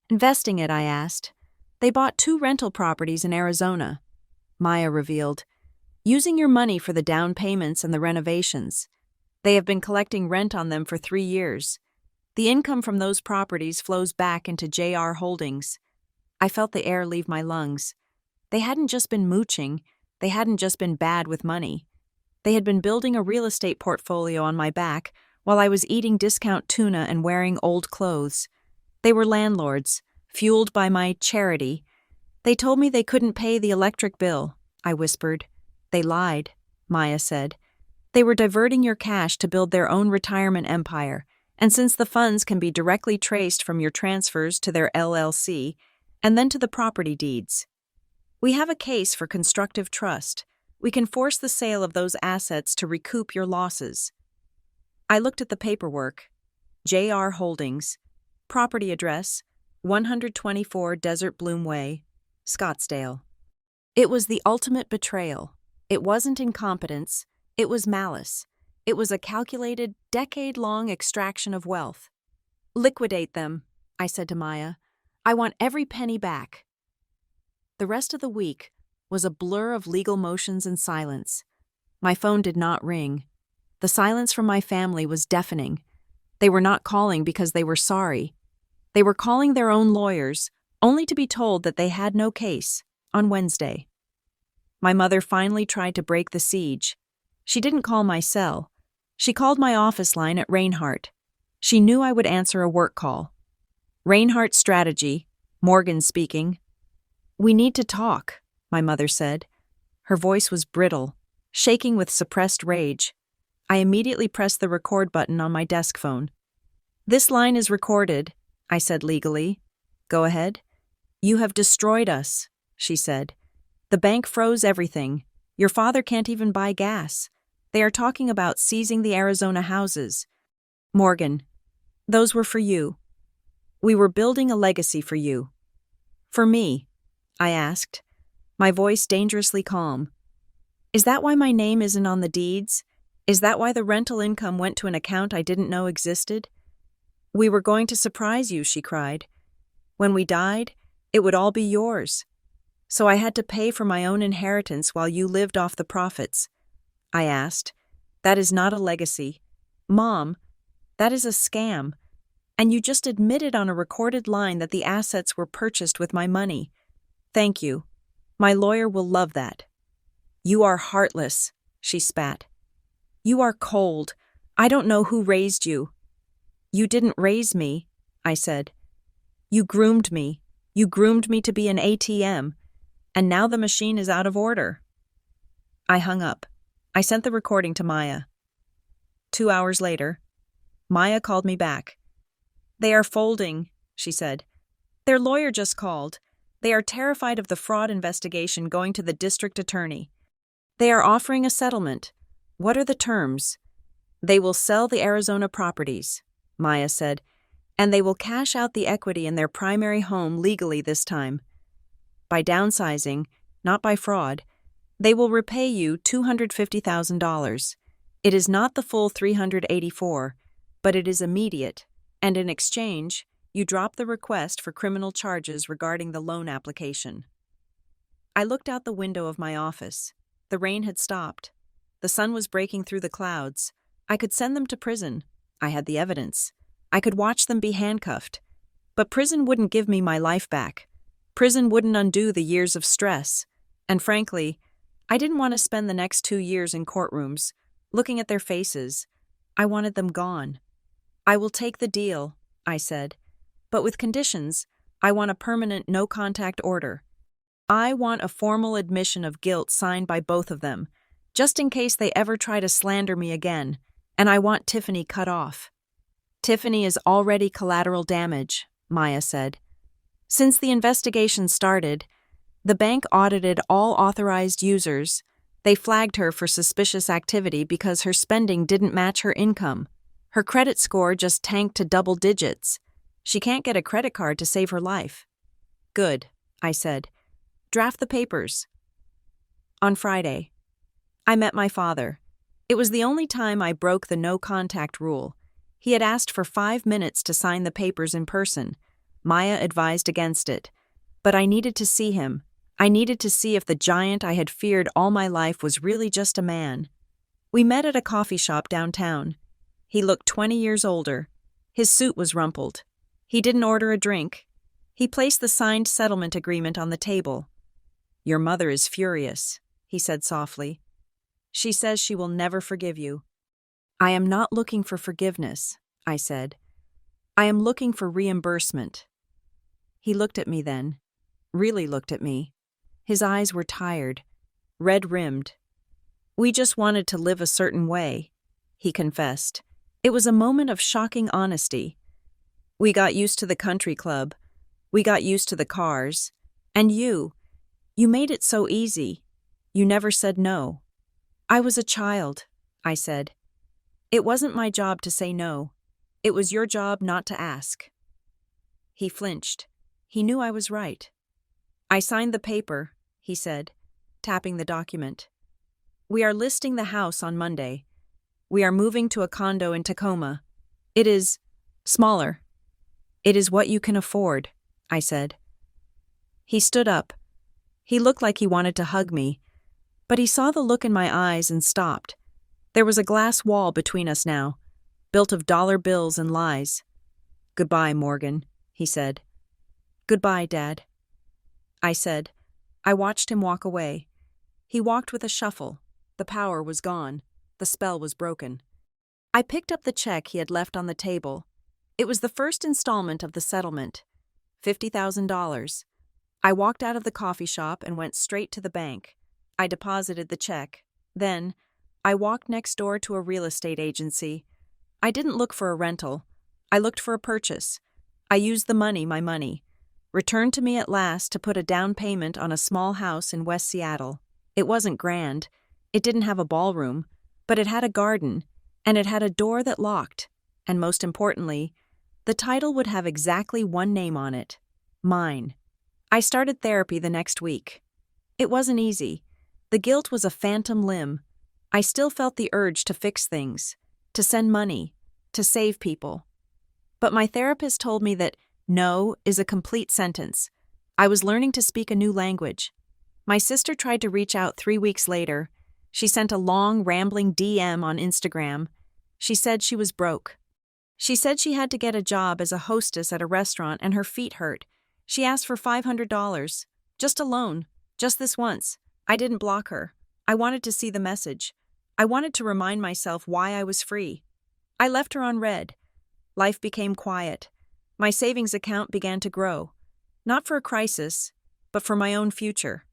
"Investing it?" I asked. "They bought 2 rental properties in Arizona," Maya revealed, "using your money for the down payments and the renovations. They have been collecting rent on them for 3 years. The income from those properties flows back into JR Holdings." I felt the air leave my lungs. They hadn't just been mooching. They hadn't just been bad with money. They had been building a real estate portfolio on my back while I was eating discount tuna and wearing old clothes. They were landlords, fueled by my charity. "They told me they couldn't pay the electric bill," I whispered. "They lied," Maya said. "They were diverting your cash to build their own retirement empire, and since the funds can be directly traced from your transfers to their LLC, And then to the property deeds. We have a case for constructive trust. We can force the sale of those assets to recoup your losses. I looked at the paperwork. J.R. Holdings. Property address, 124 Desert Bloom Way, Scottsdale. It was the ultimate betrayal. It wasn't incompetence. It was malice. It was a calculated, decade-long extraction of wealth. Liquidate them, I said to Maya. I want every penny back. The rest of the week was a blur of legal motions and silence. My phone did not ring. The silence from my family was deafening. They were not calling because they were sorry. They were calling their own lawyers, only to be told that they had no case, on Wednesday. My mother finally tried to break the siege. She didn't call my cell. She called my office line at Reinhardt. She knew I would answer a work call. Reinhardt Strategy, Morgan speaking. We need to talk, my mother said. Her voice was brittle, shaking with suppressed rage. I immediately pressed the record button on my desk phone. This line is recorded, I said legally. Go ahead. You have destroyed us, she said. The bank froze everything. Your father can't even buy gas. They are talking about seizing the Arizona houses. Morgan, those were for you. We were building a legacy for you. For me, I asked, my voice dangerously calm. Is that why my name isn't on the deeds? Is that why the rental income went to an account I didn't know existed? We were going to surprise you, she cried. When we died, it would all be yours. So I had to pay for my own inheritance while you lived off the profits. I asked, that is not a legacy. Mom, that is a scam. And you just admitted on a recorded line that the assets were purchased with my money. Thank you. My lawyer will love that. You are heartless, she spat. You are cold. I don't know who raised you. You didn't raise me, I said. You groomed me. You groomed me to be an ATM. And now the machine is out of order. I hung up. I sent the recording to Maya. 2 hours later, Maya called me back. They are folding, she said. Their lawyer just called. They are terrified of the fraud investigation going to the district attorney. They are offering a settlement. What are the terms? They will sell the Arizona properties, Maya said, and they will cash out the equity in their primary home legally this time. By downsizing, not by fraud, they will repay you $250,000. It is not the full $384, but it is immediate, and in exchange, you drop the request for criminal charges regarding the loan application. I looked out the window of my office. The rain had stopped. The sun was breaking through the clouds. I could send them to prison. I had the evidence. I could watch them be handcuffed. But prison wouldn't give me my life back. Prison wouldn't undo the years of stress. And frankly, I didn't want to spend the next 2 years in courtrooms, looking at their faces. I wanted them gone. I will take the deal, I said. But with conditions, I want a permanent no-contact order. I want a formal admission of guilt signed by both of them, just in case they ever try to slander me again, and I want Tiffany cut off. Tiffany is already collateral damage, Maya said. Since the investigation started, the bank audited all authorized users. They flagged her for suspicious activity because her spending didn't match her income. Her credit score just tanked to double digits. She can't get a credit card to save her life. Good, I said. Draft the papers. On Friday, I met my father. It was the only time I broke the no-contact rule. He had asked for 5 minutes to sign the papers in person. Maya advised against it. But I needed to see him. I needed to see if the giant I had feared all my life was really just a man. We met at a coffee shop downtown. He looked 20 years older. His suit was rumpled. He didn't order a drink. He placed the signed settlement agreement on the table. Your mother is furious, he said softly. She says she will never forgive you. I am not looking for forgiveness, I said. I am looking for reimbursement. He looked at me then, really looked at me. His eyes were tired, red-rimmed. We just wanted to live a certain way, he confessed. It was a moment of shocking honesty. We got used to the country club. We got used to the cars. And you made it so easy. You never said no. I was a child, I said. It wasn't my job to say no. It was your job not to ask. He flinched. He knew I was right. I signed the paper, he said, tapping the document. We are listing the house on Monday. We are moving to a condo in Tacoma. It is smaller. It is what you can afford, I said. He stood up. He looked like he wanted to hug me, but he saw the look in my eyes and stopped. There was a glass wall between us now, built of dollar bills and lies. Goodbye, Morgan, he said. Goodbye, Dad. I said. I watched him walk away. He walked with a shuffle. The power was gone. The spell was broken. I picked up the check he had left on the table. It was the first installment of the settlement, $50,000. I walked out of the coffee shop and went straight to the bank. I deposited the check. Then, I walked next door to a real estate agency. I didn't look for a rental. I looked for a purchase. I used the money, my money, returned to me at last to put a down payment on a small house in West Seattle. It wasn't grand. It didn't have a ballroom, but it had a garden, and it had a door that locked. And most importantly, the title would have exactly one name on it, mine. I started therapy the next week. It wasn't easy. The guilt was a phantom limb. I still felt the urge to fix things, to send money, to save people. But my therapist told me that no is a complete sentence. I was learning to speak a new language. My sister tried to reach out 3 weeks later. She sent a long, rambling DM on Instagram. She said she was broke. She said she had to get a job as a hostess at a restaurant and her feet hurt. She asked for $500. Just a loan. Just this once. I didn't block her. I wanted to see the message. I wanted to remind myself why I was free. I left her on red. Life became quiet. My savings account began to grow. Not for a crisis, but for my own future.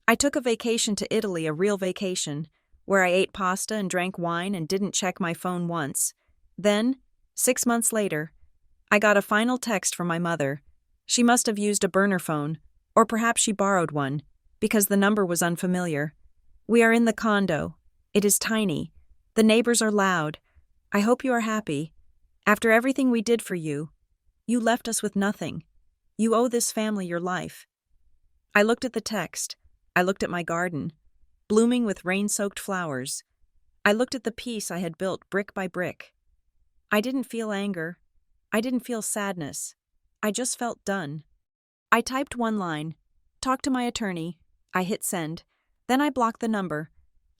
I took a vacation to Italy, a real vacation, where I ate pasta and drank wine and didn't check my phone once. Then, 6 months later, I got a final text from my mother. She must have used a burner phone, or perhaps she borrowed one, because the number was unfamiliar. We are in the condo. It is tiny. The neighbors are loud. I hope you are happy. After everything we did for you, you left us with nothing. You owe this family your life. I looked at the text. I looked at my garden, blooming with rain-soaked flowers. I looked at the piece I had built brick by brick. I didn't feel anger. I didn't feel sadness. I just felt done. I typed one line, talked to my attorney. I hit send. Then I blocked the number.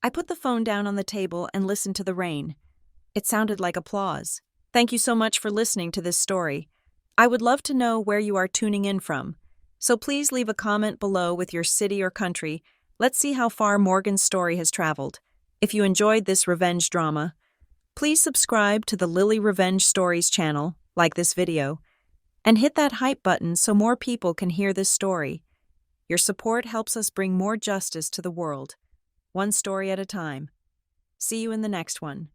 I put the phone down on the table and listened to the rain. It sounded like applause. Thank you so much for listening to this story. I would love to know where you are tuning in from. So please leave a comment below with your city or country. Let's see how far Morgan's story has traveled. If you enjoyed this revenge drama, please subscribe to the Lily Revenge Stories channel, like this video, and hit that hype button so more people can hear this story. Your support helps us bring more justice to the world, one story at a time. See you in the next one.